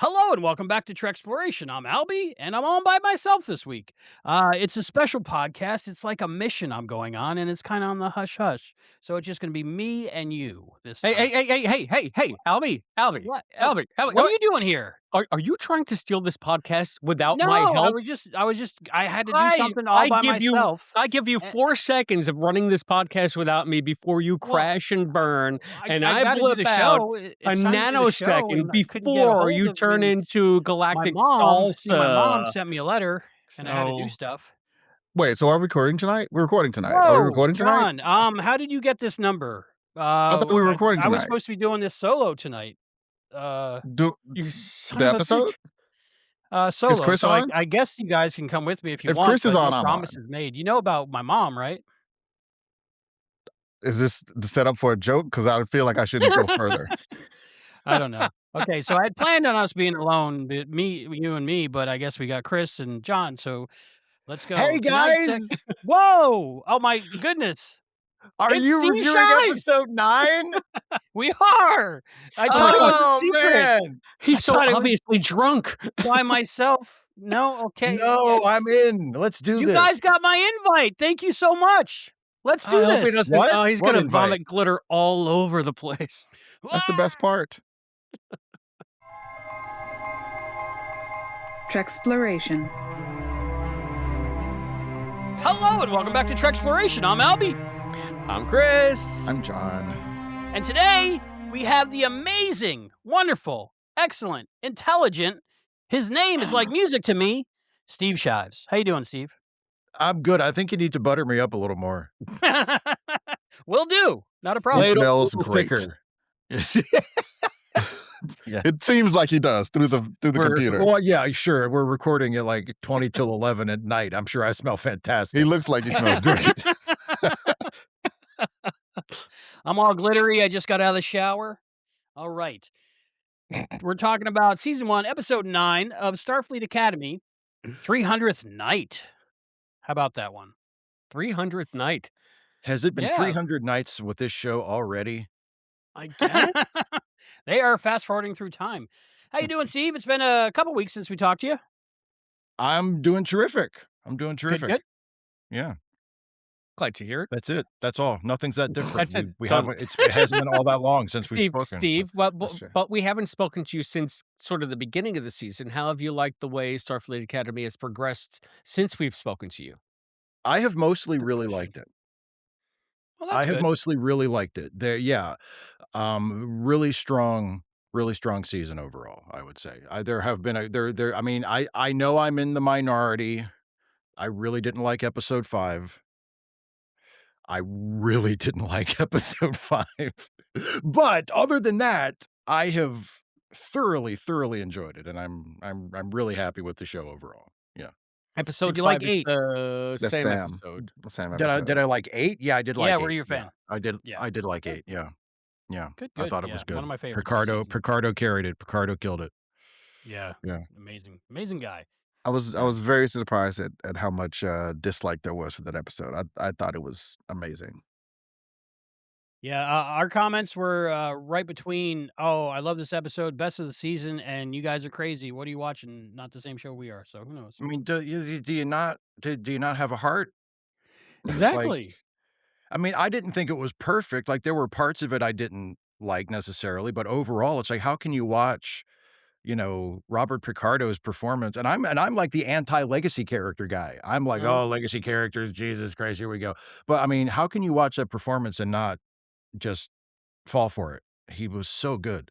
Hello and welcome back to Treksploration. I'm Albie, and I'm on by myself this week. It's a special podcast. It's like a mission I'm going on, and it's kind of on the hush hush. So it's just going to be me and you this Hey, time. Albie, What? Albie, What are you doing here? are you trying to steal this podcast without my No, help? I had to do something all by give myself. I give you Eh, 4 seconds of running this podcast without me before you Well, crash and burn, and I I got to do blip the out show. a It's time to do the show, nanosecond and I couldn't get a before hold you of. turn And into my galactic mom, my mom salsa. sent me a letter, and I had to do So stuff. Wait, so are we recording tonight? We're recording tonight. Are we Whoa, recording tonight? John. How did you get this number? I thought we were recording I was tonight. supposed to be doing this solo tonight. Do you son the of a episode? bitch. Solo. Chris so on? I guess you guys can come with me if you If want. Chris is but on, no I'm promises made. You know about my mom, right? Is this the setup for a joke? Because I feel like I shouldn't go further. I don't know. Okay, so I had planned on us being alone, you and me, but I guess we got Chris and John. So let's go. Hey Tonight's guys, Whoa! Oh my goodness! are It's you Steve reviewing Shives! episode 9? We are. I thought it was a Oh secret. man! He's so thought it was- obviously drunk. By myself. No, okay. No, I'm in. Let's do You this. guys got my invite. Thank you so much. Let's do I hope he this. doesn't. What? Oh, he's What gonna invite? vomit glitter all over the place. That's the best part. Treksploration. Hello and welcome back to Treksploration. I'm Albie. I'm Chris. I'm John. And today we have the amazing, wonderful, excellent, intelligent, his name is like music to me, Steve Shives. How you doing, Steve? I'm good. I think you need to butter me up a little more. Will do. Not a He problem. Lay it a smells little great. thicker. It seems like he does through the computer. Well, yeah, sure. We're recording at like 20 till 11 at night. I'm sure I smell fantastic. He looks like he smells great. I'm all glittery. I just got out of the shower. All right. We're talking about season 1, episode 9 of Starfleet Academy, 300th Night. How about that one? 300th night. Has it been Yeah. 300 nights with this show already? I guess. They are fast forwarding through time. How you doing, Steve? It's been a couple weeks since we talked to you. I'm doing terrific. I'm doing terrific. good. Yeah, Glad to hear it. that's it. That's all. Nothing's that different. That's it. We Done. haven't. It hasn't been all that long since we've spoken. Steve, Sure. but we haven't spoken to you since sort of the beginning of the season. How have you liked the way Starfleet Academy has progressed since we've spoken to you? I have mostly Good really question. liked it. Well, I that's have good. mostly really liked it. Yeah, really strong season overall. I would say there have been there. I mean, I know I'm in the minority. I really didn't like episode 5. I really didn't like episode 5. But other than that, I have thoroughly enjoyed it, and I'm really happy with the show overall. Yeah. Episode you like 5 is 8? the The same Sam. episode. The same Did episode. I like 8? Yeah, I did like 8. Yeah, were you a fan? I did. Yeah. I did like 8. Yeah. Yeah. Good. I thought it Yeah, was good. One of my favorites. this Picardo season. Picardo carried it. Picardo killed it. Yeah. Yeah. Amazing guy. I was very surprised at how much dislike there was for that episode. I thought it was amazing. Yeah, our comments were right between, oh, I love this episode, best of the season, and you guys are crazy. What are you watching? Not the same show we are, so who knows? I mean, do you not have a heart? Exactly. I mean, I didn't think it was perfect. Like there were parts of it I didn't like necessarily, but overall, it's like how can you watch, Robert Picardo's performance? And I'm like the anti-legacy character guy. I'm like, Uh-huh. oh, legacy characters, Jesus Christ, here we go. But I mean, how can you watch that performance and not just fall for it? He was so good.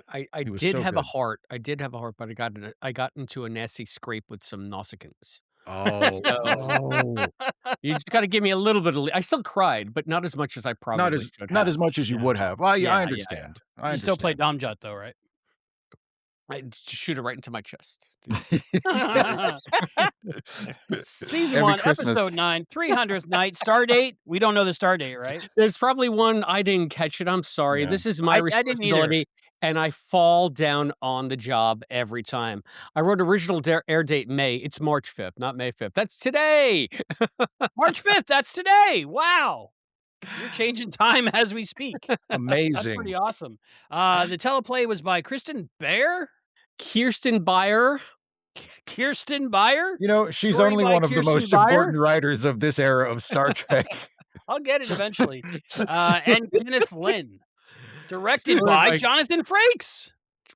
I He was did so have a good. heart. I did have a heart, but I got into a nasty scrape with some Nausicaans. Oh, So- You just got to give me a little bit of. I still cried, but not as much as I probably not as should not have. as much as you Yeah. would have. Well, yeah, Yeah, I yeah, understand. I You still play understand. Domjot, though, right? I just shoot it right into my chest. Season Every 1, Christmas. episode 9, 300th night, star date. We don't know the star date, right? There's probably one I didn't catch it. I'm sorry. Yeah. This is my I didn't either. responsibility, and I fall down on the job every time. I wrote original air date May. It's March 5th, not May 5th. That's today. March 5th, that's today. Wow. You're changing time as we speak. That's Amazing. pretty awesome. The teleplay was by Kristen Bear. Kirsten Beyer. Kirsten Beyer? You know, she's Story only by one of the Kirsten most Beyer? important writers of this era of Star Trek. I'll get it eventually. And Kenneth Lynn. Directed Story by by- Jonathan Frakes.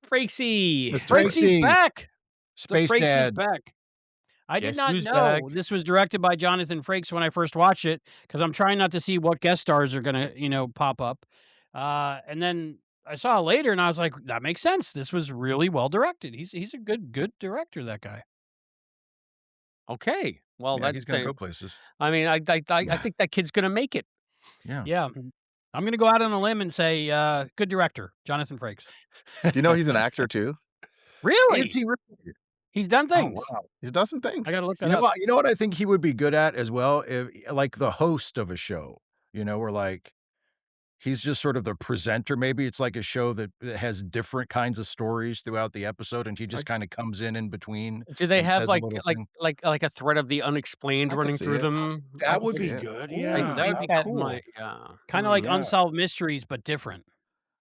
Frakesy. Mr. Frakes is back. Space the Frakes is Dad. back. I did Guess not who's know back? this was directed by Jonathan Frakes when I first watched it because I'm trying not to see what guest stars are gonna, pop up. And then I saw it later and I was like, that makes sense. This was really well directed. He's a good director, that guy. Okay. Well, Yeah, that's he's gonna go places. I mean, I think that kid's gonna make it. Yeah. Yeah. I'm gonna go out on a limb and say, good director, Jonathan Frakes. You know he's an actor too. Really? Is he really? He's done things. Oh, wow. He's done some things. I gotta look that You know up. what? You know what I think he would be good at as well, if, like the host of a show. Where like he's just sort of the presenter. Maybe it's like a show that has different kinds of stories throughout the episode, and he just kind of comes in between. Do they and have says a like little like thing. like like a thread of the unexplained I could running see through it. them? That would see be it. good. Ooh, Yeah, that would be That cool. might- yeah. Kind of like yeah. Unsolved Mysteries, but different.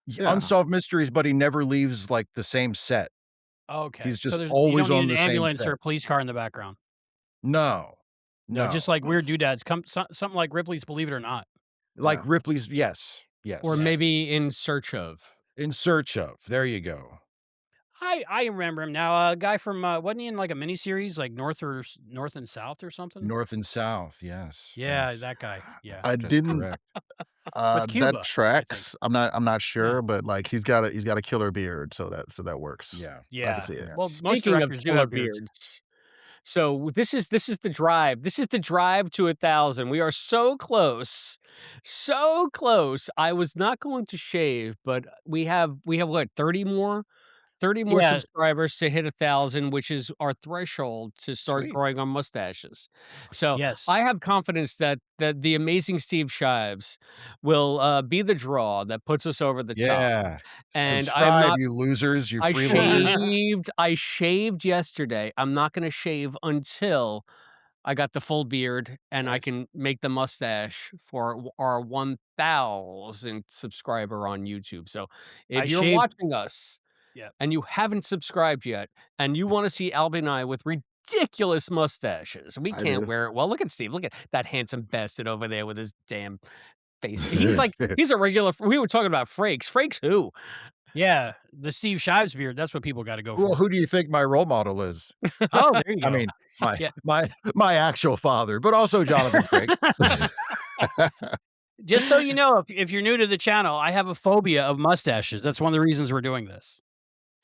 Yeah. Unsolved Mysteries, but he never leaves like the same set. Okay. He's just so you always don't on need the an same ambulance set. or a police car in the background. No, No, just like Weird Doodads. Something like Ripley's Believe It or Not. like Yeah. Ripley's. Yes, Or Yes. maybe In Search of. In Search of. There you go. I remember him now. A guy from wasn't he in like a miniseries like North and South or something? North and South. Yes. Yeah, yes. that guy. Yeah. I That's didn't. correct. Cuba, I That tracks. I'm not sure, Yeah. but like he's got a killer beard, so that works. Yeah. I Yeah. can see it. Well, most Speaking of directors do killer have beards. beards. So this is the drive. This is the drive to 1,000. We are so close. So close. I was not going to shave, but we have what, 30 more? 30 more Yeah. subscribers to hit 1,000, which is our threshold to start Sweet. growing our mustaches. So Yes. I have confidence that the amazing Steve Shives will be the draw that puts us over the top. Yeah. And I'm Subscribe, not you losers, you I freeloaders. shaved yesterday. I'm not gonna shave until I got the full beard and I Nice. can make the mustache for our 1,000th subscriber on YouTube. So if I you're shaved- watching us Yep. and you haven't subscribed yet and you want to see Albie and I with ridiculous mustaches, we I can't do. wear it. Well, look at Steve. Look at that handsome bastard over there with his damn face. He's a regular. We were talking about Frakes. Frakes who? Yeah, the Steve Shives beard. That's what people got to go Well, for. who do you think my role model is? Oh, there you go. I mean, Yeah. my actual father, but also Jonathan Frakes. Just so you know, if you're new to the channel, I have a phobia of mustaches. That's one of the reasons we're doing this.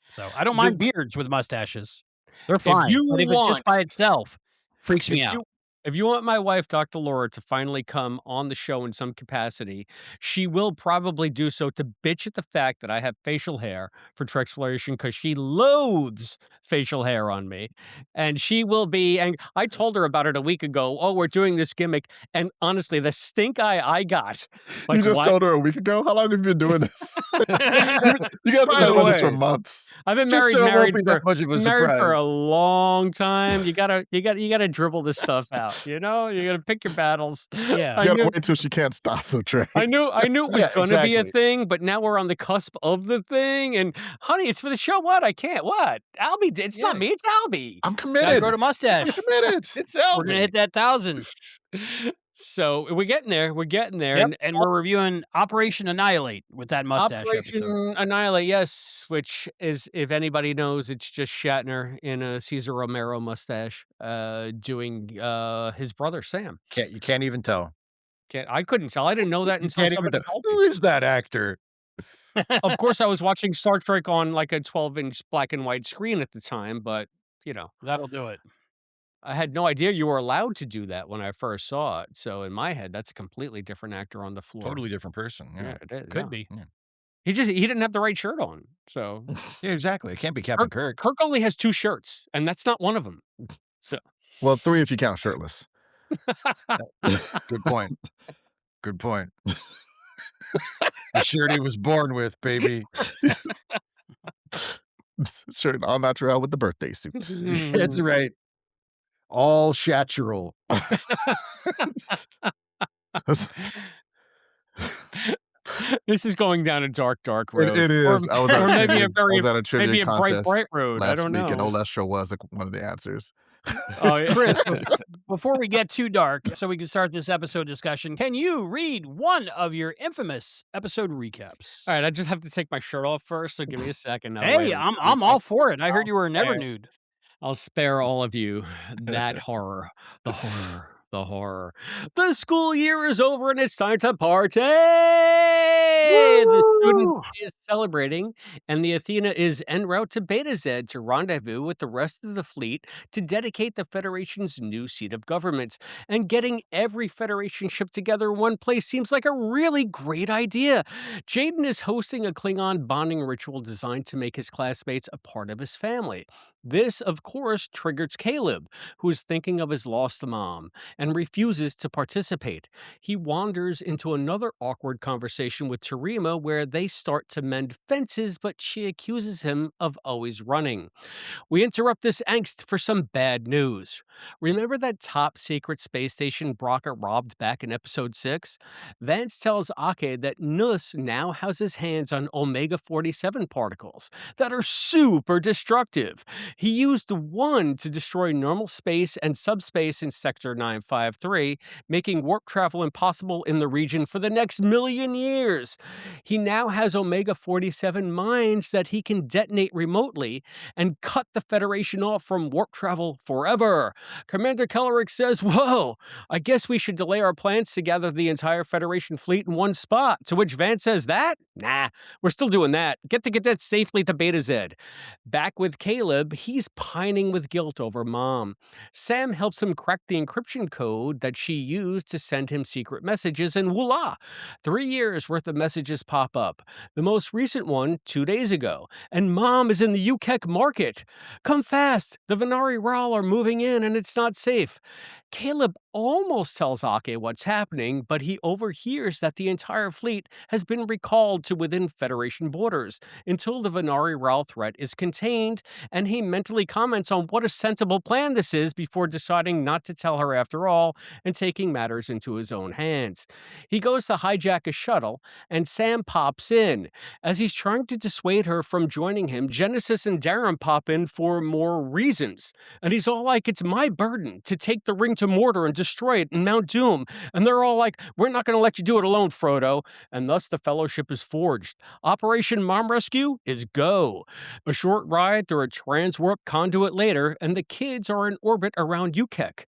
So I don't mind beards with mustaches. They're fine. you But if it's just by want- itself, freaks me out. If you want my wife, Dr. Laura, to finally come on the show in some capacity, she will probably do so to bitch at the fact that I have facial hair for Treksploration because she loathes facial hair on me. And she will be, and I told her about it a week ago. Oh, we're doing this gimmick. And honestly, the stink eye I got. You just why- told her a week ago. How long have you been doing this? you got to By talk the about this for way, months. I've been Just married, so it won't married be for that much of a married for surprise. a long time. You gotta dribble this stuff out. You know, you gotta pick your battles. Yeah. I You got knew, to wait till she can't stop the train. I knew it was Yeah, going to be a exactly. thing, but now we're on the cusp of the thing. And honey, it's for the show. What? I can't. What? Albie did. It's not Yeah. me. It's Albie. I'm Gotta committed. grow to mustache. I'm committed. It's We're gonna hit that 1,000. So we're getting there. We're getting there. Yep. And we're reviewing Operation Annihilate with that mustache Operation episode. Annihilate, yes, which is, if anybody knows, it's just Shatner in a Cesar Romero mustache, doing his brother Sam. You can't even tell. I couldn't tell. I didn't know that You until can't even somebody tell. told Who me. is that actor? Of course, I was watching Star Trek on like a 12-inch black and white screen at the time, but That'll do it. I had no idea you were allowed to do that when I first saw it. So in my head, that's a completely different actor on the floor. Totally different person. Yeah, Yeah. it is. Could yeah. be. He didn't have the right shirt on. So Yeah, exactly. It can't be Captain Kirk. Kirk only has 2 shirts, and that's not one of them. So Well, 3 if you count shirtless. Good point. Good point. The shirt he was born with, baby. Shirt all natural with the birthday suit. That's right. All shatural. This is going down a dark, dark road, It is. I was at a or maybe trivia a very trivia maybe a bright, contest bright road. I last don't week, and know. Olestro was, like, one of the answers. Oh, yeah. Chris, before we get too dark, so we can start this episode discussion, can you read one of your infamous episode recaps? All right, I just have to take my shirt off first, so give me a second. Now, Hey, wait a minute. I'm all for it. I heard you were never spare nude. I'll spare all of you that horror. The horror. The horror. The school year is over and it's time to party! The student Woo! is celebrating, and the Athena is en route to Beta Z to rendezvous with the rest of the fleet to dedicate the Federation's new seat of government. And getting every Federation ship together in one place seems like a really great idea. Jaden is hosting a Klingon bonding ritual designed to make his classmates a part of his family. This, of course, triggers Caleb, who is thinking of his lost mom and refuses to participate. He wanders into another awkward conversation with Terima where they start to mend fences, but she accuses him of always running. We interrupt this angst for some bad news. Remember that top secret space station Broca robbed back in episode 6? Vance tells Ake that Nus now has his hands on Omega 47 particles that are super destructive. He used one to destroy normal space and subspace in Sector 953, making warp travel impossible in the region for the next million years. He now has Omega 47 mines that he can detonate remotely and cut the Federation off from warp travel forever. Commander Kellerick says, "Whoa, I guess we should delay our plans to gather the entire Federation fleet in one spot." To which Vance says, "That? Nah, we're still doing that. Get that safely to Beta Z." Back with Caleb, he's pining with guilt over mom. Sam helps him crack the encryption code that she used to send him secret messages, and voila! 3 years worth of messages pop up. The most recent one 2 days ago, and mom is in the UKEC market. Come fast! The Venari Ral are moving in and it's not safe. Caleb almost tells Ake what's happening, but he overhears that the entire fleet has been recalled to within Federation borders until the Venari Ral threat is contained, and he mentally comments on what a sensible plan this is before deciding not to tell her after all and taking matters into his own hands. He goes to hijack a shuttle, and Sam pops in. As he's trying to dissuade her from joining him, Genesis and Darren pop in for more reasons. And he's all like, "It's my burden to take the ring to Mordor and destroy it in Mount Doom." And they're all like, "We're not going to let you do it alone, Frodo." And thus the fellowship is forged. Operation Mom Rescue is go. A short ride through a transwarp conduit later, and the kids are in orbit around UKEC.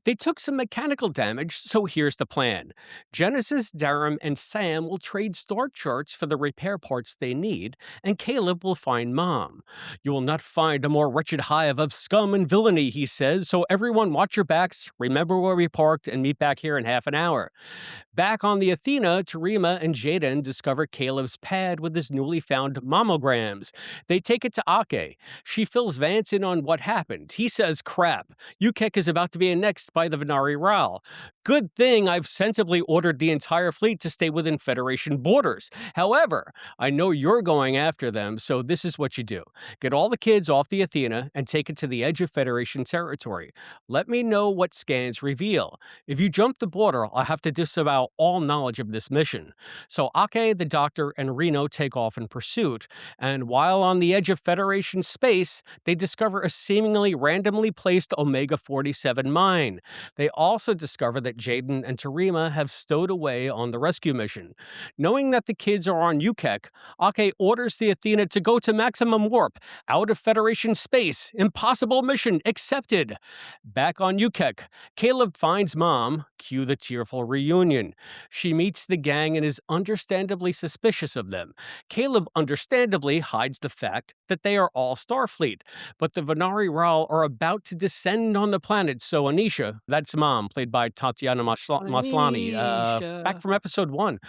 They took some mechanical damage, so here's the plan. Genesis, Darum, and Sam will trade star charts for the repair parts they need, and Caleb will find Mom. "You will not find a more wretched hive of scum and villainy," he says, "so everyone watch your backs, remember where we parked, and meet back here in half an hour." Back on the Athena, Terima and Jaden discover Caleb's pad with his newly found mammograms. They take it to Ake. She fills Vance in on what happened. He says, "Crap, UKEC is about to be annexed by the Venari Ral. Good thing I've sensibly ordered the entire fleet to stay within Federation borders. However, I know you're going after them, so this is what you do. Get all the kids off the Athena and take it to the edge of Federation territory. Let me know what scans reveal. If you jump the border, I'll have to disavow all knowledge of this mission." So Ake, the Doctor, and Reno take off in pursuit, and while on the edge of Federation space, they discover a seemingly randomly placed Omega 47 mine. They also discover that Jaden and Terima have stowed away on the rescue mission. Knowing that the kids are on UKEC, Ake orders the Athena to go to maximum warp, out of Federation space. Impossible mission accepted. Back on UKEC, Caleb finds Mom, cue the tearful reunion. She meets the gang and is understandably suspicious of them. Caleb understandably hides the fact that they are all Starfleet, but the Venari Ral are about to descend on the planet, so Anisha, that's Mom, played by Tatiana Maslany, back Anisha. from episode 1.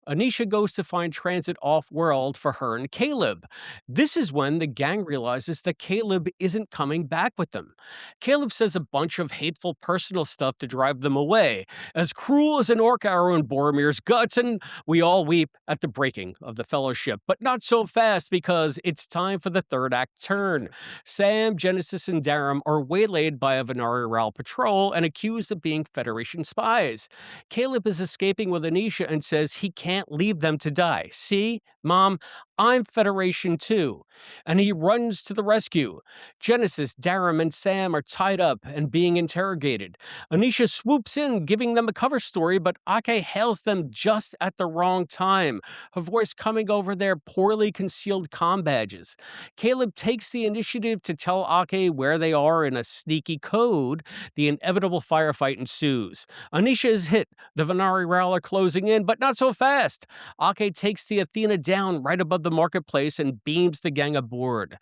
Anisha goes to find transit off-world for her and Caleb. This is when the gang realizes that Caleb isn't coming back with them. Caleb says a bunch of hateful personal stuff to drive them away, as cruel as an orc arrow in Boromir's guts, and we all weep at the breaking of the Fellowship. But not so fast, because it's time for the third act turn. Sam, Genesis, and Darum are waylaid by a Venari Ral patrol and accused of being Federation spies. Caleb is escaping with Anisha and says he can't can't leave them to die. See, Mom, I'm Federation too. And he runs to the rescue. Genesis, Darum, and Sam are tied up and being interrogated. Anisha swoops in, giving them a cover story, but Ake hails them just at the wrong time, her voice coming over their poorly concealed comm badges. Caleb takes the initiative to tell Ake where they are in a sneaky code. The inevitable firefight ensues. Anisha is hit, the Venari Rowler closing in, but not so fast. Ake takes the Athena down right above the marketplace and beams the gang aboard.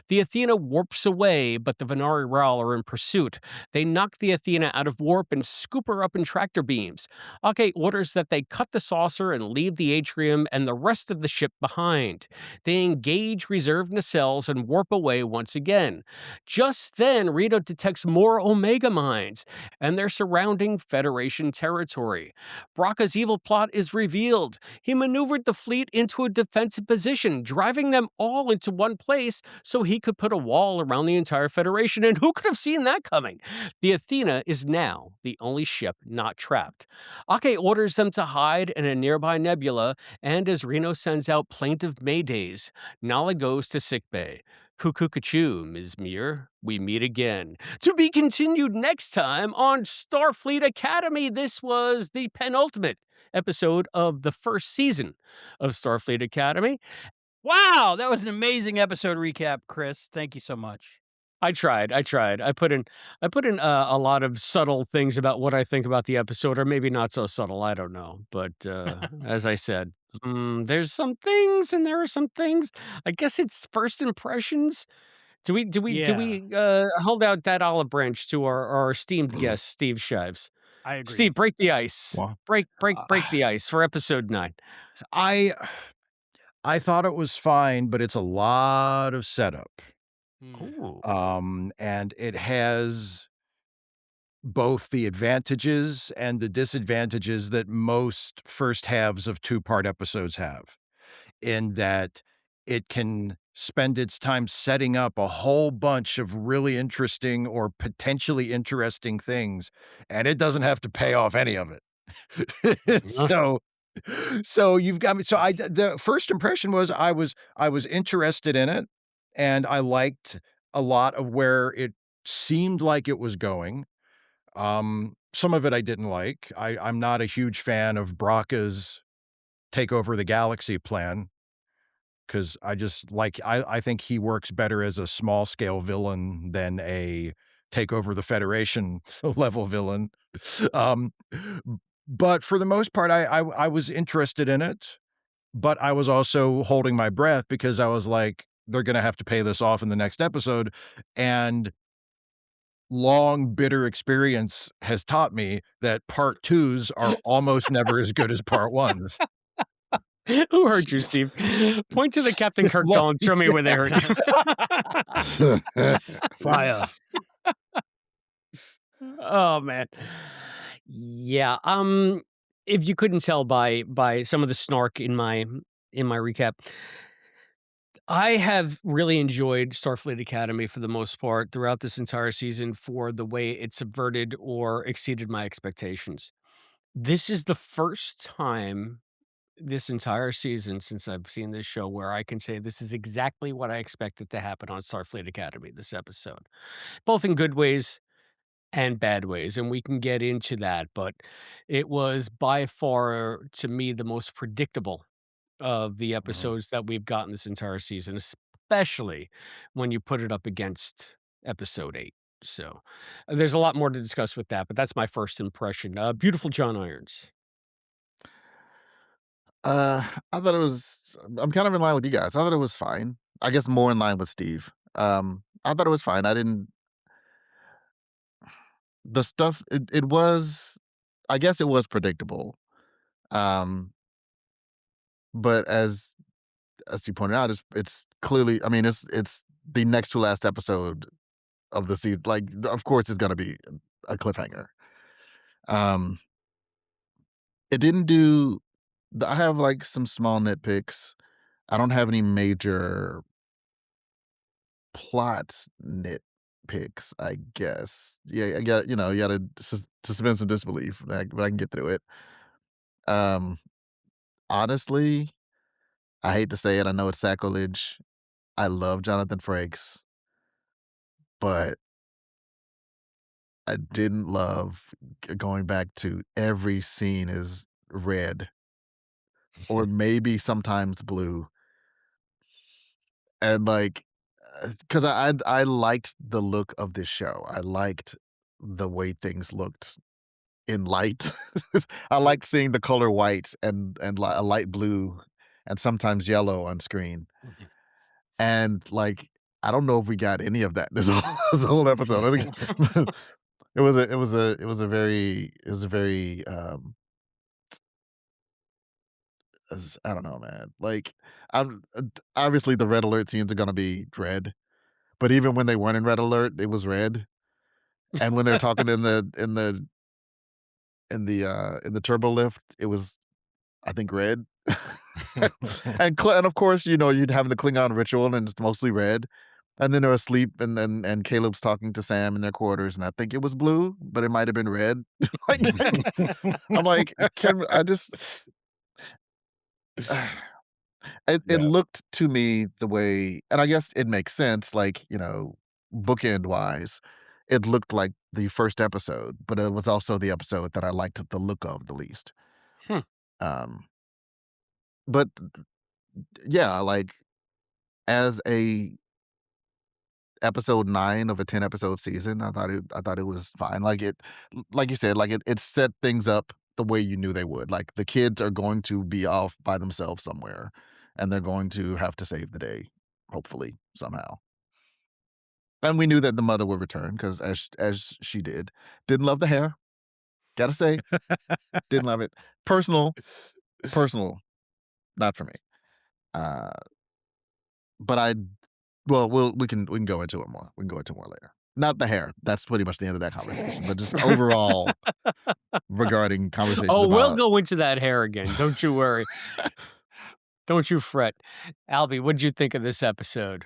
The Athena warps away, but the Venari Rawl are in pursuit. They knock the Athena out of warp and scoop her up in tractor beams. Ake orders that they cut the saucer and leave the atrium and the rest of the ship behind. They engage reserve nacelles and warp away once again. Just then, Rito detects more Omega mines, and they're surrounding Federation territory. Bracca's evil plot is revealed. He maneuvered the fleet into a defensive position, driving them all into one place so he could put a wall around the entire Federation, and who could have seen that coming? The Athena is now the only ship not trapped. Ake orders them to hide in a nearby nebula, and as Reno sends out plaintive maydays, Nala goes to sickbay. Cuckoo-ca-choo, Ms. Muir. We meet again. To be continued next time on Starfleet Academy. This was the penultimate episode of the first season of Starfleet Academy. Wow, that was an amazing episode recap, Chris. Thank you so much. I tried. I put in a lot of subtle things about what I think about the episode, or maybe not so subtle. I don't know. But as I said, there's some things, and there are some things. I guess it's first impressions. Yeah, Hold out that olive branch to our esteemed guest, Steve Shives? I agree. Steve, break the ice. Wow. Break the ice for episode 9. I I thought it was fine, but it's a lot of setup. Hmm. Ooh. And it has both the advantages and the disadvantages that most first halves of two-part episodes have, in that it can spend its time setting up a whole bunch of really interesting or potentially interesting things, and it doesn't have to pay off any of it. Uh, So so you've got me, so the first impression was I was interested in it, and I liked a lot of where it seemed like it was going. Some of it I didn't like. I'm not a huge fan of Bracca's take over the galaxy plan, 'cause I think he works better as a small scale villain than a take over the Federation level villain. Um, but for the most part, I was interested in it, but I was also holding my breath because I was like, "They're gonna have to pay this off in the next episode," and long, bitter experience has taught me that part 2s are almost never as good as part 1s. Who hurt you, Steve? Point to the Captain Kirk Well, doll and show me where they hurt you. Fire. Oh man. Yeah. If you couldn't tell by some of the snark in my recap, I have really enjoyed Starfleet Academy for the most part throughout this entire season for the way it subverted or exceeded my expectations. This is the first time this entire season since I've seen this show where I can say this is exactly what I expected to happen on Starfleet Academy this episode, both in good ways and bad ways, and we can get into that, but it was by far, to me, the most predictable of the Mhm. episodes that we've gotten this entire season, especially when you put it up against episode 8. So, there's a lot more to discuss with that, but that's my first impression. Beautiful John Irons. I thought it was I'm kind of in line with you guys. I thought it was fine. I guess more in line with Steve. I thought it was fine. I didn't the stuff it was I guess it was predictable. Um, but as you pointed out, it's clearly I mean, it's the next to last episode of the season. Like, of course, it's gonna be a cliffhanger. Um, it didn't do. I have like some small nitpicks. I don't have any major plot nitpicks. I guess. Yeah, I got you got to suspend some disbelief, but I can get through it. Um, honestly, I hate to say it, I know it's sacrilege. I love Jonathan Frakes, but I didn't love going back to every scene is red or maybe sometimes blue. And like, because I liked the look of this show. I liked the way things looked in light. I liked seeing the color white and a light blue and sometimes yellow on screen. And like, I don't know if we got any of that this whole episode. I think it was a very I don't know, man. Like, I'm obviously the red alert scenes are gonna be red, but even when they weren't in red alert, it was red. And when they're talking in the turbo lift, it was, I think, red. And of course, you know, you'd have the Klingon ritual, and it's mostly red. And then they're asleep, and Caleb's talking to Sam in their quarters, and I think it was blue, but it might have been red. like, I'm like, can I just? It Yeah. looked to me the way, and I guess it makes sense, like, you know, bookend wise, it looked like the first episode, but it was also the episode that I liked the look of the least. Hmm. Um, but yeah, like as a episode 9 of a 10 episode season, I thought it was fine. Like like you said, like it set things up the way you knew they would. Like the kids are going to be off by themselves somewhere and they're going to have to save the day, hopefully, somehow. And we knew that the mother would return because as she did. Didn't love the hair. Gotta say, didn't love it. Personal, not for me. Uh, but well, we can go into it more. We can go into more later. Not the hair. That's pretty much the end of that conversation. But just overall regarding conversations Oh, we'll about go into that hair again. Don't you worry. Don't you fret. Albie, what'd you think of this episode?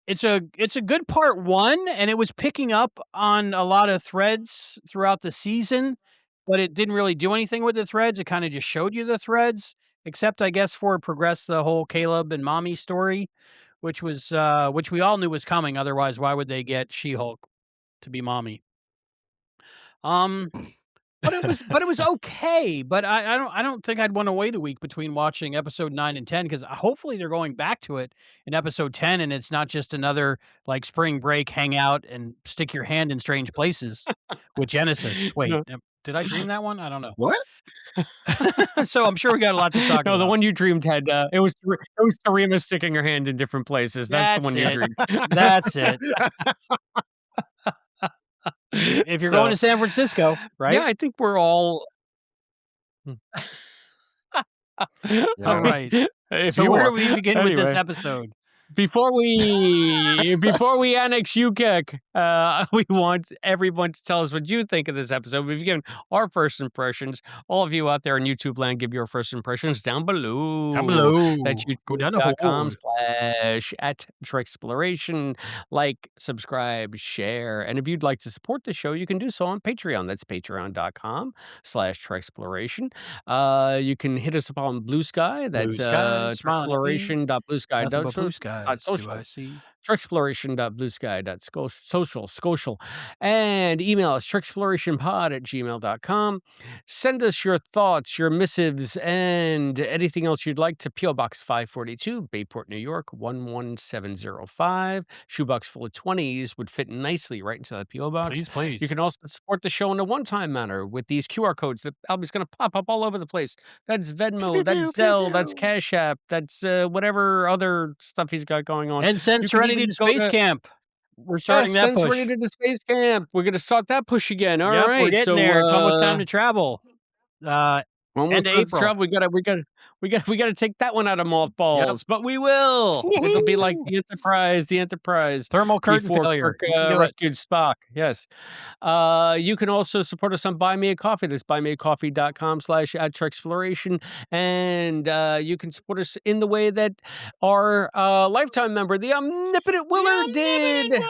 It's a good part 1, and it was picking up on a lot of threads throughout the season, but it didn't really do anything with the threads. It kinda just showed you the threads, except I guess for it progressed the whole Caleb and Mommy story, which which we all knew was coming. Otherwise, why would they get She-Hulk to be Mommy? Um, but it was okay, but I don't think I'd wanna wait a week between watching episode 9 and 10 because hopefully they're going back to it in episode 10, and it's not just another, like, spring break hangout and stick your hand in strange places with Genesis. Wait, No. did I dream that one? I don't know. what? So I'm sure we got a lot to talk No, about. the one you dreamed had, it was Sarima sticking her hand in different places. That's the That's one you it. dreamed. That's it. If you're going to San Francisco, right? Yeah, I think we're all All right. if So you where are. do we begin with this Anyway. episode? Before we annex UKIC, we want everyone to tell us what you think of this episode. We've given our first impressions. All of you out there in YouTube land, give your first impressions down below. Down below. That's Go down the hole. youtube.com/@Treksploration. Like, subscribe, share. And if you'd like to support the show, you can do so on Patreon. That's patreon.com/Treksploration. You can hit us up on Blue Sky. That's Blue sky, smiling at me. Treksploration.bluesky. Nothing but blue skies do social. I see. Treksploration.bluesky.social. And email us, treksplorationpod@gmail.com. Send us your thoughts, your missives, and anything else you'd like to P.O. Box 542, Bayport, New York, 11705. Shoebox full of 20s would fit nicely right into that P.O. Box. Please, please. You can also support the show in a one-time manner with these QR codes that Albie's going to pop up all over the place. That's Venmo, that's Zelle, that's Cash App, that's whatever other stuff he's got going on. And send You can Serenity even to go Space Camp. We're starting that send push. Serenity to Space Camp. We're going to start that push again. All Yep, right, we're getting so there. It's almost time to travel. almost end of time to April. travel. We got to take that one out of mothballs, but we will. It'll be like the Enterprise. Thermal curtain before failure. Kirk, We can do it. rescued Spock. Yes. You can also support us on Buy Me a Coffee. That's buymeacoffee.com/@Treksploration. And you can support us in the way that our lifetime member, the Omnipotent Willard, did.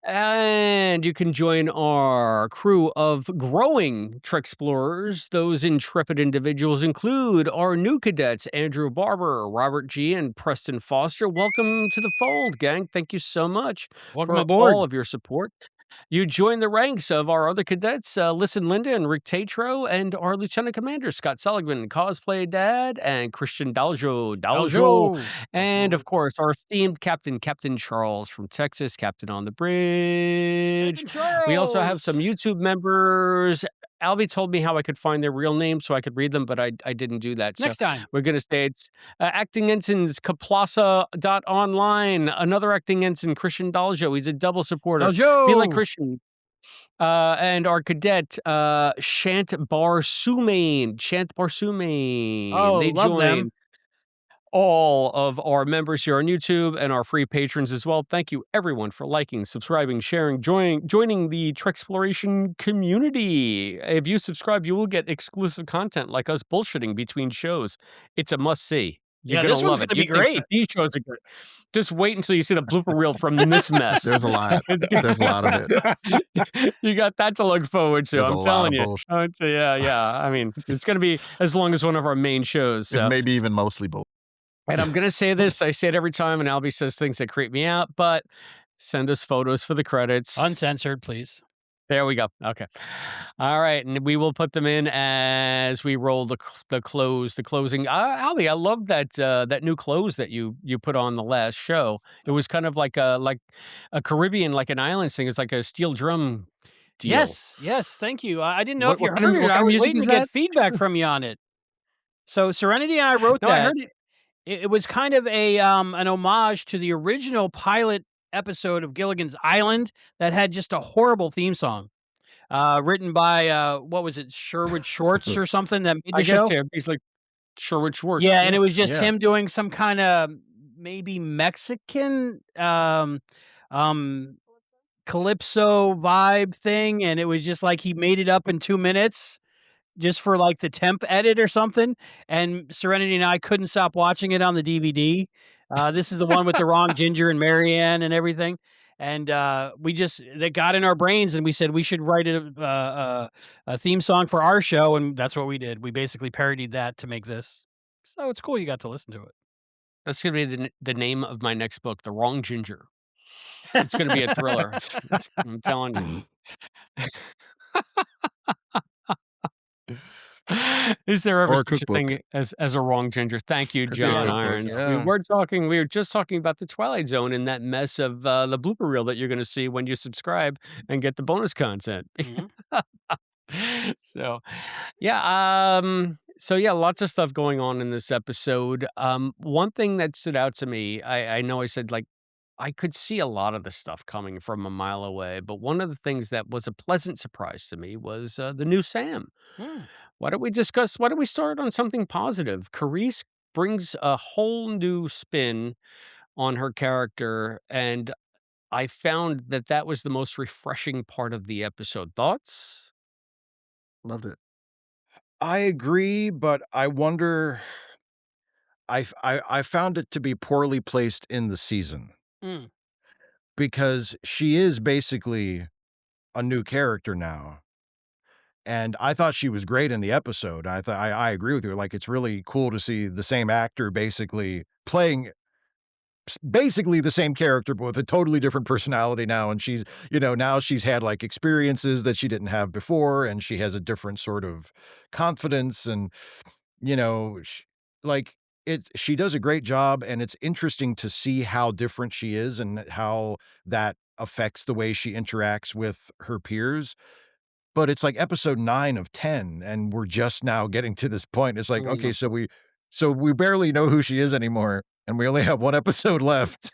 And you can join our crew of growing Treksplorers. Those intrepid individuals include our new cadets, Andrew Barber, Robert G., and Preston Foster. Welcome to the fold, gang. Thank you so much Welcome for aboard. all of your support. You join the ranks of our other cadets, Listen Linda and Rick Tatro, and our Lieutenant Commander, Scott Seligman, Cosplay Dad, and Christian Daljo. And of course, our esteemed Captain Charles from Texas, Captain on the Bridge. Captain We also have some Charles! YouTube members. Albie told me how I could find their real names so I could read them, but I didn't do that. Next So time. we're going to say it's Acting Ensigns Kaplasa.online. Another Acting Ensign, Christian Daljo. He's a double supporter. Be like Daljo! Christian. And our cadet, Shant Barsumain. Oh, They love them. join all of our members here on YouTube and our free patrons as well. Thank you, everyone, for liking, subscribing, sharing, joining the Treksploration community. If you subscribe, you will get exclusive content like us bullshitting between shows. It's a must-see. You're Yeah, gonna this one's love it. gonna You be think great. that these shows are good. Just wait until you see the blooper reel from this mess. There's a lot. It's good. There's a lot of it. You got that to look forward to. There's a I'm lot telling of you. bullshit. Yeah. I mean, it's going to be as long as one of our main shows. It's So. maybe even mostly bullshit. And I'm going to say this. I say it every time, and Albie says things that creep me out, but send us photos for the credits. Uncensored, please. There we go. Okay. All right. And we will put them in as we roll the closing. Albie, I love that that new close that you put on the last show. It was kind of like a Caribbean, like an island thing. It's like a steel drum deal. Yes. Thank you. I didn't know if you What heard it. kind I of was music waiting is to get that? feedback from you on it. So Serenity and I wrote No, that. I heard it. It was kind of a an homage to the original pilot episode of Gilligan's Island that had just a horrible theme song. Written by what was it, Sherwood Schwartz or something that made the I guess show? yeah, he's like Sherwood Schwartz. Yeah, and it was just Yeah. him doing some kind of maybe Mexican calypso vibe thing, and it was just like he made it up in 2 minutes just for like the temp edit or something. And Serenity and I couldn't stop watching it on the DVD. This is the one with the wrong Ginger and Marianne and everything. And that got in our brains, and we said we should write a theme song for our show, and that's what we did. We basically parodied that to make this. So it's cool you got to listen to it. That's going to be the name of my next book, The Wrong Ginger. It's going to be a thriller. I'm telling you. Is there ever Or a such a cookbook. thing as a wrong ginger? Thank you, Could be John a cookbook, Irons. yeah. We were just talking about the Twilight Zone and that mess of the blooper reel that you're going to see when you subscribe and get the bonus content. Mhm. So, yeah, lots of stuff going on in this episode. One thing that stood out to me, I know I said like I could see a lot of the stuff coming from a mile away, but one of the things that was a pleasant surprise to me was the new Sam. Mm. Why don't we start on something positive? Carice brings a whole new spin on her character, and I found that was the most refreshing part of the episode. Thoughts? Loved it. I agree, but I wonder. I found it to be poorly placed in the season Mm. because she is basically a new character now. And I thought she was great in the episode. I agree with you. Like, it's really cool to see the same actor basically playing basically the same character, but with a totally different personality now. And she's, now she's had like experiences that she didn't have before, and she has a different sort of confidence. And, like she does a great job, and it's interesting to see how different she is and how that affects the way she interacts with her peers. But it's like episode 9 of 10, and we're just now getting to this point. It's like, okay, so we barely know who she is anymore, and we only have one episode left.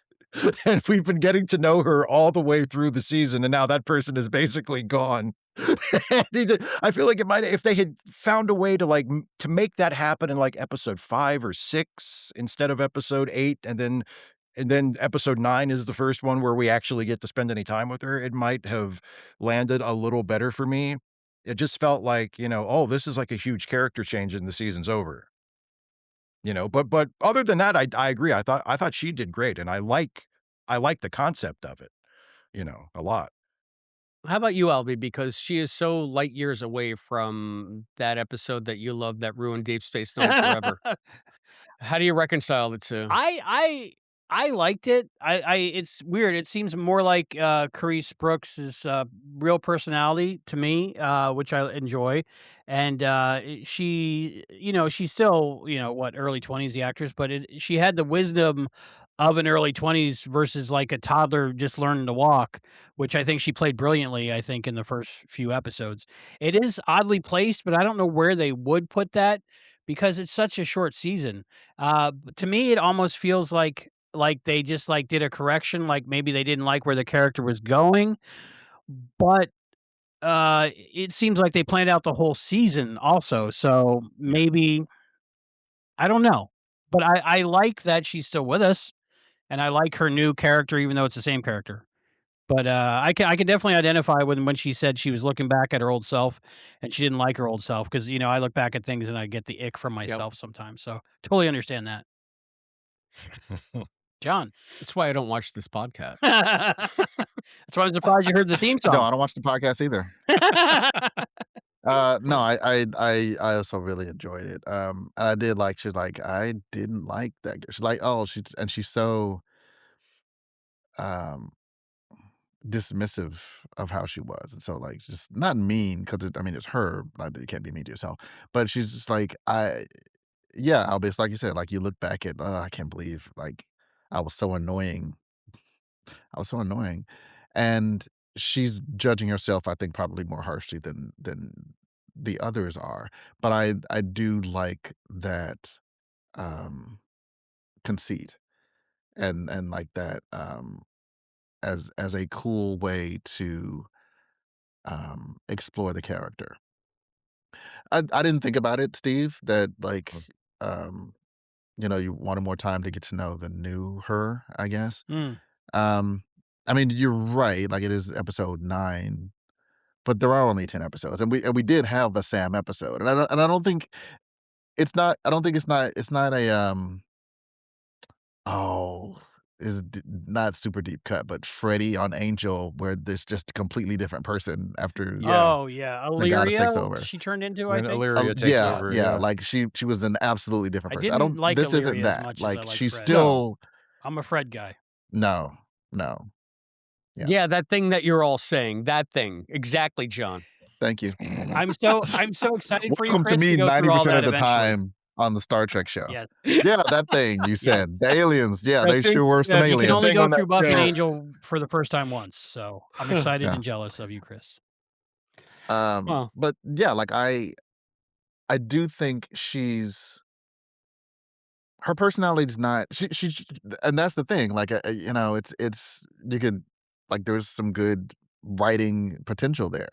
And we've been getting to know her all the way through the season, and now that person is basically gone. I feel like it might, if they had found a way to to make that happen in like episode 5 or 6 instead of episode 8, and then episode 9 is the first one where we actually get to spend any time with her, it might have landed a little better for me. It just felt like, oh, this is like a huge character change and the season's over. But other than that, I agree. I thought she did great, and I like the concept of it. a lot. How about you, Albie? Because she is so light years away from that episode that you love that ruined Deep Space Nine forever. How do you reconcile the 2? I liked it. It's weird. It seems more like Carice Brooks's real personality to me, which I enjoy. And she, she's still, what, early 20s, the actress, but she had the wisdom of an early 20s versus like a toddler just learning to walk, which I think she played brilliantly, I think, in the first few episodes. It is oddly placed, but I don't know where they would put that because it's such a short season. To me, it almost feels like they just like did a correction, like maybe they didn't like where the character was going, but it seems like they planned out the whole season also. So maybe I don't know, but I like that she's still with us, and I like her new character, even though it's the same character. But I can definitely identify when she said she was looking back at her old self and she didn't like her old self because I look back at things and I get the ick from Yep. myself sometimes. So totally understand that, John. That's why I don't watch this podcast. That's why I'm surprised you heard the theme No, song. I don't watch the podcast either. No, I also really enjoyed it. And I did like she's like, I didn't like that. She's like, oh, she's so um dismissive of how she was. And so like just not mean because I mean it's her, like you can't be mean to yourself. But she's just like, I'll be like you said, like you look back at I can't believe like I was so annoying. I was so annoying. And she's judging herself, I think, probably more harshly than the others are. But I do like that um conceit and like that as a cool way to explore the character. I didn't think about it, Steve, that like Mm. um you wanted more time to get to know the new her, I guess. Mm. Um I mean, you're right, like it is episode 9, but there are only 10 episodes, and we did have a Sam episode, and I don't think it's not I don't think it's not a, oh, is d not super deep cut, but Freddy on Angel, where there's just a completely different person after Yeah. Oh, yeah, the goddess takes Illyria, over. she turned into, I When think? Illyria takes Yeah, over, yeah, yeah. like, she was an absolutely different I person. I didn't don't like this isn't Illyria as that, much as I like, liked she's Fred. No. still I'm a Fred guy. no, no, yeah, Yeah, that thing that you're all saying, that thing. Exactly, John. thank you. I'm so excited for you, Welcome to Chris, to me go through all 90% that of the eventually. time on the Star Trek show. Yeah. Yeah, that thing you Yes. said. The aliens, yeah, I they think, sure were some you can aliens. only thing go on that through Buffy and show. Angel for the first time once, so I'm excited Yeah, and jealous of you, Chris. Well, but yeah, like, I do think her personality's not and that's the thing, like, it's you could like, there's some good writing potential there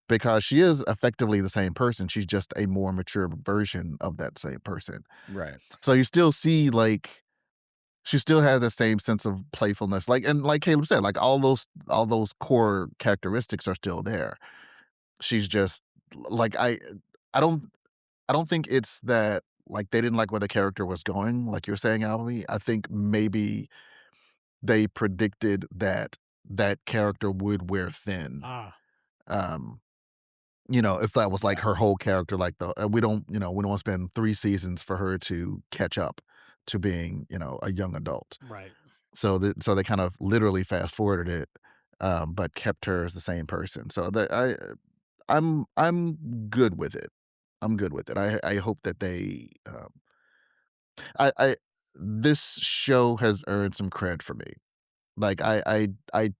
because she is effectively the same person, she's just a more mature version of that same person. Right. So you still see, like she still has the same sense of playfulness, like and like Caleb said, like, all those core characteristics are still there. She's just like, I don't I don't think it's that, like, they didn't like where the character was going, like you're saying, Albie. I think maybe they predicted that that character would wear thin. Ah, Um, if that was like Yeah. her whole character, like we don't want to spend 3 seasons for her to catch up to being, a young adult. right. So they kind of literally fast forwarded it, but kept her as the same person. So I'm good with it. I'm good with it. I hope that I this show has earned some cred for me. Like I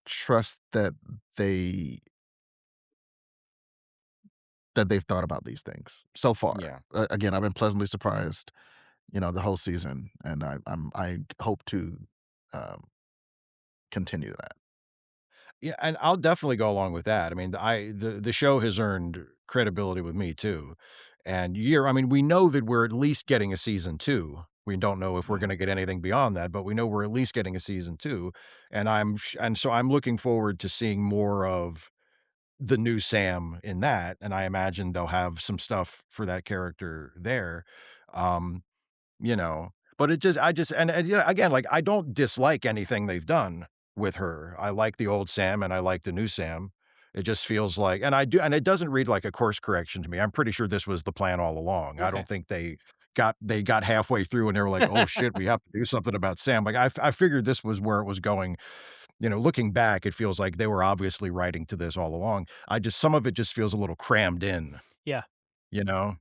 trust they that they've thought about these things so far. Yeah. Again, I've been pleasantly surprised, the whole season, and I hope to um, continue that. Yeah, and I'll definitely go along with that. I mean, the show has earned credibility with me too. And I mean, we know that we're at least getting a season 2. We don't know if we're Mhm. gonna get anything beyond that, but we know we're at least getting a season 2. And so I'm looking forward to seeing more of the new Sam in that, and I imagine they'll have some stuff for that character there. Um, but it just I just and yeah, again, like, I don't dislike anything they've done with her. I like the old Sam and I like the new Sam. It just feels like and it doesn't read like a course correction to me. I'm pretty sure this was the plan all along. I Okay. don't think they got halfway through and they were like, "Oh shit, we have to do something about Sam." Like I figured this was where it was going. Looking back, it feels like they were obviously writing to this all along. Some of it just feels a little crammed in, Yeah. you know,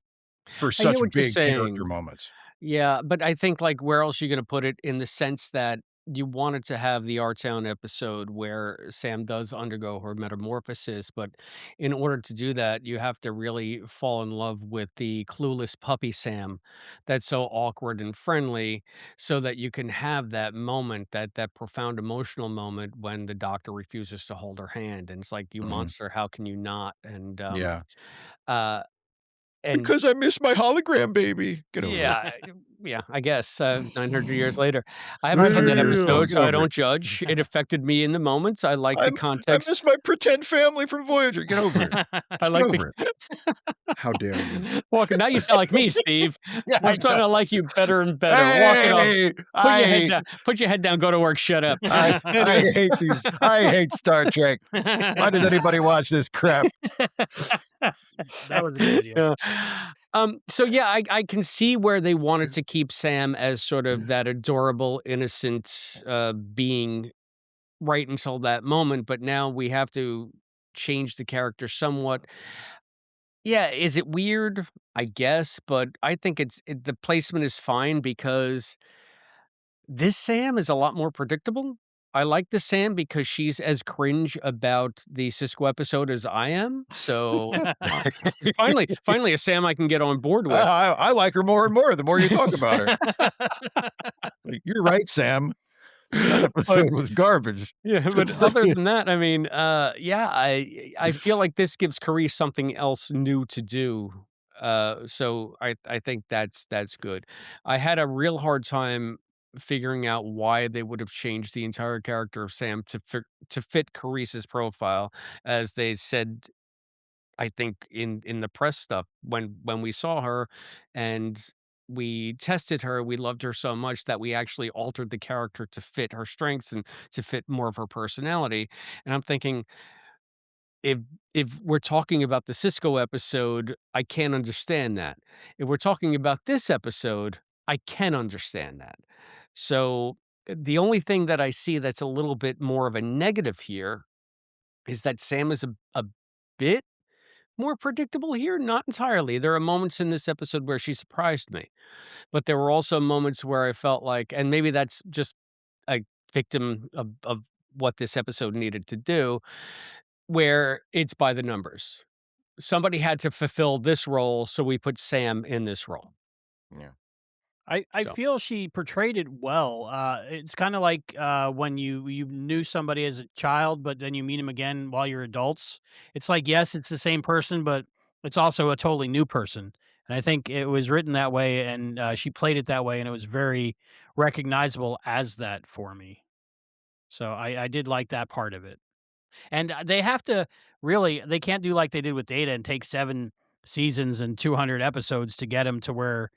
for I hear such what you're big character saying. moments. Yeah, but I think, like, where else are you gonna put it in the sense that you wanted to have the R Town episode where Sam does undergo her metamorphosis, but in order to do that, you have to really fall in love with the clueless puppy Sam that's so awkward and friendly so that you can have that moment, that profound emotional moment when the doctor refuses to hold her hand, and it's like, "You Mhm. monster, how can you not?" Yeah. Uh, and Because I miss my hologram baby. Get over it. yeah, yeah, I guess, 900 years later. I haven't seen that Well, episode, Get so I over it. don't judge. It affected me in the moments. I like the I context. miss my pretend family from Voyager. Get over it. I Just get like the over it. how dare you? Walker, now you sound like me, Steve. Yeah, I'm I starting know. to like you better and better. Walk it off. Hey, Put I your head hate down. Put your head down, go to work, shut up. I Anyway. hate Star Trek. Why does anybody watch this crap? That was a good video. Yeah. So yeah, I can see where they wanted to keep Sam as sort of that adorable, innocent being right until that moment, but now we have to change the character somewhat. Yeah, is it weird? I guess, but I think the placement is fine because this Sam is a lot more predictable. I like the Sam because she's as cringe about the Cisco episode as I am. So it's finally a Sam I can get on board with. I like her more and more the more you talk about her. Like, you're right, Sam. That But episode was garbage. yeah, but other than that, I mean, yeah, I feel like this gives Carice something else new to do. So I think that's good. I had a real hard time figuring out why they would have changed the entire character of Sam to fit Carice's profile, as they said. I think in the press stuff when we saw her and we tested her, we loved her so much that we actually altered the character to fit her strengths and to fit more of her personality. And I'm thinking, if if we're talking about the Cisco episode, I can't understand that. If we're talking about this episode, I can understand that. So the only thing that I see that's a little bit more of a negative here is that Sam is a bit more predictable here? Not entirely. There are moments in this episode where she surprised me, but there were also moments where I felt like, and maybe that's just a victim of what this episode needed to do, where it's by the numbers. Somebody had to fulfill this role, so we put Sam in this role. Yeah. I So feel she portrayed it well. It's kind of like when you knew somebody as a child, but then you meet him again while you're adults. It's like, yes, it's the same person, but it's also a totally new person. And I think it was written that way, and she played it that way, and it was very recognizable as that for me. So I did like that part of it. And they have to really, they can't do like they did with Data and take 7 seasons and 200 episodes to get him to where,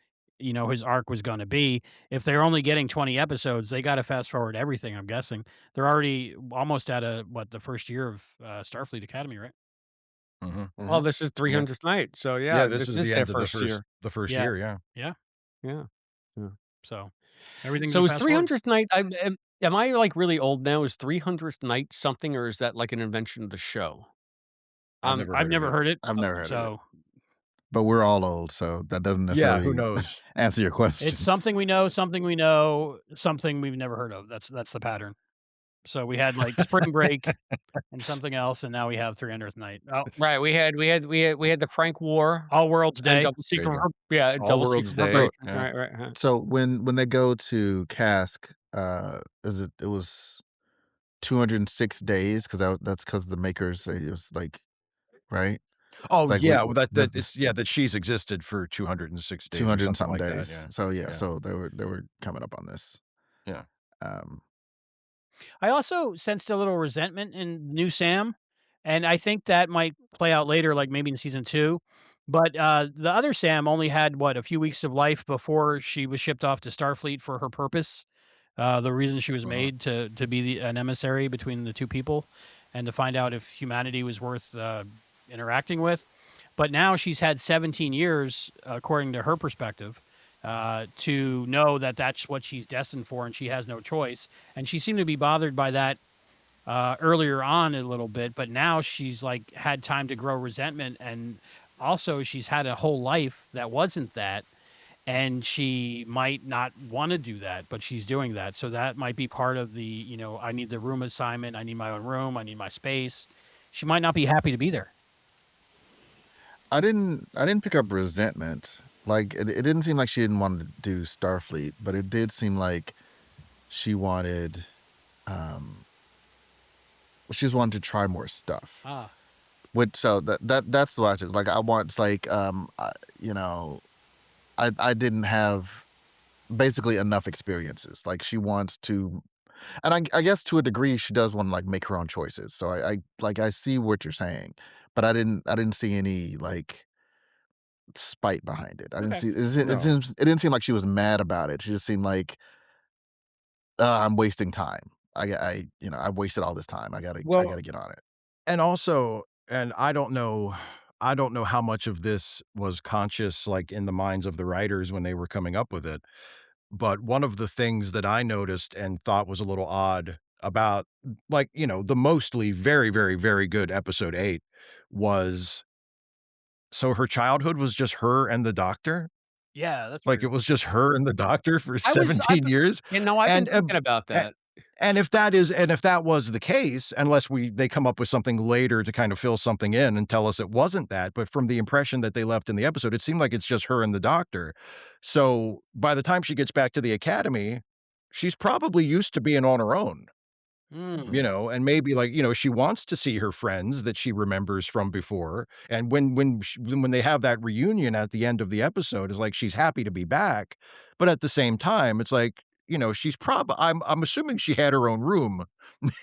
his arc was gonna be. If they're only getting 20 episodes, they gotta fast forward everything, I'm guessing. They're already almost at the first year of, Starfleet Academy, right? Mhm. well, Mhm. this is Yeah. 300th night, so yeah, Yeah, this this is is the their end of first year. the first Yeah. year, yeah. Yeah. Yeah. Yeah. So, everything's So a is fast forward. 300th night am I, like, really old now? Is 300th night something, or is that, like, an invention of the show? I've never I've heard of never it. heard it, I've never heard of it, so but we're all old, so that doesn't Yeah, who necessarily knows? answer your it's question. something we know, something we know, something we've never heard of. That's the pattern. So we had, like, Spring Break and something else, and now we have 300th Night. Oh, Right, we had the Frank War All Worlds and Day. Double There you Secret go. yeah, All Double Worlds Secret Day, So Preparation. yeah. Right, right, huh. so when they go to Cask, it was 206 days because that's because the makers say it was like right. It's Oh, like yeah, well, that this it's yeah, that she's existed for 206 days or 200 and something something like that, days. yeah. So yeah, Yeah, so they were coming up on this. yeah. Um, I also sensed a little resentment in new Sam, and I think that might play out later, like maybe in season 2. But, the other Sam only had, what, a few weeks of life before she was shipped off to Starfleet for her purpose. The reason she was Uh-huh. made to be an emissary between the two people, and to find out if humanity was worth interacting with. But now she's had 17 years, according to her perspective, to know that that's what she's destined for, and she has no choice. And she seemed to be bothered by that earlier on a little bit, but now she's like had time to grow resentment, and also she's had a whole life that wasn't that, and she might not want to do that, but she's doing that. So that might be part of the, I need the room assignment, I need my own room, I need my space. She might not be happy to be there. I didn't pick up resentment. Like it didn't seem like she didn't want to do Starfleet, but it did seem like she wanted um she just wanted to try more stuff. Ah, Which so that's what I took. Like I want it's like you know, I didn't have basically enough experiences. Like she wants to, and I guess to a degree she does want to like make her own choices. So I like I see what you're saying, but I didn't see any like spite behind it. I didn't okay. see No. it didn't seem like she was mad about it. She just seemed like I'm wasting time. I wasted all this time. I Well, gotta get on it. and also, and I don't know how much of this was conscious, like, in the minds of the writers when they were coming up with it, but one of the things that I noticed and thought was a little odd about, like, the mostly very, very, very good episode 8 was, so her childhood was just her and the doctor? Yeah, that's Like, it weird. was just her and the doctor for I've 17 years? I've been And, thinking about a that. and if that was the case, unless they come up with something later to kind of fill something in and tell us it wasn't that, but from the impression that they left in the episode, it seemed like it's just her and the doctor. So, by the time she gets back to the academy, she's probably used to being on her own. Mm. And maybe, like, she wants to see her friends that she remembers from before, and when they have that reunion at the end of the episode, it's like she's happy to be back, but at the same time, it's like, she's I'm assuming she had her own room,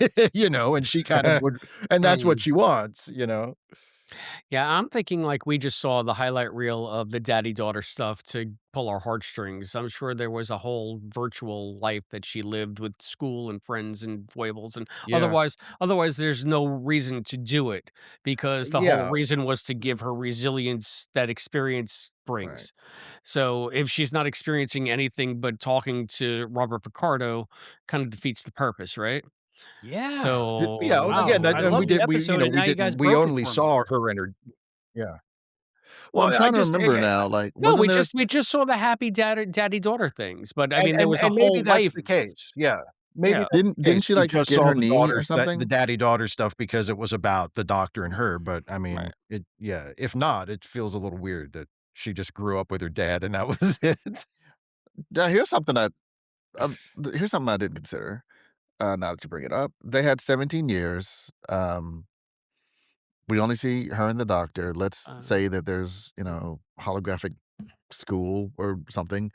and she kind of would, and that's what Mm. she wants? Yeah, I'm thinking like we just saw the highlight reel of the daddy-daughter stuff to pull our heartstrings. I'm sure there was a whole virtual life that she lived with school and friends and foibles, and Yeah. otherwise there's no reason to do it because the whole Yeah. reason was to give her resilience that experience Right. brings. So if she's not experiencing anything but talking to Robert Picardo, kind of defeats the purpose, right? Yeah. Yeah, So again, Wow. that I and love the episode, and now you guys we broke it only for me. saw her and her. Yeah. Well, I'm Well, I trying to just remember now. Like, no, wasn't there? we just saw the happy daddy-daughter things, but, I And mean, there and was a and maybe whole that's life. the case, yeah. Maybe Yeah. that's the Didn't case. she We like just skin saw her knee or the something? daddy-daughter stuff because it was about the doctor and her, but, I mean, Right. yeah, if not, it feels a little weird that she just grew up with her dad and that was it. Yeah, here's something I didn't consider. Now that you bring it up, they had 17 years. We only see her and the doctor. Let's Uh, say that there's holographic school or something.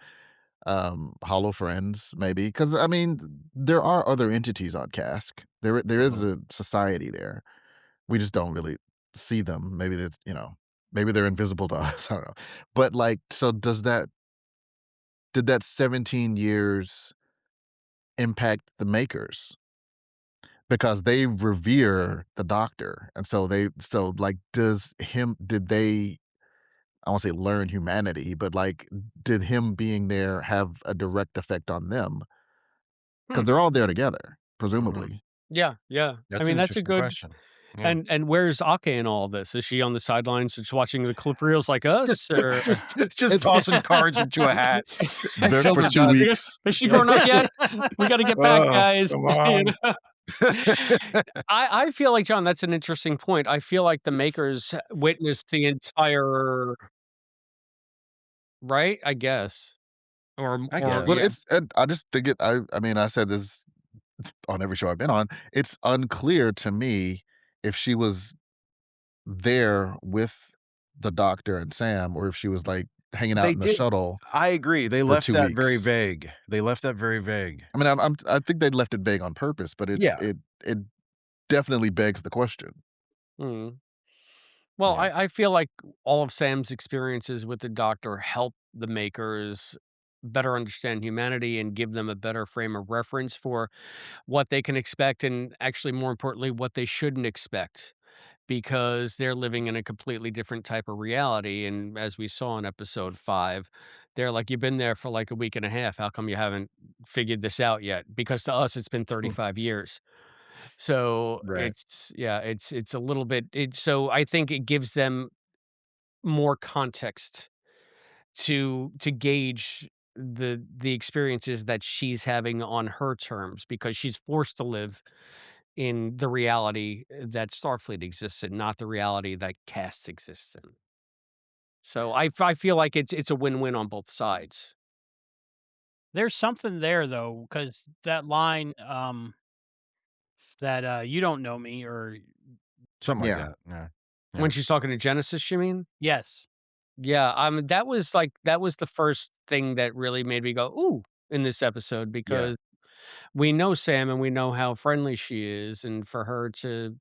Hollow friends maybe, because I mean there are other entities on Cask. There is Mhm. a society there. We just don't really see them. Maybe maybe they're invisible to us. I don't know. But like, so did that 17 years impact the makers? Because they revere the doctor, and so like did they, I won't say learn humanity, but like did him being there have a direct effect on them? hmm, Because they're all there together, Mhm. presumably. yeah, yeah. I That's an mean, that's a interesting good question. Yeah. and where's Ake in all this? Is she on the sidelines just watching the clip reels like us, Just or just It's tossing cards into a hat. there for Till they're 2 done. weeks. Has she Yeah. grown up yet? We gotta get back, Oh, guys, come you on. know? I feel like, John, that's an interesting point. I feel like the makers witnessed the entire right? I guess. I Or But guess. yeah. it's I just think I mean, I said this on every show I've been on. It's unclear to me if she was there with the doctor and Sam, or if she was, like, hanging out They in the did shuttle I agree, they for left 2 that very weeks. vague. They left that very vague. I mean, I think they left it vague on purpose, but Yeah, it definitely begs the question. Mm. Well, yeah. I feel like all of Sam's experiences with the doctor helped the makers better understand humanity and give them a better frame of reference for what they can expect and actually more importantly what they shouldn't expect because they're living in a completely different type of reality. And as we saw in episode 5, they're like, "You've been there for like a week and a half. How come you haven't figured this out yet?" Because to us, it's been 35 years. So Right. it's a little bit. So I think it gives them more context to gauge the experiences that she's having on her terms because she's forced to live in the reality that Starfleet exists in, not the reality that Cass exists in. So I feel like it's a win-win on both sides. There's something there though, because that line, that, "You don't know me," or Something like Yeah. that. Yeah. When Yeah. she's talking to Genesis, you mean? yes. Yeah, that was the first thing that really made me go, "Ooh," in this episode Yeah. because we know Sam and we know how friendly she is, and for her to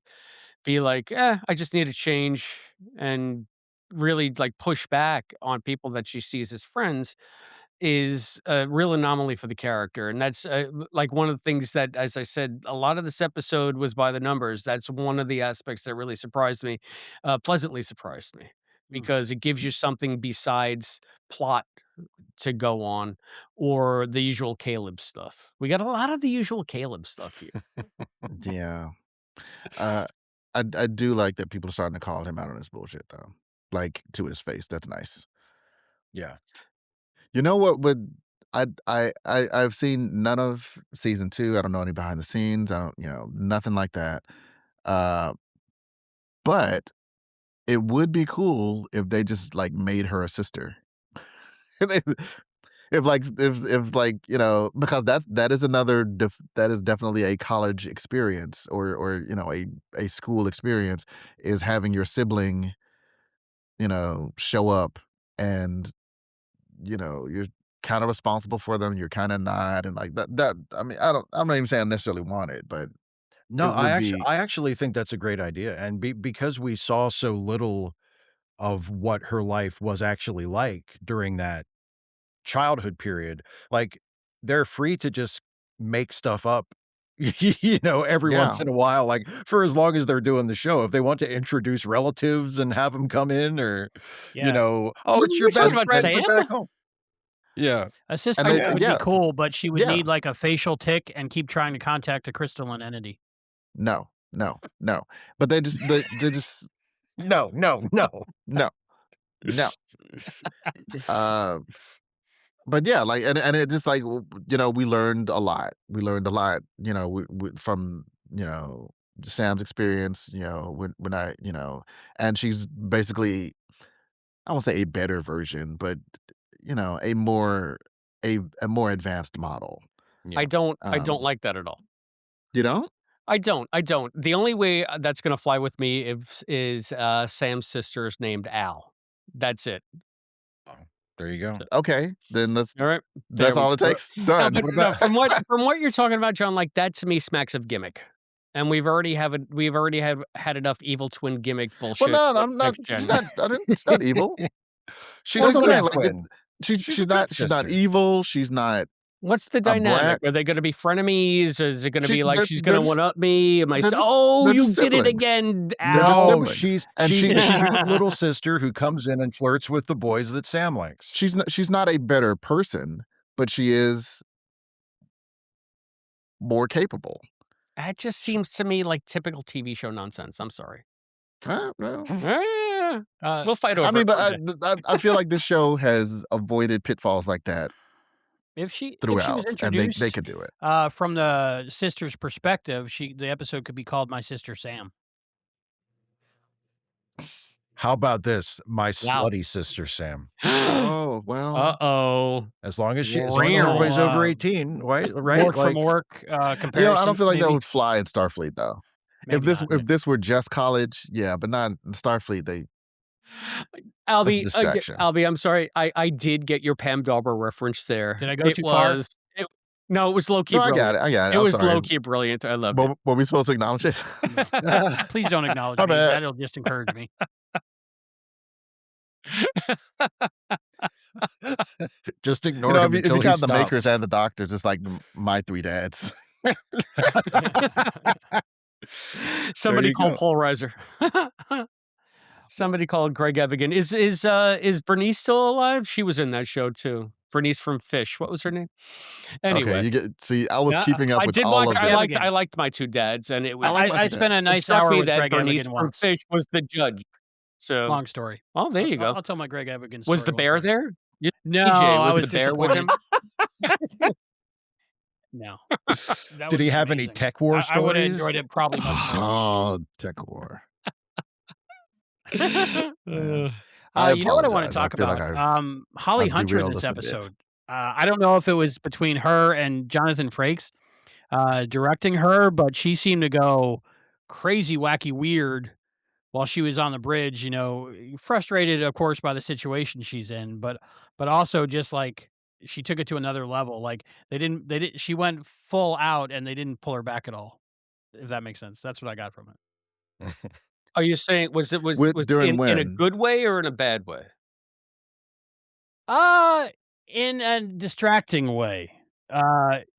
be like, I just need a change," and really, like, push back on people that she sees as friends is a real anomaly for the character, and that's, like, one of the things that, as I said, a lot of this episode was by the numbers. That's one of the aspects that really surprised me, pleasantly surprised me, Mm. because it gives you something besides plot to go on or the usual Caleb stuff. We got a lot of the usual Caleb stuff here. Yeah. Uh, I do like that people are starting to call him out on his bullshit though, like to his face. That's nice. Yeah. You know what would I've seen none of season 2. I don't know any behind the scenes. I don't, nothing like that. Uh, but it would be cool if they just like made her a sister. If like, because that is another that is definitely a college experience or a school experience is having your sibling, show up and you're kind of responsible for them, you're kind of not, and like that I mean, I'm not even saying I necessarily want it, but No, it would be I actually think that's a great idea, and because we saw so little of what her life was actually like during that childhood period, like, they're free to just make stuff up, every once yeah. in a while, like, for as long as they're doing the show. If they want to introduce relatives and have them come in or, Yeah. "Oh, it's your We're talking best about friend from Sam? back home." Yeah. A And sister they Yeah. would be yeah, cool, but she would yeah. need, like, a facial tic and keep trying to contact a crystalline entity. No, no, no. But they just No, no, no. no, no. Uh but yeah, like and it just like we learned a lot. We learned a lot, from Sam's experience. When and she's basically I won't say a better version, but a more advanced model. Yeah. I don't Um, like that at all. you know, I don't. The only way that's gonna fly with me is, Sam's sister is named Al. That's it. Oh, there you go. So okay, then alright, there that's we all it go. takes. No, Done. but no, from what you're talking about, John, like, that to me smacks of gimmick. And we've already had enough evil twin gimmick Well, bullshit no, with I'm not. next She's gen. not. I didn't. She's not evil. She's That's a what I'm good saying. Like twin. she's She's a she's good not. She's not sister. evil. She's not What's the a dynamic? Are brat. they gonna be frenemies? Or is it gonna She be like she's they're gonna one just up me? Am I they're just "Oh, they're you just did it siblings. again, They're just Al." No, siblings, and she's your little sister who comes in and flirts with the boys that Sam likes. she's not a better person, but she is more capable. That just Sh seems to me like typical TV show nonsense, I'm sorry. well, Eh, Uh, we'll fight I over mean, it but one day. I feel like this show has avoided pitfalls like that if she was throughout, and they introduced, could do it. from the sister's perspective, the episode could be called My Sister Sam. How about this? My Wow. slutty sister, Sam. Oh well, Uh-oh. As long as A simple, everybody's over 18, right? work from Like, work, I comparison, don't feel like that maybe? would fly in Starfleet though. Maybe not. If this were just college, yeah, but not in Starfleet. That's a distraction. Albie, I'm sorry. I did get your Pam Dauber reference there. Did I go too far? No, it was low-key No, I got brilliant. it. I got it. It I'm was sorry. low-key brilliant. I loved it. Were we supposed to acknowledge it? Please don't acknowledge My me. bad. That'll just encourage me. Just You ignore know, him if until you he count the makers stops. and the doctors, it's like my 3 dads. There Somebody you call go. Paul Reiser. Somebody called Greg Evigan. Is Bernice still alive? She was in that show too. Bernice from Fish. What was her name? Okay, Anyway, see, I was yeah, keeping up I with did all watch. of I them. liked. Evigan. I liked My Two Dads, and I like my I 2 spent a dads. it nice struck hour me with that Greg Bernice Evigan from once. Fish was the judge. So, Long story. oh, there you go. I'll tell my Greg Evigan Was story the one bear day. there? No, DJ, I was was the bear with him? disappointed. No. That Did would he be have any amazing. tech war I would have stories? enjoyed it probably much more. Oh, Tech War. Man, I You know what I wanna apologize. I talk feel like about? Holly I've Hunter in derailed this us a bit. episode. I don't know if it was between her and Jonathan Frakes, directing her, but she seemed to go crazy, wacky, weird while she was on the bridge, frustrated, of course, by the situation she's in, but also just, like, she took it to another level, like, they didn't she went full out, and they didn't pull her back at all, if that makes sense. That's what I got from it. Are you saying was During in a when? good way or in a bad way? Uh, in a distracting way.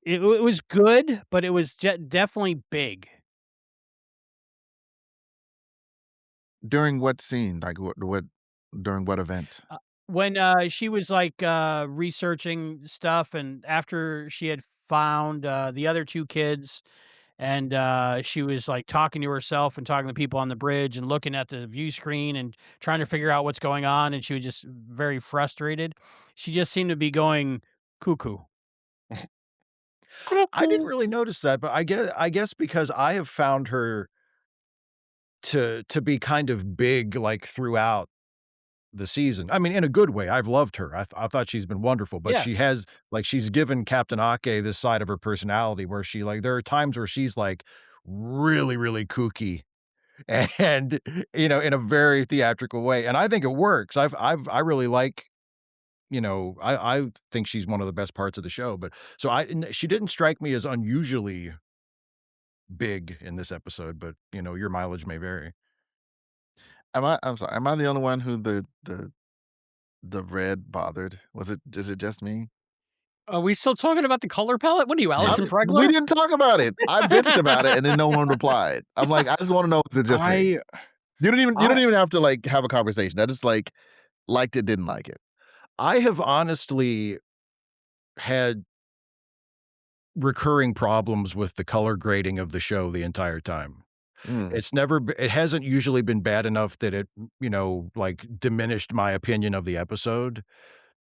It was good, but it was definitely big. During what scene? Like, what during what event? When, she was, like, researching stuff, and after she had found, the other 2 kids, and, she was, like, talking to herself and talking to people on the bridge and looking at the view screen and trying to figure out what's going on, and she was just very frustrated. She just seemed to be going cuckoo. I didn't really notice that, but I guess because I have found her to be kind of big, like, throughout the season. I mean, in a good way. I've loved her. I thought she's been wonderful, but Yeah. she has like, she's given Captain Ake this side of her personality where she, like there are times where she's, like, really, really kooky and, in a very theatrical way, and I think it works. I really like, I think she's one of the best parts of the show, but so she didn't strike me as unusually big in this episode, but, your mileage may vary. I'm sorry, am I the only one who the red bothered? Is it just me? Are we still talking about the color palette? What are you, I Alison We Pregler? didn't talk about it. I bitched about it, and then no one replied. I'm like, I just wanna know, is it just me? I You I don't even have to, like, have a conversation. I just, like, liked it, didn't like it. I have honestly had recurring problems with the color grading of the show the entire time. Mm. It hasn't usually been bad enough that it, like, diminished my opinion of the episode,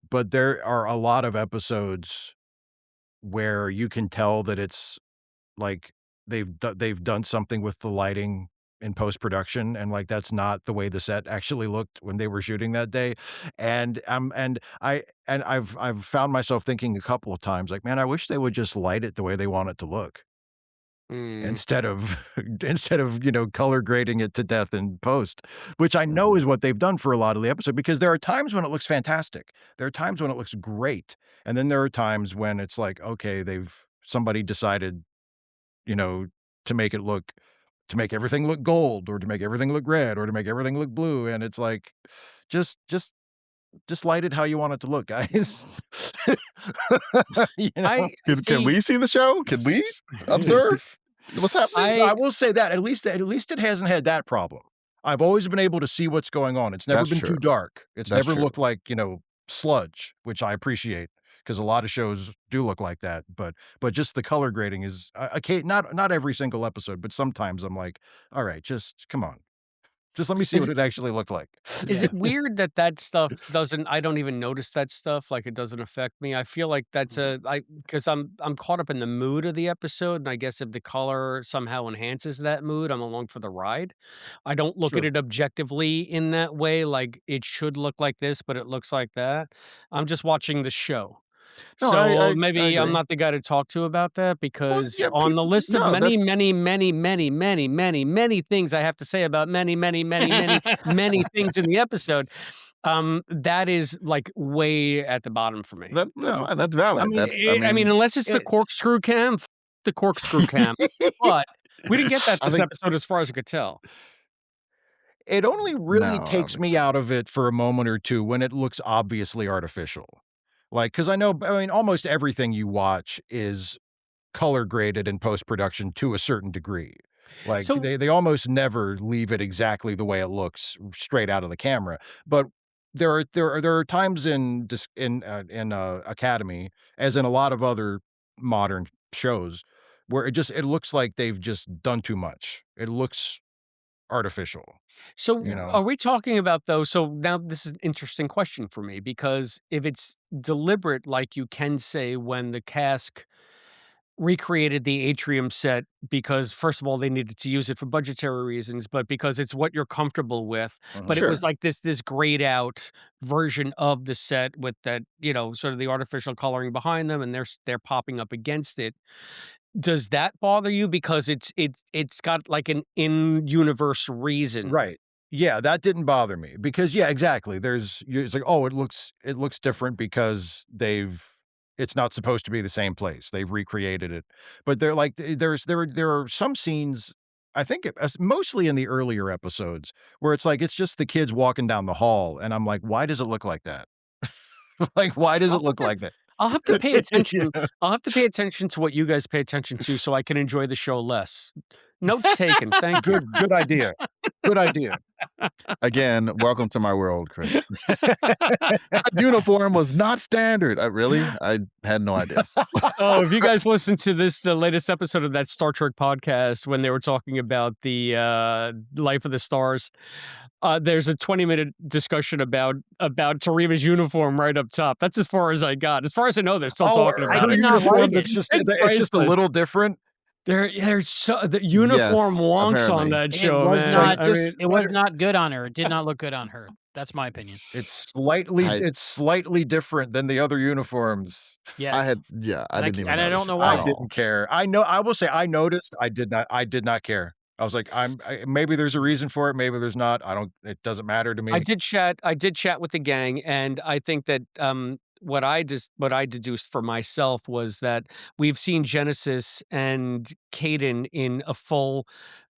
but there are a lot of episodes where you can tell that it's, like, they've done something with the lighting in post-production, and, like, that's not the way the set actually looked when they were shooting that day, and I've found myself thinking a couple of times, like, "Man, I wish they would just light it the way they want it to look." Mm. Instead of color grading it to death in post, which I know is what they've done for a lot of the episode, because there are times when it looks fantastic. There are times when it looks great, and then there are times when it's like, okay, somebody decided, you know, to make it look to make everything look gold, or to make everything look red, or to make everything look blue, and it's like, just just just light it how you want it to look, guys. You know? I Can see. we see the show? Can we observe what's happening? I I will say that at least it hasn't had that problem. I've always been able to see what's going on. It's never That's been too true. dark. It's That's never true. looked like, sludge, which I appreciate, because a lot of shows do look like that, but just the color grading is okay, not every single episode, but sometimes I'm like, "All right, just come on. Just let me see what is it actually looked like." is Yeah. it weird that that stuff doesn't I don't even notice that stuff, like, it doesn't affect me? I feel like that's a I because I'm caught up in the mood of the episode, and I guess if the color somehow enhances that mood, I'm along for the ride. I don't look at Sure. it objectively in that way, like, it should look like this, but it looks like that. I'm just watching the show. No, So, I maybe I'm agree. not the guy to talk to about that, Well, because yeah, on the list of no, many, that's many, many, many, many, many, many things I have to say about many, many, many, many, many things in the episode, that is, like, way at the bottom for me. that's No. fine. That's I valid. mean, I mean, unless it's the it corkscrew cam, the corkscrew cam, but we didn't get that I this think episode as far as I could tell. It only No, really I don't takes think me so. out of it for a moment or two when it looks obviously artificial. Like, because I mean, almost everything you watch is color graded in post-production to a certain degree. Like, So they almost never leave it exactly the way it looks straight out of the camera. But there are times in Academy, as in a lot of other modern shows, where it looks like they've just done too much. It looks artificial, So, you Yeah. know? are we talking about though? So now this is an interesting question for me because if it's deliberate, like you can say when the cask recreated the atrium set because first of all they needed to use it for budgetary reasons, but because it's what you're comfortable with. But Mhm. it was Sure. like this grayed out version of the set with that, sort of the artificial coloring behind them, and they're popping up against it. Does that bother you because it's got like an in-universe reason? Right. Yeah, that didn't bother me because yeah, exactly. It's like, "Oh, it looks different because it's not supposed to be the same place. They've recreated it." But they're like there are some scenes, I think mostly in the earlier episodes, where it's just the kids walking down the hall, and I'm like, "Why does it look like that?" Like, why does it I'll have look to like that? I'll have to pay attention. Yeah. I'll have to pay attention to what you guys pay attention to so I can enjoy the show less. Notes taken, thank you. Good idea. Good idea. Again, welcome to my world, Chris. That uniform was not standard. Really? I had no idea. Oh, if you guys listen to the latest episode of that Star Trek podcast when they were talking about the life of the stars, there's a 20-minute discussion about Tarima's uniform right up top. That's as far as I got. As far as I know, they're still talking I about did it. not uniform like that's it. it's just a little Priceless. different. There's so the uniform Yes, wonks on apparently. that It show, was man. not I mean, it was not good on her. It did not look good on her. That's my opinion. I It's slightly different than the other uniforms. Yes. I didn't even And I don't notice know at why. I all. didn't care. I will say I noticed. I did not care. I was like, maybe there's a reason for it. Maybe there's not. It doesn't matter to I me. did chat with the gang, and I think that what I deduced for myself was that we've seen Genesis and Caden in a full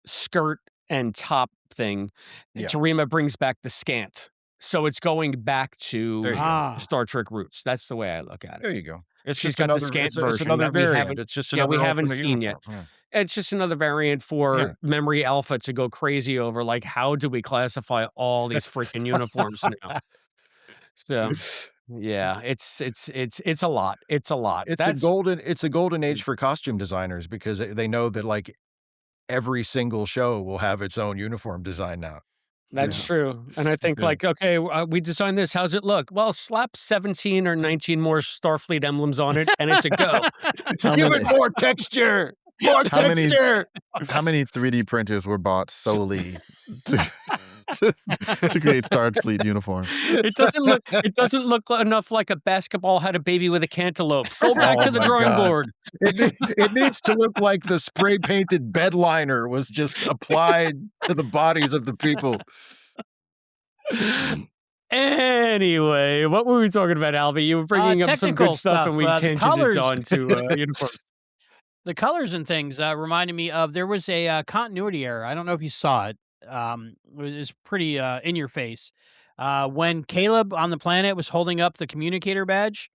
skirt and top thing. Yeah. Tarima brings back the scant, so it's going back There to you go. Star Trek roots. That's the way I look at it. There you go. It's She's just got the another. scant It's version another that we variant. haven't. It's just Yeah, we another haven't alternate seen yet. uniform. It's just another variant for Yeah. Memory Alpha to go crazy over. Like, how do we classify all these freaking uniforms now? So, yeah, it's a lot. It's a lot. It's a golden age for costume designers because they know that like every single show will have its own uniform design now. That's Yeah. true. And I think Yeah. like, okay, we designed this. How's it look? Well, slap 17 or 19 more Starfleet emblems on it, and it's a go. How Give many it more texture. More how many texture. how many 3D printers were bought solely to to, to create Starfleet uniforms? It doesn't look enough like a basketball had a baby with a cantaloupe. Go back Oh to the my drawing God. board. It needs to look like the spray painted bed liner was just applied to the bodies of the people. Anyway, what were we talking about, Albie? You were bringing up some good Technical stuff, and we stuff. The tangented colors. on to uniforms. The colors and things reminded me of there was a continuity error. I don't know if you saw it. It was pretty in your face. When Caleb on the planet was holding up the communicator badge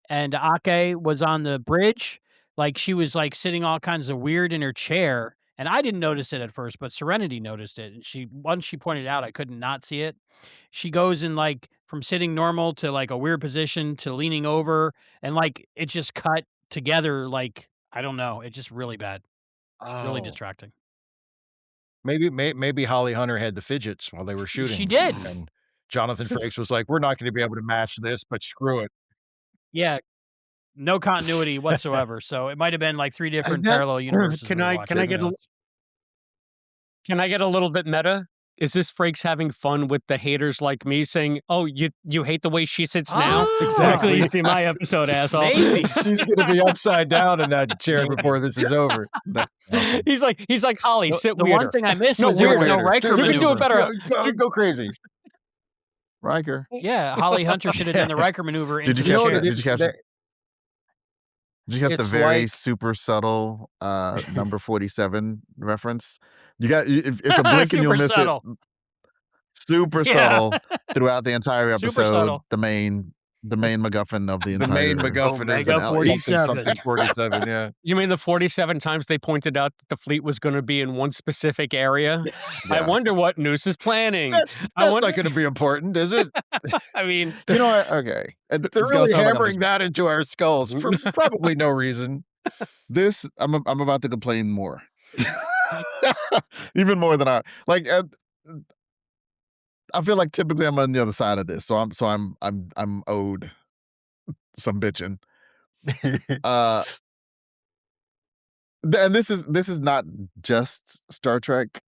and Ake was on the bridge, like she was like sitting all kinds of weird in her chair. And I didn't notice it at first, but Serenity noticed it. And once she pointed it out, I couldn't not see it. She goes in like from sitting normal to like a weird position to leaning over, and like it just cut together like I don't know. It's just really bad, really Oh. distracting. Maybe Holly Hunter had the fidgets while they were shooting. She did. And Jonathan Frakes was like, "We're not going to be able to match this, but screw it." Yeah, no continuity whatsoever. So it might have been like 3 different That- parallel universes. Can we were I watching. can I get Who a knows? can I get a little bit meta? Is this Frakes having fun with the haters like me saying, "Oh, you hate the way she sits now"? Wait till Exactly. you see my episode, asshole. Maybe. She's going to be upside down in that chair before this is over. That's awesome. He's like Holly, sit The weirder. one thing I missed No, was there was no weirder. Riker You can do maneuver. it better. Go crazy. Riker. Yeah, Holly Hunter should have done the Riker maneuver Did into you the catch chair. that? Did you catch There- Did you catch the It's very like- super subtle number 47 reference? It's a blink and you'll Super miss subtle. it. super Yeah. subtle throughout the entire Super episode. subtle. The main MacGuffin of the The main entire MacGuffin is Omega finale. something 47. 47, yeah. You mean the 47 times they pointed out that the fleet was gonna be in one specific area? I Yeah. wonder what Noose is planning. That's I wonder not gonna be important, is it? I mean, You know what? Okay. They're It's gonna really sound like I'm hammering that into our skulls for probably no reason. this. I'm about to complain more, even more than I feel like typically I'm on the other side of this, so I'm owed some bitching. And this is not just Star Trek.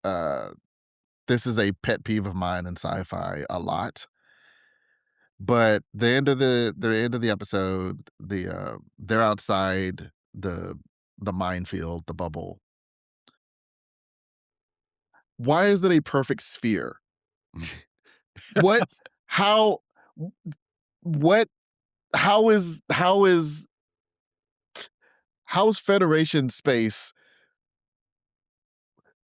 This is a pet peeve of mine in sci-fi a lot. But the end of the episode, they're outside the minefield, the bubble. Why is it a perfect sphere? What? How? What? How's Federation space?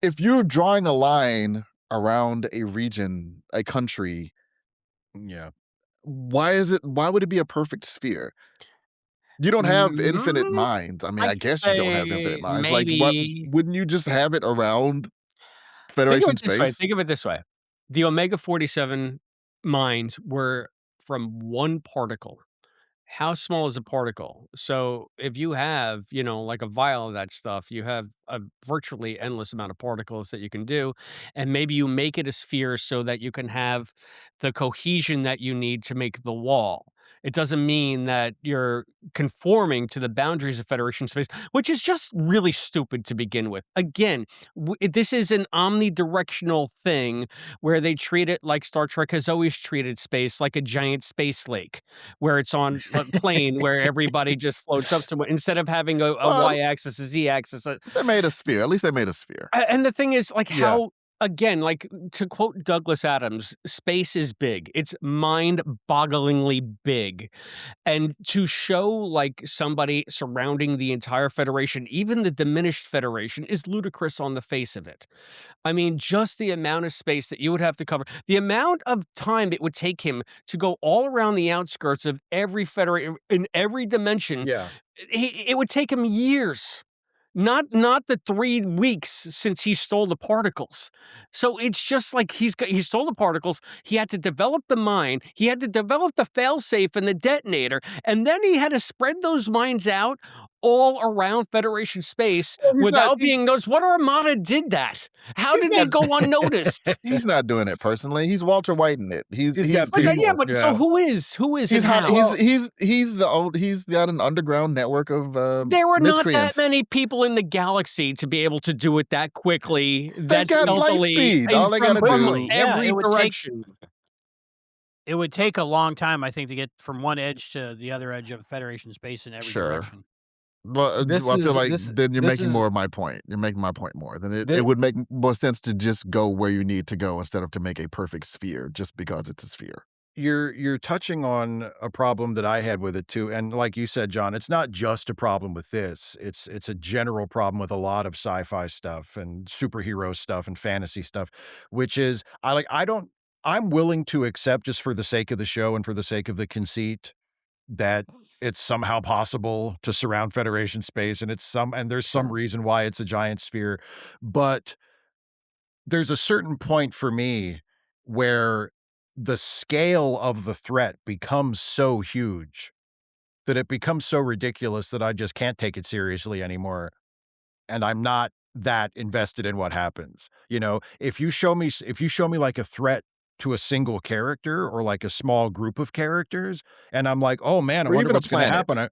If you're drawing a line around a region, a country, Yeah. why would it be a perfect sphere? You don't have infinite minds. I mean, I I could guess you don't have infinite say minds. Like, what maybe wouldn't you just have it around think of Federation it this way, space? think of it this way. The Omega 47 mines were from one particle. How small is a particle? So if you have, like a vial of that stuff, you have a virtually endless amount of particles that you can do. And maybe you make it a sphere so that you can have the cohesion that you need to make the wall. It doesn't mean that you're conforming to the boundaries of Federation space, which is just really stupid to begin with. Again, this is an omnidirectional thing where they treat it like Star Trek has always treated space, like a giant space lake where it's on a plane where everybody just floats up to it instead of having a Well, y-axis, a z-axis. they made a sphere. At least they made a sphere. And the thing is, like, Yeah. how again, like, to quote Douglas Adams, "Space is big. It's mind-bogglingly big." And to show, like, somebody surrounding the entire Federation, even the diminished Federation, is ludicrous on the face of it. I mean, just the amount of space that you would have to cover, the amount of time it would take him to go all around the outskirts of every federation in every dimension, Yeah. it would take him years. Not the 3 weeks since he stole the particles. So it's just like he stole the particles, he had to develop the mine, he had to develop the failsafe and the detonator, and then he had to spread those mines out all around Federation space Well, without being noticed. What Armada did that? How he's did they not go unnoticed? he's not doing it personally. He's Walter Whiting it. He's got But, yeah, people, but so who is He's and how? he's got an underground network of There were not that miscreants. many people in the galaxy to be able to do it that quickly, They that got light stealthily, speed. and All they gotta from do. Yeah, every it would take direction. It would take a long time, I think, to get from one edge to the other edge of Federation space in every Sure. direction. Well, This I feel is- like this- then you're this making is- more of my point. You're making my point more. Then Thi- it would make more sense to just go where you need to go instead of to make a perfect sphere just because it's a sphere. You're touching on a problem that I had with it too, and like you said, John, it's not just a problem with this. It's a general problem with a lot of sci-fi stuff and superhero stuff and fantasy stuff, which is I'm willing to accept, just for the sake of the show and for the sake of the conceit, that it's somehow possible to surround Federation space, and there's some Sure. reason why it's a giant sphere, but there's a certain point for me where the scale of the threat becomes so huge that it becomes so ridiculous that I just can't take it seriously anymore, and I'm not that invested in what happens. If you show me like a threat to a single character or like a small group of characters, and I'm like, "Oh man, I Or wonder even a what's gonna happen." planet.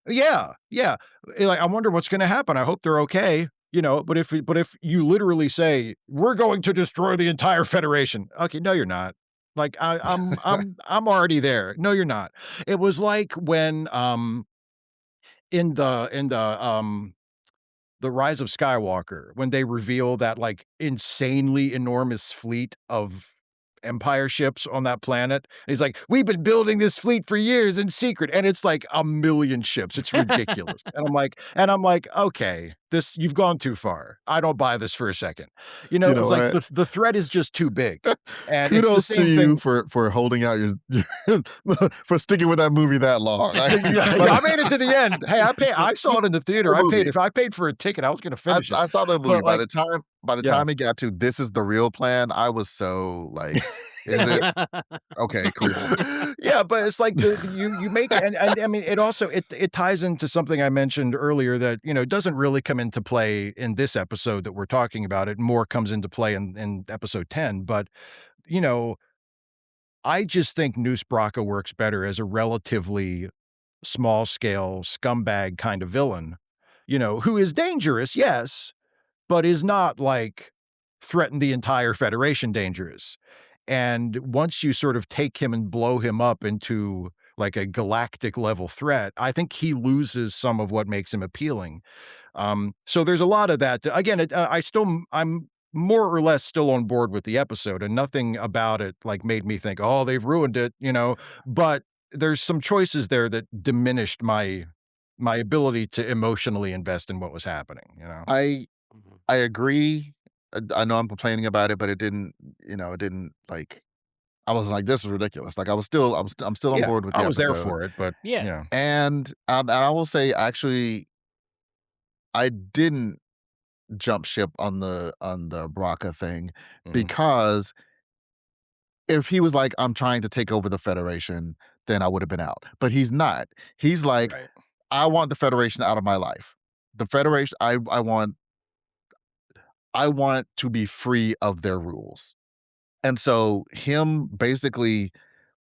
Yeah, yeah. Like, I wonder what's gonna happen. I hope they're okay, but if you literally say, "We're going to destroy the entire Federation." Okay, no, you're not. Like, I'm already there. No, you're not. It was like when, the Rise of Skywalker, when they reveal that, like, insanely enormous fleet of Empire ships on that planet. And he's like, "We've been building this fleet for years in secret," and it's like 1,000,000 ships. It's ridiculous. And I'm like, "Okay, this you've gone too far. I don't buy this for a second." You know, You know it's like what? the threat is just too big. And it's the Kudos to same you thing. for holding out for sticking with that movie that long. Yeah, I made it to the end. Hey, I saw it in the theater. Movie. I paid for a ticket. I was gonna finish it. I saw the movie. But like, By the yeah. time it got to this is the real plan, I was so like, is it? Okay, cool. Yeah, but it's like you make and I mean it also it ties into something I mentioned earlier that, you know, doesn't really come into play in this episode that we're talking about. It more comes into play in episode 10. But, you know, I just think Noose Bracca works better as a relatively small scale scumbag kind of villain, you know, who is dangerous, yes, but is not like threaten the entire Federation dangerous. And once you sort of take him and blow him up into like a galactic level threat, I think he loses some of what makes him appealing. So there's a lot of that. Again, I'm more or less still on board with the episode, and nothing about it like made me think, oh, they've ruined it, you know. But there's some choices there that diminished my ability to emotionally invest in what was happening, you know. I Mhm. I agree. I know I'm complaining about it, but it didn't. It didn't like. I was like, this is ridiculous. Like I'm still on Yeah, board with I the was there episode. for it, but Yeah. yeah. And I will say, actually, I didn't jump ship on the Braca thing Mhm. because if he was like, I'm trying to take over the Federation, then I would have been out. But he's not. He's like, Right. I want the Federation out of my life. The Federation, I want to be free of their rules. And so him basically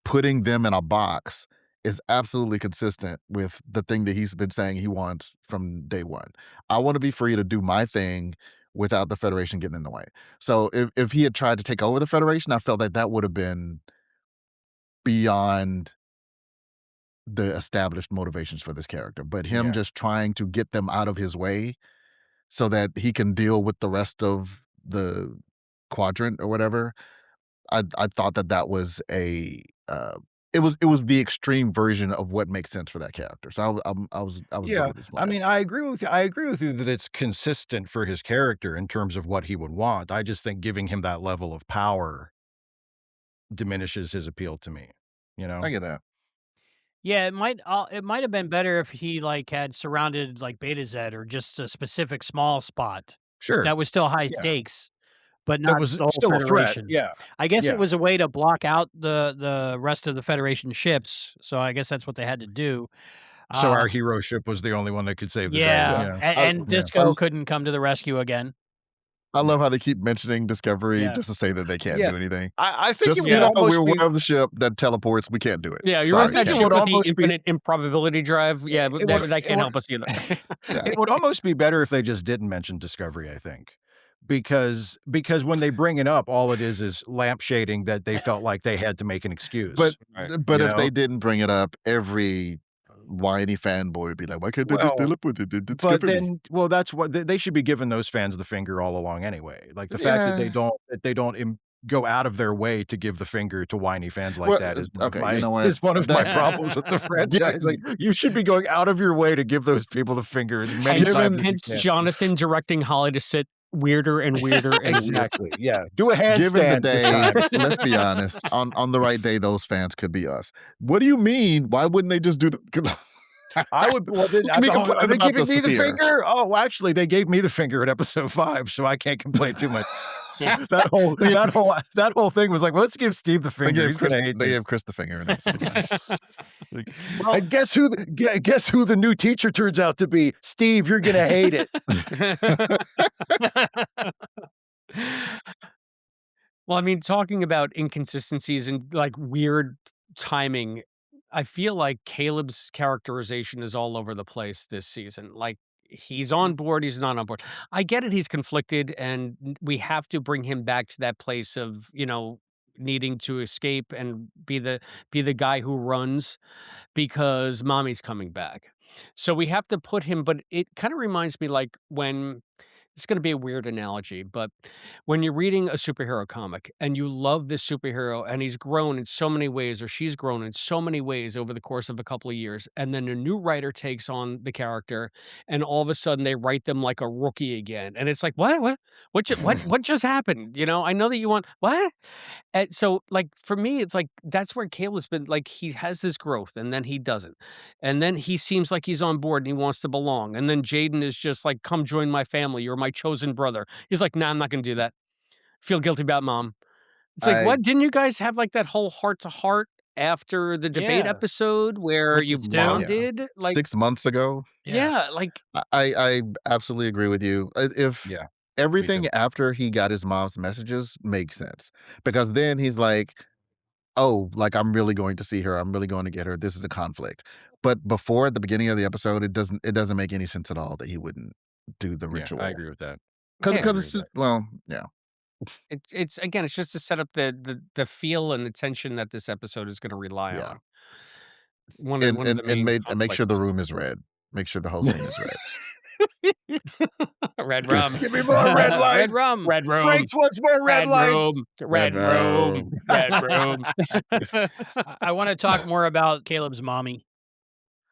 putting them in a box is absolutely consistent with the thing that he's been saying he wants from day one. I want to be free to do my thing without the Federation getting in the way. So if he had tried to take over the Federation, I felt that that would have been beyond the established motivations for this character. But him Yeah. just trying to get them out of his way so that he can deal with the rest of the quadrant or whatever. I thought that that was it was the extreme version of what makes sense for that character. So I was good Yeah, with his I plan. mean, I agree with you that it's consistent for his character in terms of what he would want. I just think giving him that level of power diminishes his appeal to me, you I know? get that. Yeah, it might have been better if he, like, had surrounded, like, Beta Z or just a specific small spot Sure. that was still high Yeah. stakes, but That not was the whole still a threat. Federation. Yeah. I guess it Yeah. was a way to block out the rest of the Federation ships, so I guess that's what they had to do. So Uh, our hero ship was the only one that could save the day. yeah, Yeah. Yeah. and Yeah. Disco couldn't come to the rescue again. I love Yeah. how they keep mentioning Discovery Yeah. just to say that they can't Yeah. do anything. I think Just it so you would know, we're almost aware be of the ship that teleports. We can't do it. Yeah, you Sorry, remember that it can't ship do would it. with the almost be infinite improbability drive? Yeah, but it would that it can't would help us either. Yeah. it would almost be better if they just didn't mention Discovery, I think. Because when they bring it up, all it is lampshading that they felt like they had to make an But excuse, Right. but you if they know? didn't bring it up, every whiny fanboy would be like, why can't they just Well, teleport it to but Discovery? then well, that's what they should be giving those fans the finger all along anyway. Like, the fact that Yeah. they don't go out of their way to give the finger to whiny fans like Well, that is okay, you know what? is one of my That problems with the franchise. given Like, you should be going out of your way to give those people the finger as many Hence times given as you hence can. Jonathan directing Holly to sit weirder and weirder and weirder. Exactly, yeah. Do a given the handstand this day, time. let's be honest, on the right day, those fans could be us. What do you mean? Why wouldn't they just do the I would well, then Look at me oh, are complaining they about giving the me the sphere. finger? Oh, well, actually, they gave me the finger at episode 5, so I can't complain too much. Yeah. That whole thing was like, "Well, let's give Steve the They finger. gave He's Chris gonna hate they this." gave Chris the finger in episode 9. Like, Well, And guess who the new teacher turns out to be? Steve, you're gonna hate it. Well, I mean, talking about inconsistencies and like weird timing, I feel like Caleb's characterization is all over the place this season. Like he's on board, he's not on board. I get it, he's conflicted, and we have to bring him back to that place of, needing to escape and be the guy who runs because mommy's coming back. So we have to put him, but it kind of reminds me like when it's going to be a weird analogy, but when you're reading a superhero comic and you love this superhero and he's grown in so many ways or she's grown in so many ways over the course of a couple of years, and then a new writer takes on the character and all of a sudden they write them like a rookie again. And it's like, what just happened? I know that you want what? And so, like, for me, it's like that's where Caleb's been like he has this growth and then he doesn't. And then he seems like he's on board and he wants to belong. And then Jaden is just like, come join my family. You're my chosen brother. He's like, nah, I'm not gonna do that. Feel guilty about mom. It's like, I what? Didn't you guys have like that whole heart to heart after the debate Yeah. episode where With the you stew? bonded? Like, 6 months ago. yeah, like I absolutely agree with you. If Yeah, everything after he got his mom's messages makes sense, because then he's like, oh, like I'm really going to see her. I'm really going to get her. This is a conflict. But before at the beginning of the episode, it doesn't make any sense at all that he wouldn't do the yeah, ritual. I agree with that. Because Yeah, I it's just, well, yeah. it's again, it's just to set up the feel and the tension that this episode is going to rely Yeah. on. One And of the and and main and make sure the conflicts. room is red. Make sure the whole scene is red. Red rum. Give me more red Red lights. rum. Red room. Franks wants more red lights. room. Red room. Red room. I want to talk more about Caleb's mommy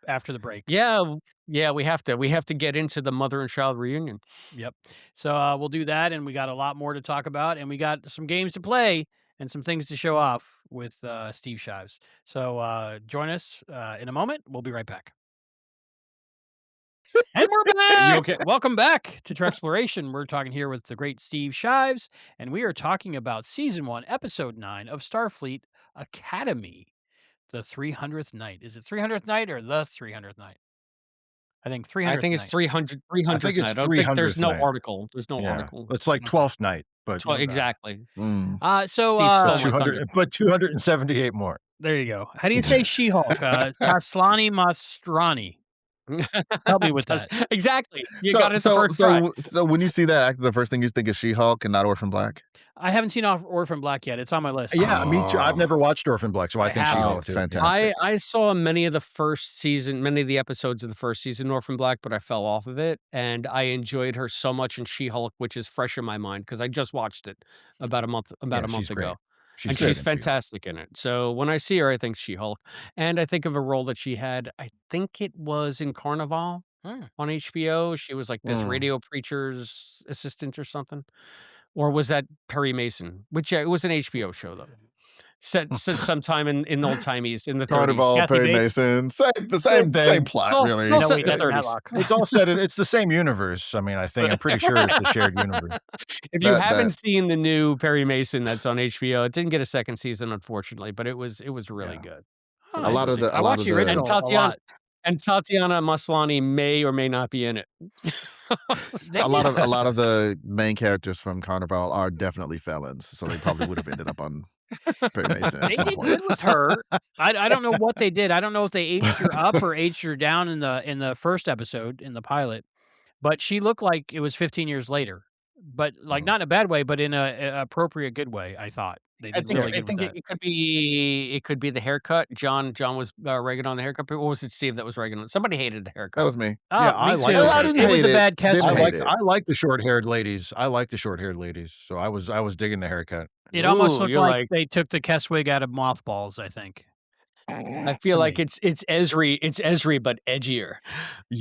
after the break. Yeah, we have to get into the mother and child reunion. Yep. So we'll do that, and we got a lot more to talk about, and we got some games to play and some things to show off with Steve Shives. So join us in a moment. We'll be right back. And we're back. okay? Welcome back to Treksploration. We're talking here with the great Steve Shives, and we are talking about Season 1, Episode 9 of Starfleet Academy, the 300th night. Is it 300th night or the 300th night? I think 300th I think it's night. 300. I think it's I don't think there's 300th no night. article. There's no Yeah, article. it's like 12th night, but Exactly. Mm. So Steve stole my 200, but 278 more. there you go. How do you say She-Hulk? Taslani Mastrani. Help me with that. Exactly. You got it the first try. So when you see that, the first thing you think is She-Hulk and not Orphan Black. I haven't seen Orphan Black yet. It's on my list. Yeah, me too. I've Oh. never watched Orphan Black, so I think have she to. Oh, it's too. fantastic. I saw many of the episodes of the first season, Orphan Black, but I fell off of it, and I enjoyed her so much in She-Hulk, which is fresh in my mind because I just watched it about a month she's great. ago, She's and great she's in She-Hulk. fantastic in it. So when I see her, I think She-Hulk, and I think of a role that she had. I think it was in Carnival on HBO. She was like this Mm. radio preacher's assistant or something, or was that Perry Mason? Which it was an HBO show though. Set sometime in the old timies in the 30s. Carnival, Kathy Perry Bates? Mason, the Same thing. same plot, It's all- really. it's all No, set wait, in the that's 30s. Matlock. It's all said. It's the same universe. I mean, I'm pretty sure it's a shared universe. If you That- haven't that- seen the new Perry Mason that's on HBO, it didn't get a second season, unfortunately, but it was really Yeah. good. Oh, A lot of the- interesting. I a lot watched of the the- original And a Tatiana lot. and Tatiana Maslany may or may not be in it. a lot of the main characters from Carnival are definitely felons, so they probably would have ended up on Perry Mason They at some did point. good with her. I don't know what they did. I don't know if they aged her up or aged her down in the first episode in the pilot, but she looked like it was 15 years later. But like not in a bad way, but in a appropriate good way. I thought they I did think really I good think with that. it could be the haircut. John was ragging on the haircut. Or was it Steve that was ragging on? Somebody hated the haircut. That was me. Oh, Yeah, me I like too. it. I didn't It was a hate it. bad Kessler. Didn't hate it. I like the short-haired ladies. So I was digging the haircut. It almost Ooh, looked you're like they took the Keswig out of mothballs. I think. I feel to like me. it's Esri but edgier.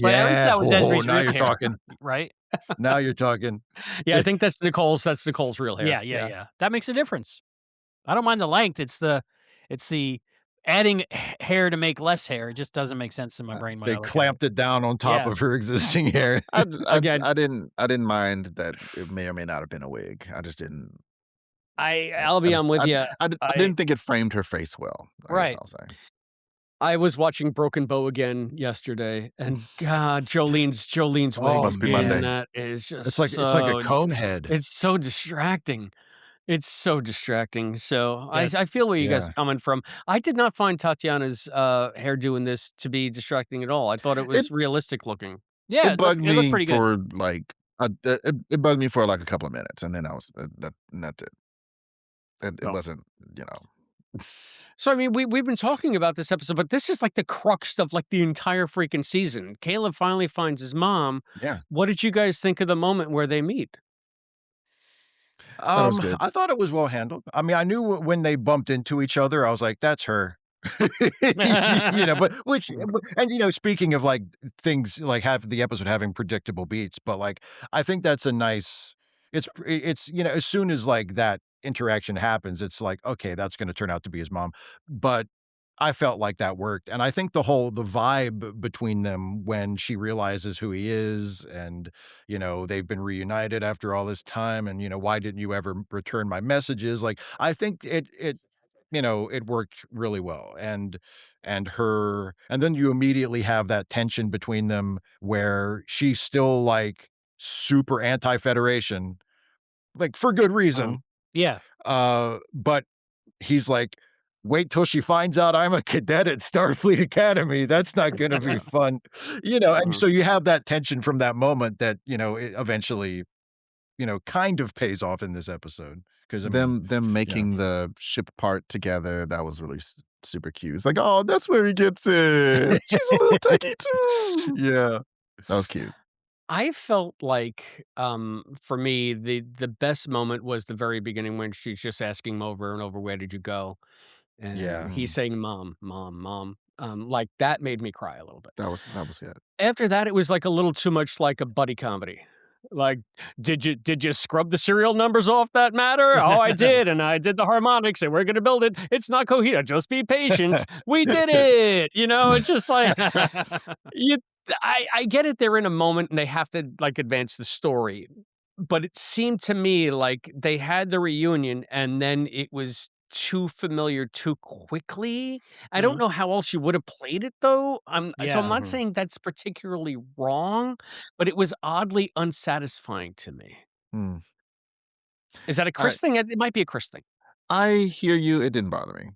But at least that was Esri's now rib you're hair, talking. right? Now you're talking. Yeah, I think that's Nicole's real hair. Yeah. That makes a difference. I don't mind the length. It's the adding hair to make less hair. It just doesn't make sense in my brain when I They look at clamped it down on top Yeah. of her existing hair. Again. I didn't mind that it may or may not have been a wig. I just didn't. I'll be on with you. I didn't think it framed her face well. I guess Right. I'll say. I was watching Broken Bow again yesterday, and God, Jolene's wig. Oh, Must be man, Monday. that is just It's like a cone head. It's so distracting. It's so distracting. So Yes. I feel where you guys Yeah. are coming from. I did not find Tatiana's hairdo in this to be distracting at all. I thought it was realistic looking. Yeah, It bugged it looked me pretty good. for like it bugged me for like a couple of minutes, and then I was and that's it. It Oh. wasn't, So, I mean, we've been talking about this episode, but this is like the crux of like the entire freaking season. Caleb finally finds his mom. Yeah. What did you guys think of the moment where they meet? Thought it was good. I thought it was well handled. I mean, I knew when they bumped into each other, I was like, "That's her." But speaking of, like, things like have the episode having predictable beats, but, like, I think that's a nice as soon as, like, that interaction happens, it's like, "Okay, that's gonna turn out to be his mom." But I felt like that worked, and I think the vibe between them when she realizes who he is and, they've been reunited after all this time and, "Why didn't you ever return my messages?" Like, I think it worked really well, and then you immediately have that tension between them where she's still, like, super anti-Federation, like, for good reason, Yeah. but he's like, "Wait till she finds out I'm a cadet at Starfleet Academy. That's not gonna be fun." And Mhm. so you have that tension from that moment that, it eventually, kind of pays off in this episode. Because I mean, Them yeah. making the ship part together, that was really super cute. It's like, oh, that's where he gets it. She's a little techie too. Yeah. That was cute. I felt like, for me, the best moment was the very beginning when she's just asking him over and over, "Where did you go?" And Yeah. he's Mhm. saying, "Mom, mom, mom." Like, that made me cry a little bit. That was good. After that, it was, like, a little too much like a buddy comedy. Like, "Did you scrub the serial numbers off that matter?" "Oh, I did, and I did the harmonics, and we're gonna build it. It's not coherent. Just be patient. We did it!" It's just like you I get it, they're in a moment and they have to, like, advance the story, but it seemed to me like they had the reunion and then it was too familiar too quickly. I don't Mhm. know how else you would have played it though. I'm Yeah. not Mhm. saying that's particularly wrong, but it was oddly unsatisfying to me. Mm. Is that a I Chris thing? It might be a Chris thing. I hear you. It didn't bother me.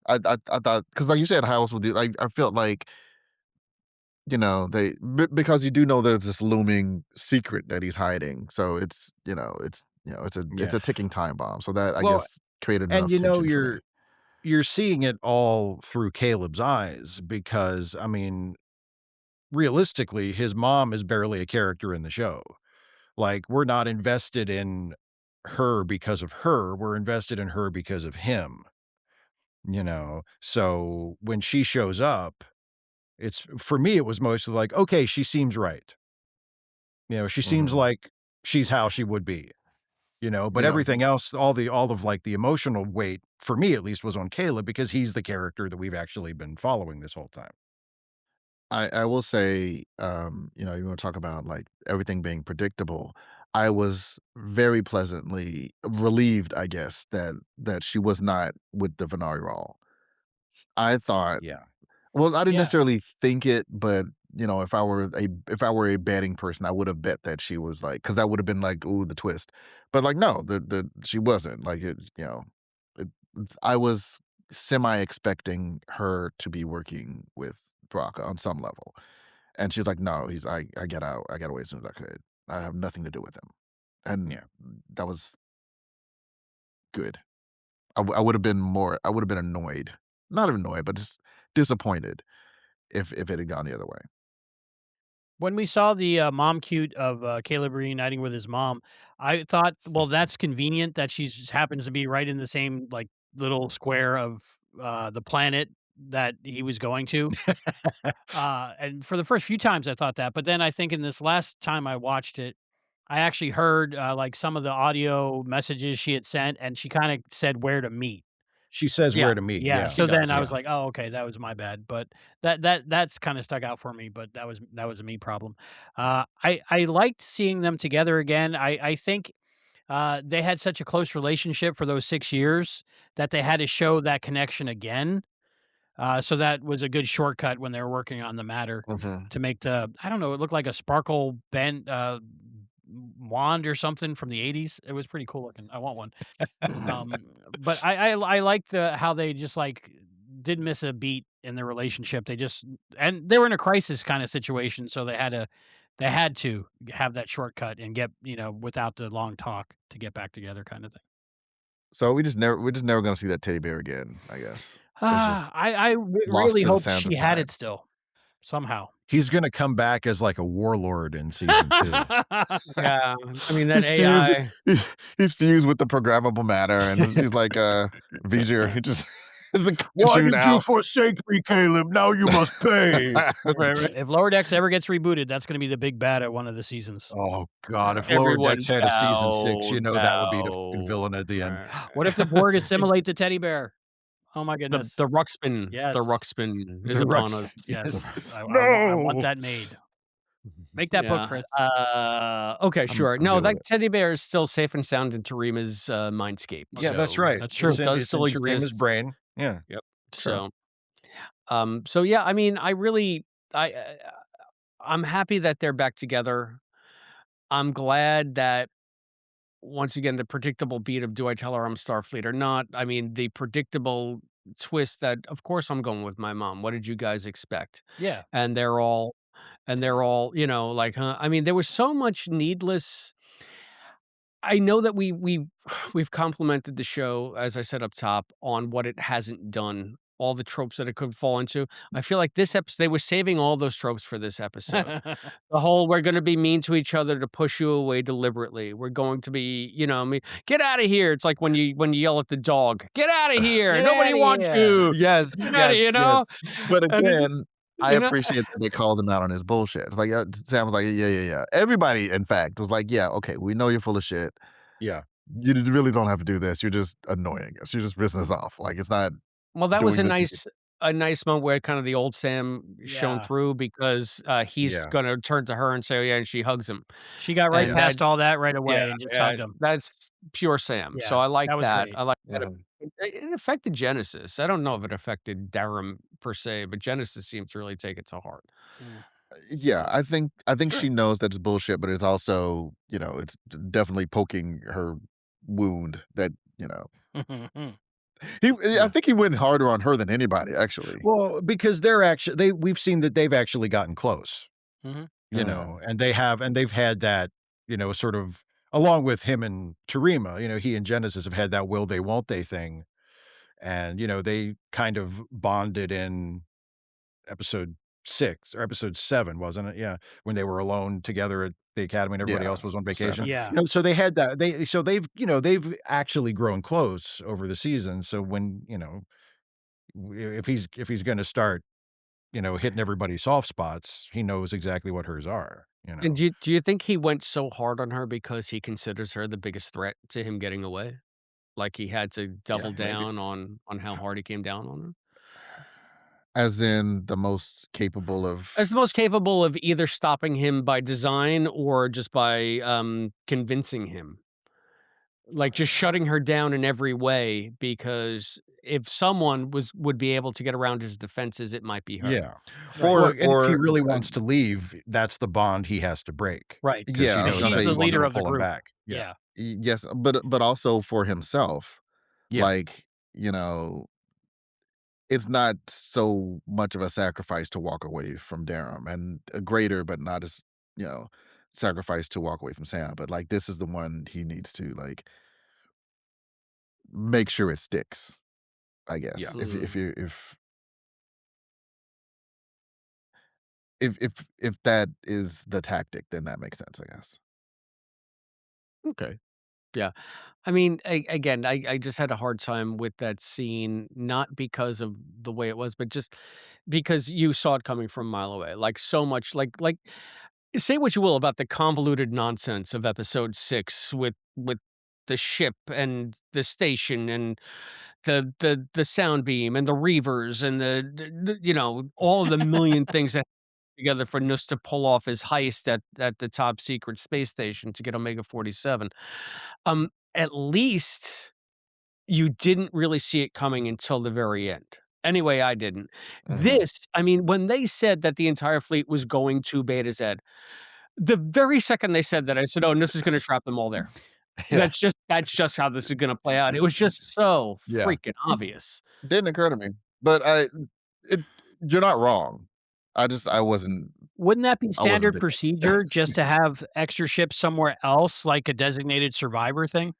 I thought because like you said, how else would you? I felt like because you do know there's this looming secret that he's hiding. So it's Yeah. a ticking time bomb. So that I Well, guess created and enough tension for me. you're seeing it all through Caleb's eyes because, I mean, realistically, his mom is barely a character in the show. Like, we're not invested in her because of her, we're invested in her because of him, So, when she shows up, it's for me, it was mostly like, "Okay, she seems right." She seems Mhm. like she's how she would be, but Yeah. everything else, all of, like, the emotional weight, for me at least, was on Caleb because he's the character that we've actually been following this whole time. I will say, you want to talk about like everything being predictable. I was very pleasantly relieved, I guess, that she was not with the Venari Rall. I thought, Yeah. well, I didn't Yeah. necessarily think it, but if I were a betting person, I would have bet that she was like, because that would have been like, ooh, the twist. But like, no, the she wasn't like it. It, I was semi expecting her to be working with Baraka on some level. And she's like, "No, I get out. I got away as soon as I could. I have nothing to do with him." And Yeah. that was good. I would have been more I would have been annoyed. Not annoyed, but just disappointed if it had gone the other way. When we saw the, mom cute of, Caleb reuniting with his mom, I thought, well, that's convenient that she's just happens to be right in the same, like, little square of, the planet that he was going to. And for the first few times, I thought that, but then I think in this last time I watched it, I actually heard, like, some of the audio messages she had sent, and she kinda said where to meet. She says Yeah, where to meet, Yeah, yeah, she so then does. I yeah. was like, "Oh, okay, that was my bad," but that's kinda stuck out for me, but that was a me problem. I liked seeing them together again. I think, they had such a close relationship for those 6 years that they had to show that connection again, so that was a good shortcut when they were working on the matter Mhm. to make the I don't know, it looked like a sparkle bent, wand or something from the '80s. It was pretty cool looking. I want one. But I liked how they just, like, didn't miss a beat in their relationship. And they were in a crisis kinda situation, so they had to have that shortcut and get, without the long talk to get back together kinda thing. So we're just never gonna see that teddy bear again, I guess. It's just I lost really to the hoped sands she of had time. it still, somehow. He's gonna come back as like a warlord in season 2. Yeah, I mean, that He's fused AI he's fused with the programmable matter, and he's like, V'ger. He just is a Why cartoon did you owl. forsake me, Caleb? Now you must pay. right, If Lower Decks ever gets rebooted, that's gonna be the big bad at one of the seasons. Oh god, if Yeah. Lower everyone Decks had a season 6, bow, you know that would be the fucking bow. villain at the end. Right. What if the Borg assimilate the teddy bear? Oh my goodness. The Ruxpin Yes. the Ruxpin is The upon Rux us. Yes. I want No! that made. Make that book, Yeah, Chris. okay, sure. I'm No, good with that it. teddy bear is still safe and sound in Tarima's, mindscape, Yeah, that's so right. That's true. it does It's in still Tarima's exist. brain. Yeah. Yep. Sure. So yeah, I mean, I really I'm happy that they're back together. I'm glad that once again the predictable beat of do I tell her I'm Starfleet or not? I mean, the predictable twist that of course I'm going with my mom. What did you guys expect? Yeah. And they're all, like, huh? I mean, there was so much needless. I know that we've complimented the show, as I said up top, on what it hasn't done, all the tropes that it could fall into. I feel like this episode they were saving all those tropes for this episode. The whole "we're gonna be mean to each other to push you away deliberately. We're going to be, I mean, get out of here." It's like when you yell at the dog, "Get out of here. Get Nobody outta wants here. you. Yes, Get out of," yes, yes. But And it, again, I you know appreciate that they called him out on his bullshit. It's like, Sam was like, "Yeah, yeah, yeah." Everybody, in fact, was like, "Yeah, okay, we know you're full of shit. Yeah. You really don't have to do this. You're just annoying us. You're just pissing us off. Like, it's not Well, that was doing good to you." a nice moment where kind of the old Sam shone Yeah. through because, he's Yeah. gonna turn to her and say, "Oh, yeah," and she hugs him. She got right And that past all that right yeah, away and just yeah, hugged him. that's pure Sam. So Yeah, I like that was that. great. I like that. Yeah. It affected Genesis. I don't know if it affected Darum per se, but Genesis seemed to really take it to heart. Mm. Yeah, I think Sure. she knows that it's bullshit, but it's also, it's definitely poking her wound that, I Yeah. think he went harder on her than anybody, actually. Well, because we've seen that they've actually gotten close, Mhm. and they've had that, sort of along with him and Tarima, he and Genesis have had that will they, won't they thing. And, they kind of bonded in episode 6 or episode 7, wasn't it? Yeah. When they were alone together at the academy and everybody Yeah, else was on 7. vacation. Yeah. So they had that. They've actually grown close over the season. So when, if he's going to start, hitting everybody's soft spots, he knows exactly what hers are. And do you think he went so hard on her because he considers her the biggest threat to him getting away? Like he had to double Maybe. down on how hard he came down on her? As in the most capable of. As the most capable of either stopping him by design or just by, convincing him. Like, just shutting her down in every way because if someone would be able to get around his defenses, it might be her. Yeah. Right. Well, Or and if he really uh, wants to leave, that's the bond he has to break Right. because Yeah, he I was knows gonna She's that's say, the the one leader that'll of the pull him group. back. Yeah. Yeah. yes, but also for himself, Yeah. like, it's not so much of a sacrifice to walk away from Durham, and a greater, but not as, you know, sacrifice to walk away from Sam. But like, this is the one he needs to like make sure it sticks. I Yeah. guess Mm, if that is the tactic, then that makes sense. I guess. okay. Yeah. I mean, again, I just had a hard time with that scene, not because of the way it was, but just because you saw it coming from a mile away. Like so much, like say what you will about the convoluted nonsense of episode 6 with the ship and the station and the sound beam and the reavers and all of the million things that together for Nus to pull off his heist at the top secret space station to get Omega 47. At least you didn't really see it coming until the very end. Anyway, I didn't. Mhm. I mean, when they said that the entire fleet was going to Beta Z, the very second they said that, I said, "Oh, Nus is gonna trap them all there." Yeah, That's just how this is gonna play out. It was just so yeah. freaking obvious. Didn't occur to me, but it. You're not wrong. I wasn't. Wouldn't that be I wasn't standard thinking. procedure just to have extra ships somewhere else, like a designated survivor thing?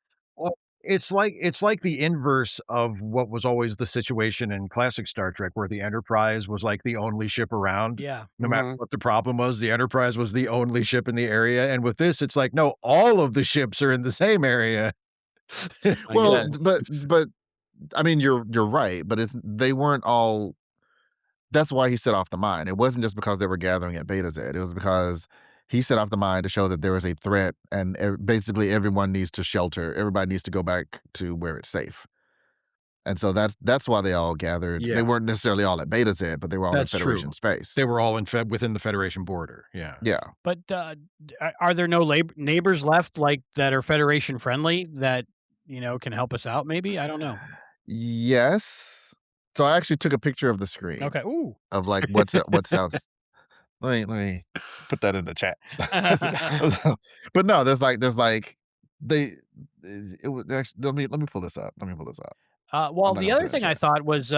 It's like the inverse of what was always the situation in classic Star Trek, where the Enterprise was, like, the only ship around. Yeah. No matter Mhm. what the problem was, the Enterprise was the only ship in the area, and with this, it's like, no, all of the ships are in the same area. I Well, guess. but I mean, you're right, but they weren't all. That's why he set off the mine. It wasn't just because they were gathering at Beta Z. It was because he set off the mine to show that there is a threat, and basically everyone needs to shelter. Everybody needs to go back to where it's safe. And so that's why they all gathered. They Yeah, weren't necessarily all at Beta Z, but they were all in that's Federation true. space. They were all within the Federation border, yeah. Yeah. But are there no neighbors left like that are Federation friendly that can help us out? Maybe I don't know. Yes. So I actually took a picture of the screen Okay. Ooh. of like what sounds. Let me put that in the chat. But no, there's like they it was actually, let me pull this up. Let me pull this up. I'm Well, not the gonna put other it in the thing I chat. thought was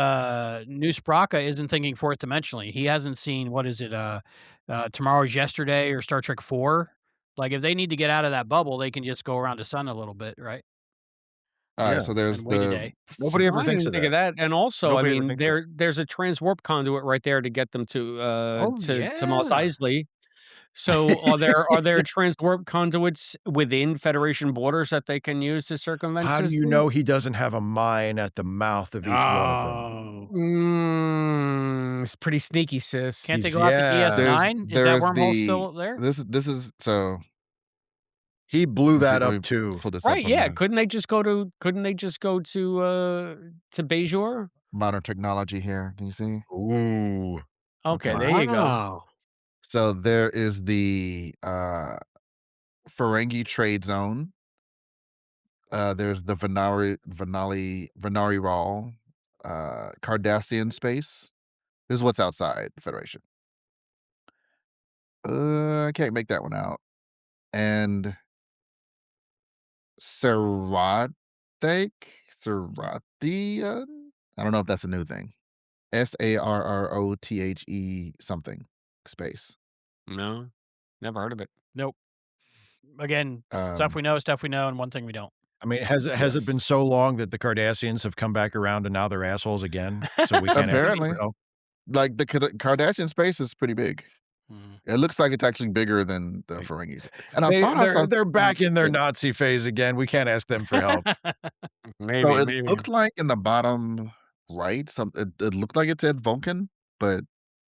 New Spraka isn't thinking fourth dimensionally. He hasn't seen what is it? Tomorrow's Yesterday or Star Trek 4. Like if they need to get out of that bubble, they can just go around the sun a little bit, right? All right, Yeah. so there's And wait a the day. Nobody ever I didn't thinks even of think of that. that, and also, I Nobody ever mean, thinks of that. there's a transwarp conduit right there to get them Oh to Mos yeah. Eisley. So, are there transwarp conduits within Federation borders that they can use to circumvent How do this you thing? know he doesn't have a mine at the mouth of each one of them? Oh. It's pretty sneaky, sis. Can't they He's go out to yeah. DS9? Is that there's wormhole the still there? this is so He blew let's see, that let up me too. pull this up Right, on yeah, the couldn't they just go to Bajor? modern technology here. Can you see? Ooh. Okay, Okay. there you go. Wow. So there is the Ferengi trade zone. There's the Venari Raw, Cardassian space. This is what's outside the Federation. I can't make that one out. And Seratic, Serathian. I don't know if that's a new thing. Sarrothe something space. No, never heard of it. Nope. Again, stuff Um, we know, and one thing we don't. I mean, has it yes. been so long that the Cardassians have come back around and now they're assholes again? So we can't ask them Apparently, for help? like the Kardashian space is pretty big. Mhm. It looks like it's actually bigger than the Like, Ferengi. And I They thought I saw they're something back in their that Nazi phase again. We can't ask them for help. so Maybe, it maybe. looked like in the bottom right, it looked like it said Vulcan, but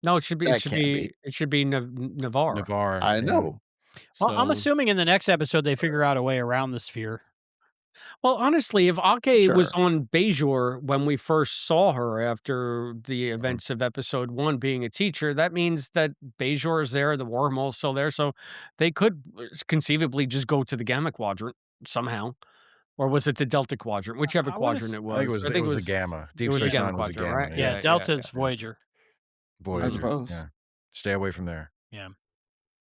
No, it should be it that should can't be. be it should be Navarre. Navarre, I yeah. know. Well, I'm So assuming in the next episode they figure out a way around the sphere. well, honestly, if Ake was Sure. on Bajor when we first saw her after the Mhm. events of episode 1 being a teacher, that means that Bajor is there, the wormhole's still there, so they could conceivably just go to the Gamma Quadrant somehow. Or was it the Delta Quadrant? Whichever I wanna quadrant s it I think was. I it think was a gamma. it Deep was a Space Gamma Nine was a Quadrant, gamma, right? Yeah, yeah. Delta's Yeah. Voyager. I Voyager, suppose. yeah. Stay away from there. Yeah.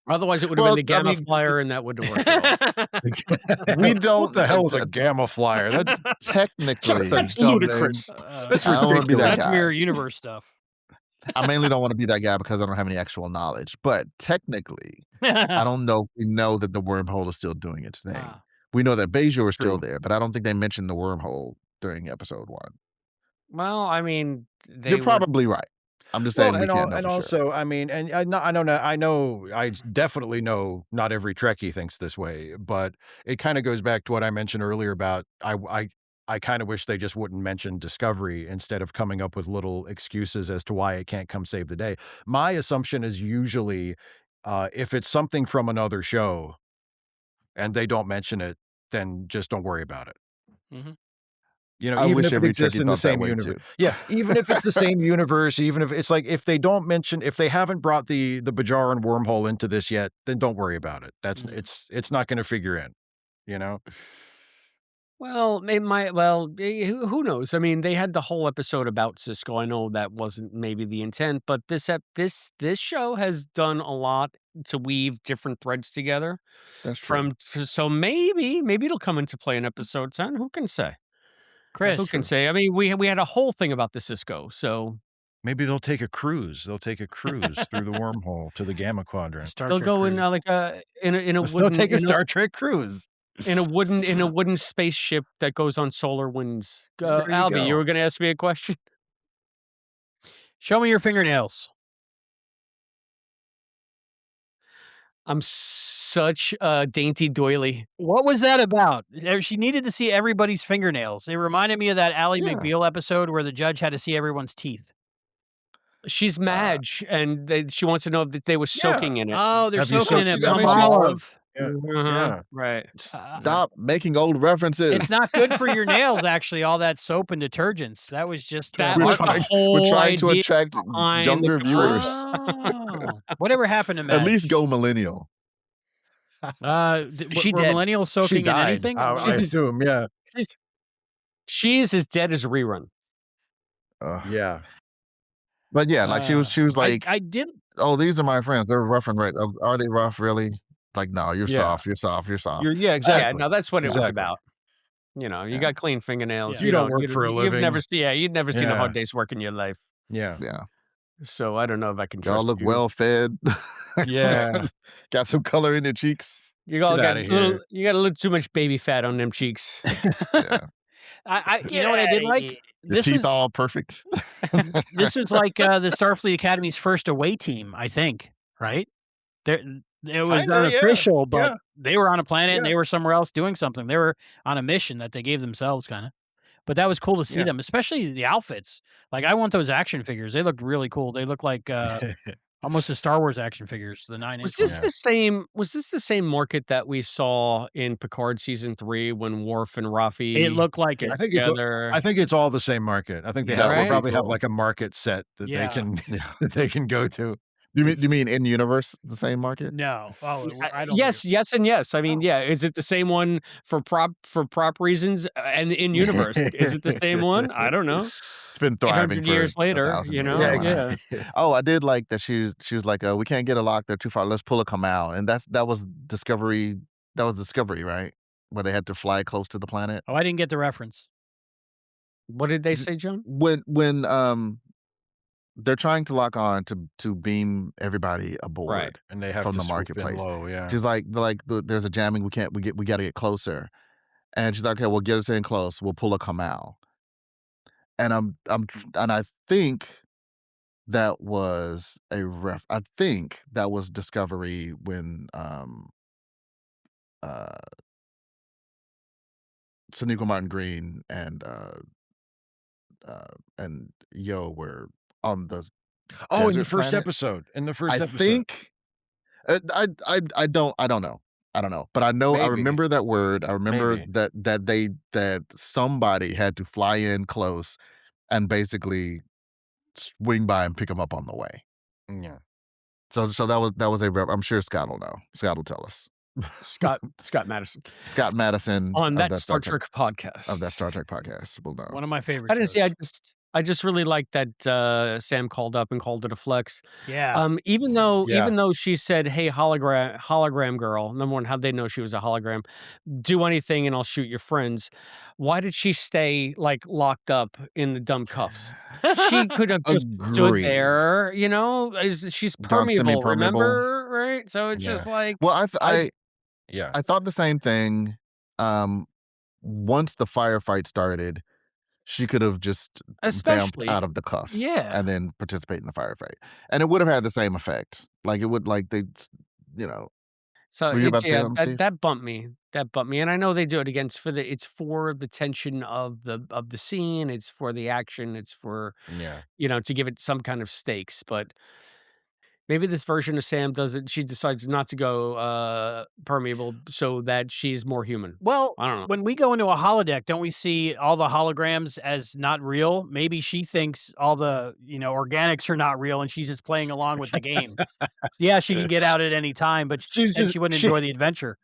Otherwise, it would have been Well, the I Gamma mean, Flyer, and that wouldn't have worked at all. we What don't the hell is a gamma flyer? That's That's technically. that's dumb name. ludicrous. That's I don't want to be that ridiculous. That's guy. mirror universe stuff. I mainly don't want to be that guy because I don't have any actual knowledge. But technically, I don't know if we know that the wormhole is still doing its thing. Ah. We know that Bajor is still True. there, but I don't think they mentioned the wormhole during episode 1. Well, I mean, You're they were probably right. I'm just Well, saying we can't know and for sure. also, I mean, and I know, I definitely know not every Trekkie thinks this way, but it kind of goes back to what I mentioned earlier about I kind of wish they just wouldn't mention Discovery instead of coming up with little excuses as to why it can't come save the day. My assumption is usually, if it's something from another show and they don't mention it, then just don't worry about it. Mhm. You know, I even wish if it every exists Trekkie in the thought that same way universe. too. Yeah, even if it's the same universe, even if it's like if they don't mention if they haven't brought the Bajaran wormhole into this yet, then don't worry about it. That's Mhm. it's not gonna figure in, you know? well, who knows? I mean, they had the whole episode about Cisco. I know that wasn't maybe the intent, but this show has done a lot to weave different threads together That's true. so maybe it'll come into play in episode 10. Who can say? That's Who Chris, can true. say? I mean, we had a whole thing about the Cisco, so Maybe they'll take a cruise. They'll take a cruise through the wormhole to the Gamma a Quadrant. Star they'll Trek go in cruise. like a in a They'll wooden take a Star Trek cruise. in a wooden spaceship that goes on solar winds. There you Albie, you go. were gonna ask me a question? Show me your fingernails. I'm such a dainty doily. What was that about? She needed to see everybody's fingernails. It reminded me of that Ally Yeah. McBeal episode where the judge had to see everyone's teeth. She's Madge, and she wants to know if they were soaking in it. Oh, they're Have you soaking in soaked it. it? I mean, Palm she- olive. Yeah. Uh-huh, right. Stop making old references. It's not good for your nails, actually, all that soap and detergents. That was just That We're was trying, the whole we're trying to idea attract behind younger the viewers. Oh. Whatever happened to Madge? At least go millennial. She were dead. millennials soaking in died. anything? I assume, yeah. She's as dead as a rerun. Yeah. But yeah, like she was like, I did. oh, these are my friends. They're rough and right. Oh, are they rough? Really? Like, no, you're Yeah. soft. You're soft. You're soft. Yeah, exactly. Yeah, no, that's what it was Exactly. about. You know, you Yeah. got clean fingernails. Yeah. You don't work for a You've never, living. you'd never seen a Yeah. hard day's work in your life. Yeah. Yeah. So I don't know if I can Y'all trust look you. well fed. Yeah. Got some color in your cheeks. You all Get got outta little, you got a little too much baby fat on them cheeks. Yeah. You know what I did like? Your This teeth was all perfect. this was like the Starfleet Academy's first away team, I think. Right? There, it was Kinda, yeah, unofficial, but yeah. they were on a planet and Yeah. they were somewhere else doing something. They were on a mission that they gave themselves, kind of. But that was cool to see Yeah. them, especially the outfits. Like I want those action figures. They looked really cool. They look like almost the Star Wars action figures, the 9-inch. Was this Yeah. the same? Was this the same market that we saw in Picard season 3 when Worf and Rafi? It looked like it. I think it's together? I think it's all the same market. I think they Yeah, have right? they probably have Cool. like a market set that Yeah. they can Yeah. that they can go to. Do you mean in universe the same market? No. Oh, I don't. Yes, yes, and yes. I mean, yeah. Is it the same one for prop reasons and in universe? Is it the same one? I don't know. It's been thriving 800 for years later, 1,000 you years. know. Yeah, Yeah. exactly. Oh, I did like that she was like, we can't get a lock, they're too far. Let's pull a Kamau. And that was Discovery. That was Discovery, right? Where they had to fly close to the planet. Oh, I didn't get the reference. What did they say, John? When they're trying to lock on to beam everybody aboard. Right. And they have From to the swoop in marketplace. low, yeah. She's like, there's a jamming. We got to get closer. And she's like, okay, well, get us in close. We'll pull a Kamau. And and I think that was I think that was Discovery when Sonequa Martin Green and Yo were on the Oh, in the desert first planet. episode. In the first I episode. think I don't know. I don't know. But I know I Maybe. remember that word. I remember Maybe. that somebody had to fly in close and basically swing by and pick them up on the way. Yeah. So that was a rep. I'm sure Scott will know. Scott will tell us. Scott Madison Scott Madison on of that Star Trek podcast. of that Star Trek podcast will know. One of my favorite. I didn't see. shows. I just really liked that Sam called up and called it a flex. Yeah. Even though Yeah. she said, "Hey, hologram girl." Number one, how'd they know she was a hologram? Do anything and I'll shoot your friends. Why did she stay like locked up in the dumb cuffs? She could have just stood Agreed. there. You know, she's Gone permeable. semi-permeable. Remember, right? So it's Yeah. just like Well, Yeah. I thought the same thing. Once the firefight started, she could have just Especially- bounced out of the cuffs, Yeah. and then participate in the firefight, and it would have had the same effect. Like it would, like they, you know. So Were you about to say yeah, something, Steve? that bumped me. That bumped me, and I know they do it again. It's for the tension of the scene. It's for the action. It's for Yeah. to give it some kind of stakes. But maybe this version of Sam doesn't. She decides not to go permeable so that she's more human. Well, I don't know. when we go into a holodeck, don't we see all the holograms as not real? Maybe she thinks all the organics are not real, and she's just playing along with the game. Yeah, she can get out at any time, but She's then just- she wouldn't she- enjoy the adventure.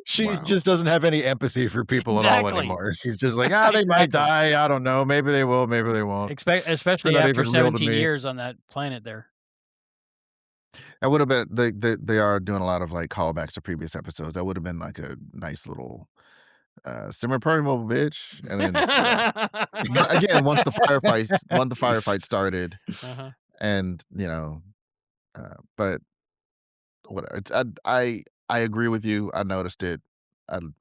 She Wow. just doesn't have any empathy for people at all Exactly. anymore. She's just like, they might Exactly. die. I don't know. Maybe they will. Maybe they won't. Especially They're not after even real to 17 me. years on that planet there. That would have been they are doing a lot of like callbacks to previous episodes. That would have been like a nice little simmer permeable bitch, and then but again once the firefight started, Uh-huh. and but whatever. I agree with you. I noticed it.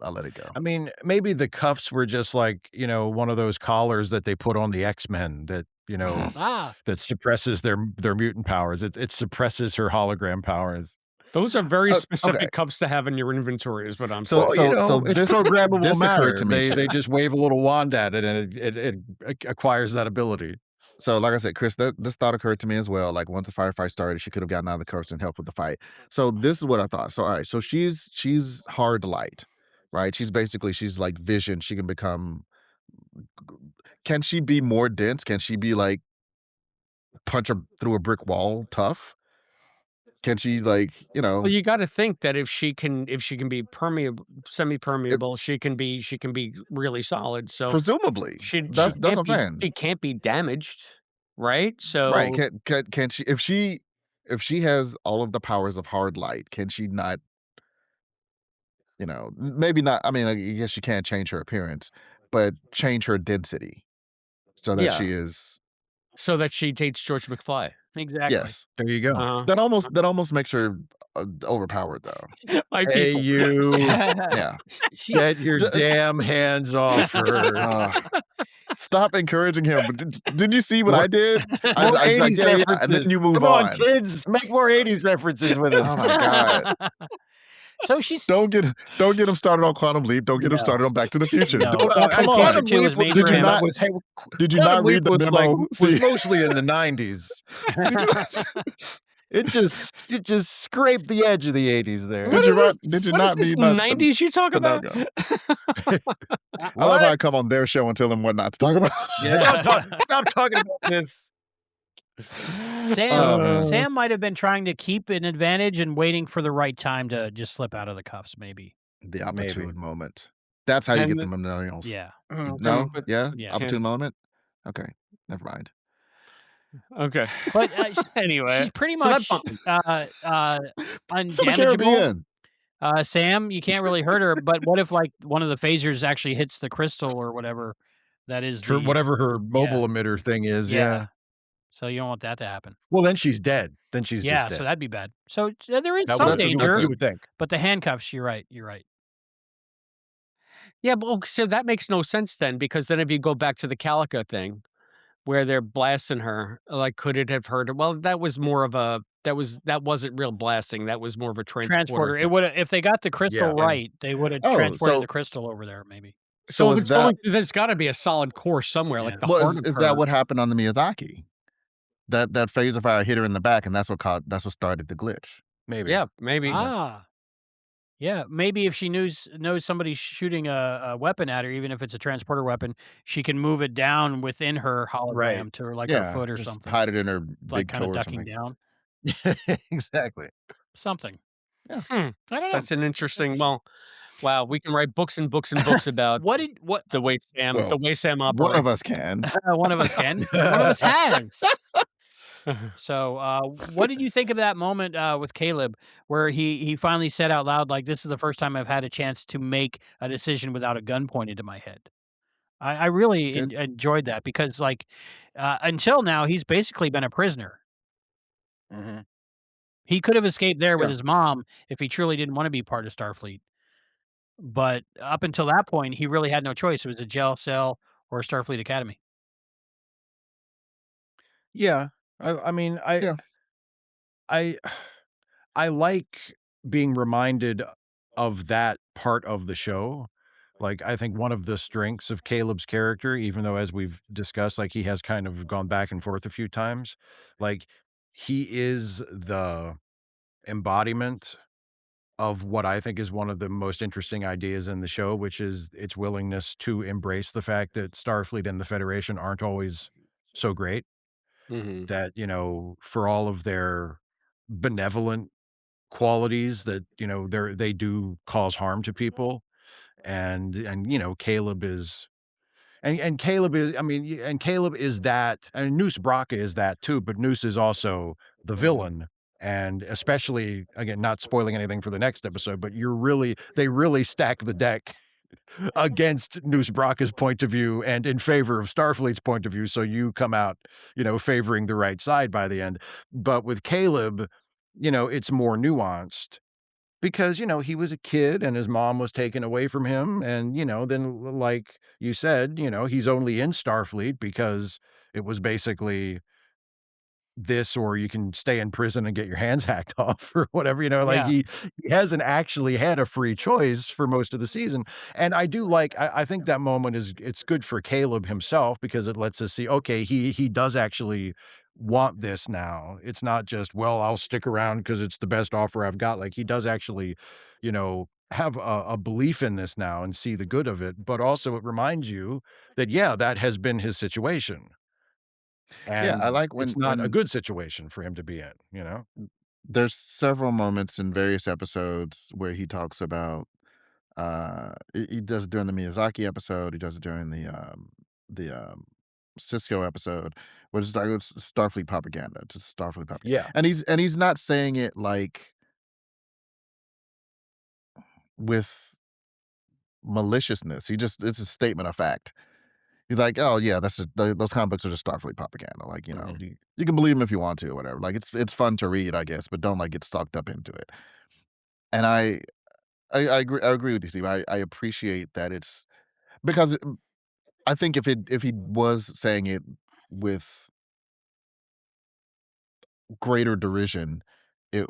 I let it go. I mean, maybe the cuffs were just like, one of those collars that they put on the X-Men that, Ah, that suppresses their mutant powers. It suppresses her hologram powers. Those are very Okay. specific cups to have in your inventory is what I'm So saying. Well, so it's this programmable this matter. occurred to me They too. just wave a little wand at it and it acquires that ability. So like I said, Chris, this thought occurred to me as well. Like once the firefight started, she could have gotten out of the cuffs and helped with the fight. So this is what I thought. So all right, so she's hard light, right? She's like vision. She can become. Can she be more dense? Can she be like punch her through a brick wall tough? Can she like Well, you got to think that if she can be permeable, it, semi-permeable, she can be really solid. So presumably she that's what I'm saying. she can't be damaged, right? Right? So Can she if she has all of the powers of hard light? Can she not? Maybe not. I mean, I guess she can't change her appearance, but change her density so that yeah, she is. so that she dates George McFly. exactly. Yes, There you go. Uh-huh. that almost makes her overpowered though. My Hey, people. you Yeah. She's get your D- damn hands off her. Stop encouraging him. But did you see what More- I did? I More was like, 80s yeah, and references. then you move Come on, on. kids. Make more 80s references with us. Oh my god! so she's Don't get him started on Quantum Leap. Don't get him No. started on Back to the Future. No. Don't, Well, come Kid on. Cancer 2 was Did you mainframe. not? Did you not read the was memo? was mostly in the 90s. Did you, It just scraped the edge of the 80s there. Did you What not is this read my 90s you talk the about? logo? I love how I come on their show and tell them what not to talk about. Stop talking about this. Sam man. Sam might have been trying to keep an advantage and waiting for the right time to just slip out of the cuffs, maybe. The Maybe. opportune moment. That's how you And get the millennials. Yeah. No? but- Yeah? Yeah. Opportune moment? Okay. Never mind. Okay. But Anyway, she's pretty so that much bummed me. It's in the undamageable. Caribbean. Sam, you can't really hurt her, but what if like one of the phasers actually hits the crystal or whatever that is Her, the whatever her mobile emitter thing is, yeah. So you don't want that to happen. Well, then she's dead. Then she's Yeah, just dead. so that'd be bad. So there is That some would- danger, you would think. but the handcuffs, you're right. Yeah, but so that makes no sense then, because then if you go back to the Calica thing, where they're blasting her, like, could it have hurt her? Well, that was more of a that wasn't real blasting. That was more of a transporter. It would if they got the crystal Yeah. right, they would have Oh, transported so- the crystal over there, maybe. So if is it's that going, there's got to be a solid core somewhere, like Yeah. the well, heart is, of is her. that what happened on the Miyazaki? That phaser fire hit her in the back, and that's what started the glitch. Maybe. Yeah, maybe. Yeah, maybe if she knows somebody's shooting a weapon at her, even if it's a transporter weapon, she can move it down within her hologram Right. to her, like Yeah, her foot or just something. hide it in her It's like big kind toe of or ducking something. down. Exactly. Something. Hmm. I don't know. That's an interesting. Well, wow, we can write books and books and books about What the way Sam One operates. of us can. one of us can. One of us has. So, what did you think of that moment with Caleb, where he finally said out loud, like, "This is the first time I've had a chance to make a decision without a gun pointed to my head." I really It's good. enjoyed that because, like, until now, he's basically been a prisoner. Mhm. He could have escaped there with Yeah. his mom if he truly didn't want to be part of Starfleet. But up until that point, he really had no choice. It was a jail cell or Starfleet Academy. Yeah. I mean, Yeah. I I like being reminded of that part of the show. Like, I think one of the strengths of Caleb's character, even though as we've discussed, like he has kind of gone back and forth a few times, like he is the embodiment of what I think is one of the most interesting ideas in the show, which is its willingness to embrace the fact that Starfleet and the Federation aren't always so great. Mhm. That, for all of their benevolent qualities that, they do cause harm to people. And Caleb is and Caleb is, I mean, and Caleb is that, and Noose Braca is that too, but Noose is also the villain. And especially, again, not spoiling anything for the next episode, but they really stack the deck against Noose Braca's point of view and in favor of Starfleet's point of view. So you come out, favoring the right side by the end. But with Caleb, it's more nuanced. because, he was a kid and his mom was taken away from him, and, then like you said, he's only in Starfleet because it was basically this, or you can stay in prison and get your hands hacked off or whatever, like Yeah. he hasn't actually had a free choice for most of the season. And I think that moment it's good for Caleb himself because it lets us see, okay, he does actually want this now. It's not just, well, I'll stick around because it's the best offer I've got. Like he does actually, have a belief in this now and see the good of it. But also it reminds you that, yeah, that has been his situation. Yeah, I And like it's not a good situation for him to be in? there's several moments in various episodes where he talks about he does it during the Miyazaki episode, he does it during the Cisco episode, where it's like it's Starfleet propaganda. It's just Starfleet propaganda. Yeah. And he's not saying it like with maliciousness. It's a statement of fact. He's like, "Oh yeah, those comic books are just Starfleet propaganda. Like, Mhm. you can believe them if you want to, or whatever. Like, it's fun to read, I guess, but don't like get sucked up into it." And I agree with you, Steve. I appreciate that it's because I think if he was saying it with greater derision, it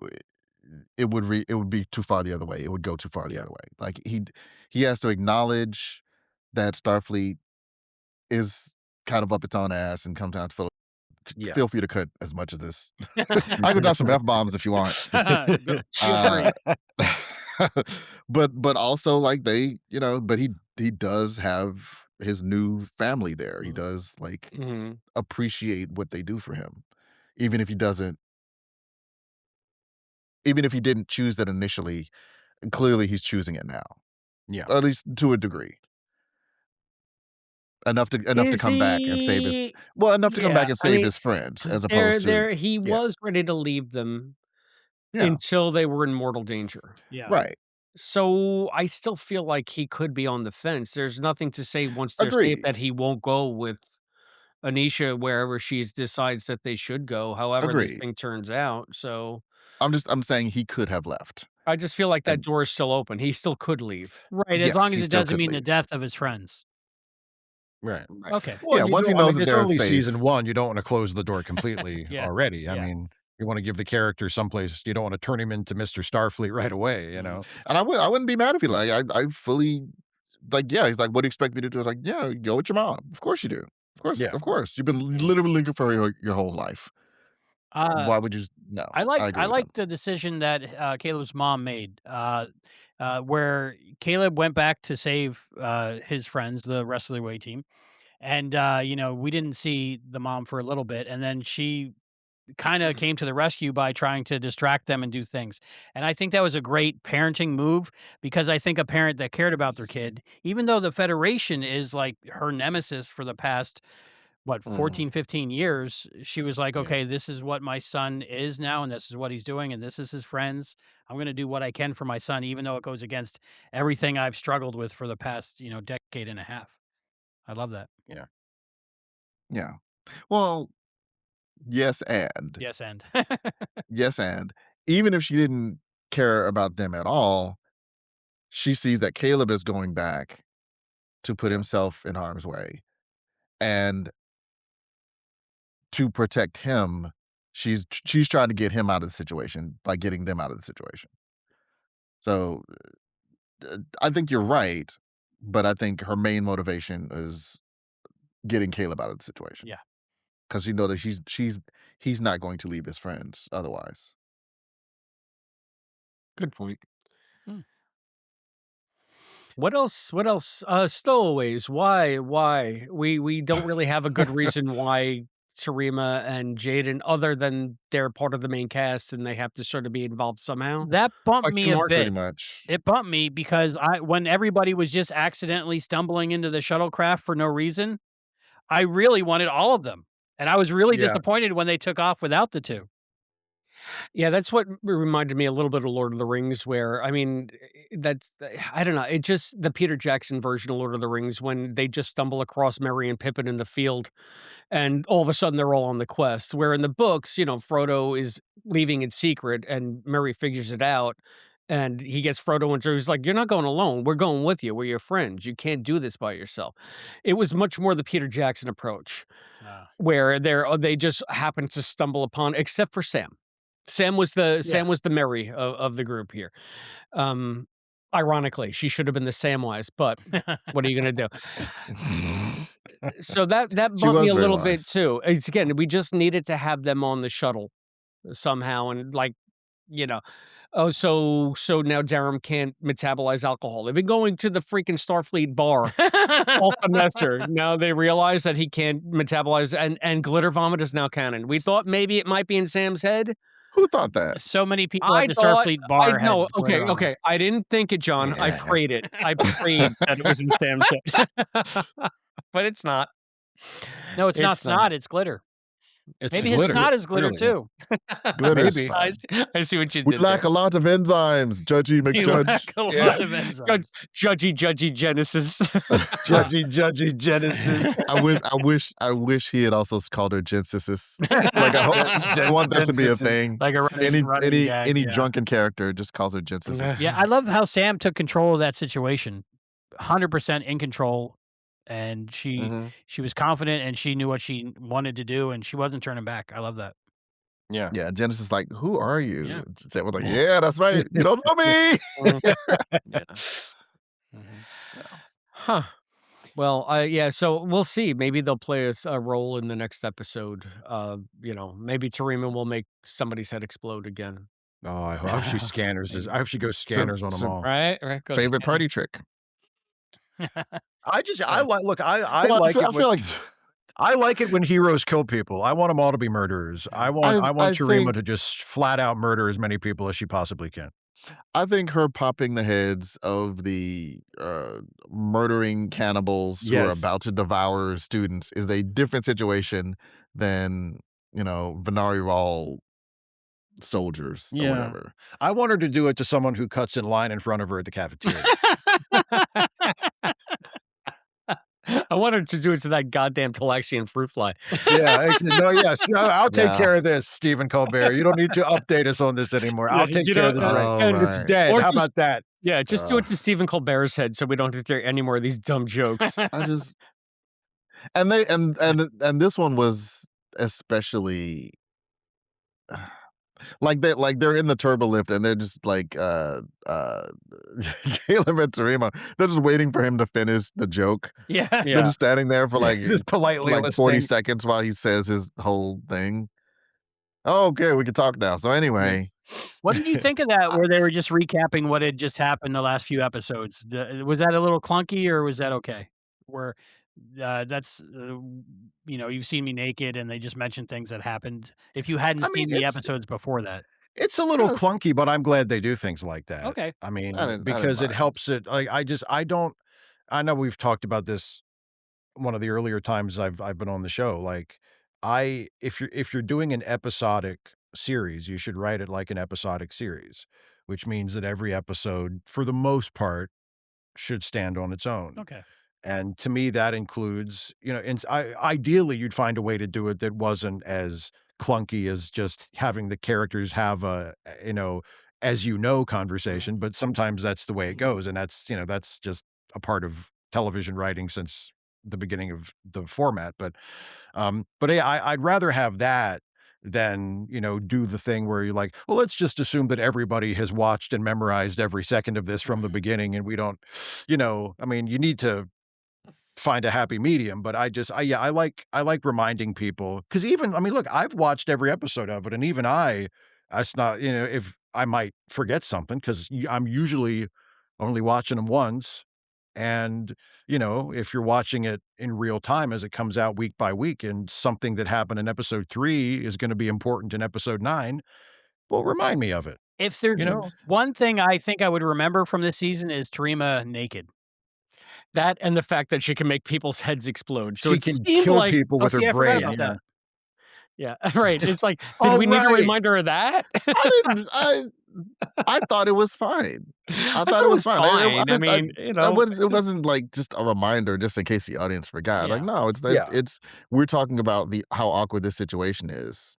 it would be too far the other way. It would go too far the Yeah. other way. Like he has to acknowledge that Starfleet is kind of up its own ass and come down to Yeah. feel free to cut as much of this. I can drop some F bombs if you want. Go feel Uh, free. but also like but he does have his new family there. He does like Mhm. appreciate what they do for him, even if he doesn't, even if he didn't choose that initially. Clearly, he's choosing it now, Yeah. at least to a degree. Enough to Is come back and save his he enough to come Yeah, back and I save mean, his friends as there opposed to there he yeah, was ready to leave them yeah, until they were in mortal danger. Yeah. right, So, I still feel like he could be on the fence. There's nothing to say once they're safe agreed, that he won't go with Anisha wherever she decides that they should go, however this agreed. thing turns out. So, I'm saying he could have left, I just feel like that and door is still open. He still could leave. Right, as yes, long he as it still doesn't could mean the leave. death of his friends. Right. Right. Okay. Well, Yeah, and once he I knows mean, that it's they're only season safe. 1, you don't wanna close the door completely Yeah. already. I Yeah. mean, you wanna give the character someplace you don't wanna turn him into Mr. Starfleet right away, you Mhm. know? And I wouldn't be mad if he like I fully like yeah. He's like, what do you expect me to do? I was like, yeah, go with your mom. Of course you do. Yeah. Of course. You've been Mhm. literally looking for your whole life. Uh, Why would you? No, I I liked agree I with him. liked the decision that, Caleb's mom made, where Caleb went back to save, his friends, the rest of the away team, and, we didn't see the mom for a little bit, and then she kinda came to the rescue by trying to distract them and do things, and I think that was a great parenting move because I think a parent that cared about their kid, even though the Federation is, like, her nemesis for the past what, Mhm. 14, 15 years, she was like, Yeah. "Okay, this is what my son is now, and this is what he's doing, and this is his friends. I'm gonna do what I can for my son, even though it goes against everything I've struggled with for the past, decade and a half." I love that. Yeah. Yeah. Well, yes, and Yes, and. yes, and even if she didn't care about them at all, she sees that Caleb is going back to put Yeah. himself in harm's way, and to protect him, she's trying to get him out of the situation by getting them out of the situation. So I think you're right, but I think her main motivation is getting Caleb out of the situation Yeah. because she know that he's not going to leave his friends otherwise. Good point. Hmm. What else? What else? Stowaways. Why? Why? We don't really have a good reason why Sarima and Jaden, other than they're part of the main cast and they have to sort of be involved somehow. That bumped me Question a mark. Pretty bit. much. It bumped me because when everybody was just accidentally stumbling into the shuttlecraft for no reason, I really wanted all of them, and I was really Yeah. disappointed when they took off without the 2. Yeah, that's what reminded me a little bit of Lord of the Rings, where I mean, that's I don't know. It just the Peter Jackson version of Lord of the Rings when they just stumble across Merry and Pippin in the field, and all of a sudden they're all on the quest. Where in the books, Frodo is leaving in secret, and Merry figures it out. And he gets Frodo and he's like, "You're not going alone. We're going with you. We're your friends. You can't do this by yourself." It was much more the Peter Jackson approach, where they just happened to stumble upon, except for Sam. Sam was the Mary of the group here. Ironically, she should have been the Samwise, but what are you gonna do? So that She bumped me was a very little bit wise. too. It's again, we just needed to have them on the shuttle somehow, and like, you know, oh, so now Darum can't metabolize alcohol. They've been going to the freaking Starfleet bar all semester. Now they realize that he can't metabolize, and glitter vomit is now canon. We thought maybe it might be in Sam's head. Who thought that? So many people at I the thought Starfleet I bar had know. glitter on them. Okay. I didn't think it, John. I Yeah. prayed it. I prayed that it was in Sam's head, but it's not. No, it's not It's not. snot, it's glitter. It's Maybe his glitter. snot is glitter Clearly, yeah. too. Glitter's Maybe. fine. I see what you We did lack there. a lot of enzymes, Judgy You McJudge. lack a Yeah. lot of enzymes. Judgy Genesis. Judgy Genesis. I wish he had also called her Gensis. Like I want that to be a Gensis. thing. Like a running gag, Any yeah. drunken character just calls her Gensis. Yeah, I love how Sam took control of that situation. 100% in control, and Mhm. she was confident, and she knew what she wanted to do, and she wasn't turning back. I love that. Yeah. Yeah, Genesis is like, who are you? Yeah. Sam was like, yeah, that's right. You don't know me. Yeah. Mhm. Huh. Well, yeah, so we'll see. Maybe they'll play a role in the next episode. Maybe Tarima will make somebody's head explode again. Oh, I hope she scanners. I hope she goes scanners on them all. Right? Go Favorite Stan. party trick. I like. Look, I Well, like it. I feel like I like it when heroes kill people. I want them all to be murderers. I want I Tarima think- to just flat out murder as many people as she possibly can. I think her popping the heads of the murdering cannibals who are Yes. about to devour students is a different situation than, Venari Rawl soldiers or Yeah. whatever. I want her to do it to someone who cuts in line in front of her at the cafeteria. I wanted to do it to that goddamn Talaxian fruit fly. Yeah. No, yes. I'll take Yeah. care of this, Stephen Colbert. You don't need to update us on this anymore. I'll Yeah, take you care know, of this Oh, right. and It's right. dead. Or How just- about that? Yeah, just do it to Ugh. Stephen Colbert's head so we don't have to hear any more of these dumb jokes. I just and they and this one was especially like they're in the turbo lift and they're just like Caleb and Tarima, they're just waiting for him to finish the joke. Yeah. They're just standing there for like Just politely like 40 listening. seconds while he says his whole thing. Oh, okay, we can talk now. So anyway, What did you think of that, where they were just recapping what had just happened the last few episodes? Was that a little clunky, or was that okay? Where that's you've seen me naked, and they just mentioned things that happened. If you hadn't I mean, seen the it's- episodes before that, It's a little Yes. clunky, but I'm glad they do things like that. Okay. I mean, I didn't because it mind. helps it. Like, I know we've talked about this one of the earlier times I've been on the show. Like, if you're doing an episodic series, you should write it like an episodic series, which means that every episode, for the most part, should stand on its own. okay, And to me, that includes, ideally, you'd find a way to do it that wasn't as clunky as just having the characters have a, conversation. But sometimes that's the way it goes. And that's just a part of television writing since the beginning of the format. But yeah, I'd rather have that than, do the thing where you're like, well, let's just assume that everybody has watched and memorized every second of this from the beginning. And we don't, I mean, you need to find a happy medium, but I like reminding people, because even, I mean, look, I've watched every episode of it, and even it's not, if I might forget something, because I'm usually only watching them once, and if you're watching it in real time as it comes out week by week, and something that happened in episode 3 is going to be important in episode 9, well, remind me of it. if there's one thing I think I would remember from this season is Tarima naked. That and the fact that she can make people's heads explode. So She it can seemed kill like, people with see, her I forgot brain. about that. yeah, right. It's like, did Oh, we need a right. reminder of that? I thought it was fine. I thought it was fine. I mean, it wasn't like just a reminder just in case the audience forgot. Yeah. Like, no, Yeah. it's we're talking about how awkward this situation is.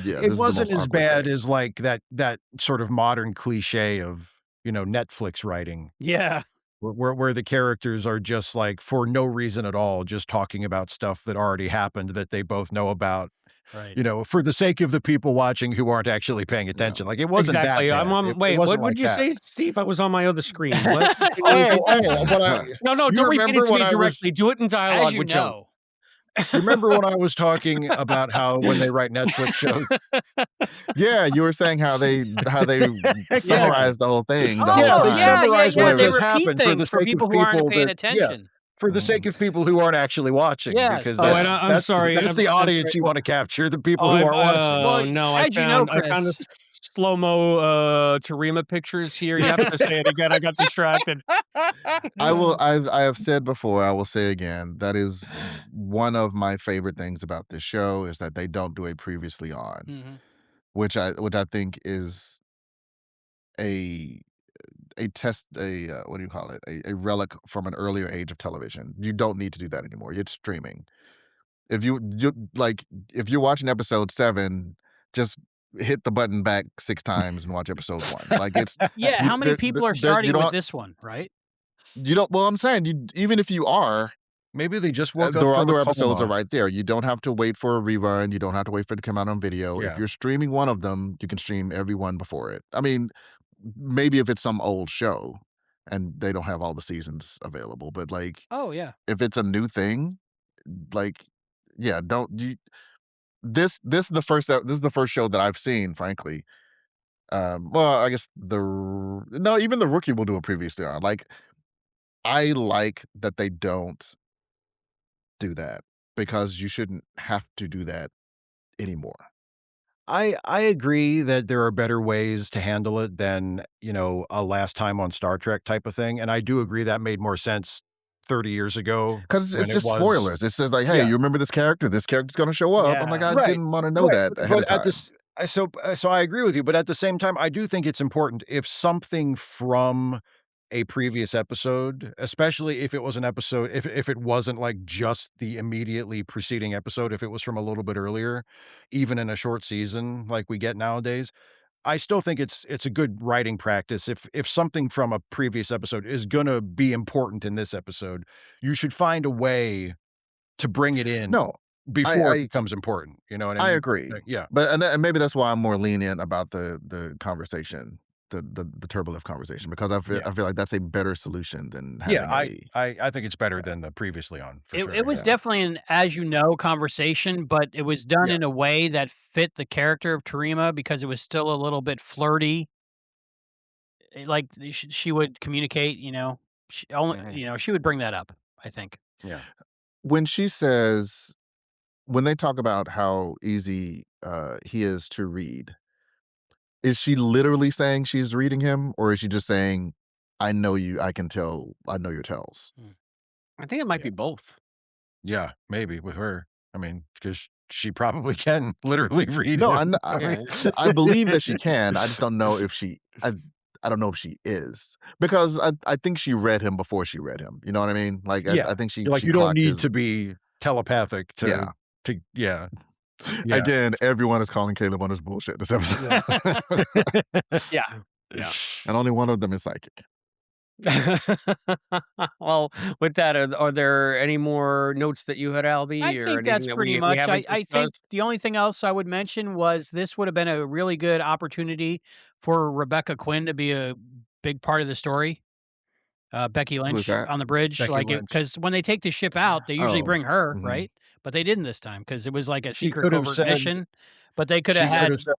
Yeah, this It is the wasn't most as awkward bad thing. as like that sort of modern cliche of Netflix writing Yeah. where the characters are just like for no reason at all, just talking about stuff that already happened that they both know about, Right. for the sake of the people watching who aren't actually paying No. attention. Like it wasn't that Exactly. I'm bad. on. It Wait, what wasn't would like you that. say, Steve? I was on my other screen. What? But No, no, you don't repeat it remember to when me I was directly. Do it in As dialogue you with Joe. know. you remember when I was talking about how when they write Netflix shows. Yeah, you were saying how they Yeah. summarize the whole thing the whole Yeah, Oh, they time. yeah, yeah, summarize yeah. what They Where just repeat happened for the things for sake of people who aren't people paying that attention. for the sake of people who aren't actually watching, Yes. because Oh, and Yes. I'm sorry. that's the I'm audience sorry. you wanna capture, the Oh, people who aren't watching. Well, no, as you know, I found the Chris. slow-mo, Tarima pictures here. You have to say it again. I got distracted. I have said before, I will say again, that is one of my favorite things about this show is that they don't do a previously on, Mhm. which I think is a what do you call it? A relic from an earlier age of television. You don't need to do that anymore. It's streaming. If you're watching episode 7, just hit the button back 6 times and watch episode 1. Like it's Yeah, you how many people are there starting with this one, right? you don't well, I'm saying even if you are, Maybe they just woke up the from a other episodes are coma. right there. You don't have to wait for a rerun. You don't have to wait for it to come out on video. If Yeah. you're streaming one of them, you can stream every one before it. I mean, maybe if it's some old show and they don't have all the seasons available, but like Oh, yeah. if it's a new thing, like yeah, don't you this is the first show that I've seen, frankly. Well, I guess no, even the rookie will do a previously on. Like I like that they don't do that because you shouldn't have to do that anymore. I agree that there are better ways to handle it than, a last time on Star Trek type of thing, and I do agree that made more sense 30 years ago Because when it's it just was. spoilers. It's just like, hey, Yeah. you remember this character? This character's gonna show up. I'm like, Yeah. I Right, didn't want to know right, that ahead of but at time. this so I agree with you, but at the same time, I do think it's important if something from a previous episode, especially if it was an episode if it wasn't, like, just the immediately preceding episode, if it was from a little bit earlier, even in a short season like we get nowadays, I still think it's a good writing practice if something from a previous episode is gonna be important in this episode, you should find a way to bring it in No, I before it I becomes important, you know what I I mean? agree, Yeah. but and maybe that's why I'm more lenient about the conversation, the turbulent conversation because Yeah. I feel like that's a better solution than Yeah, having I a I I think it's better than the previously on, for It sure, was yeah. definitely an as you know conversation, but it was done Yeah. in a way that fit the character of Tarima because it was still a little bit flirty. Like she would communicate, she only, Mhm. she would bring that up, I think. Yeah. when she says when they talk about how easy he is to read, is she literally saying she's reading him, or is she just saying, "I know you. I can tell. I know your tells." Mm. I think it might Yeah. be both. Yeah, maybe with her. I mean, because she probably can literally read No, him. I mean Yeah. I believe that she can. I just don't know if I don't know if she is because I think she read him before she read him. You know what I mean? Like Yeah. I think You're like, she you don't clocked need his. to be telepathic Yeah. to yeah. Yeah. Again, everyone is calling Caleb on his bullshit this episode, Yeah. Yeah. and only one of them is psychic. Well, with that, are there any more notes that you had, I Albie, or think anything that's that pretty we much. haven't I think discussed? the only thing else I would mention was this would have been a really good opportunity for Rebecca Quinn to be a big part of the story. Becky Who is Lynch that? on the bridge, Becky like it, Lynch. because when they take the ship out, they usually Oh, bring her, mhm. right? But they didn't this time because it was like a She secret could have covert said mission. But they could have she could have had said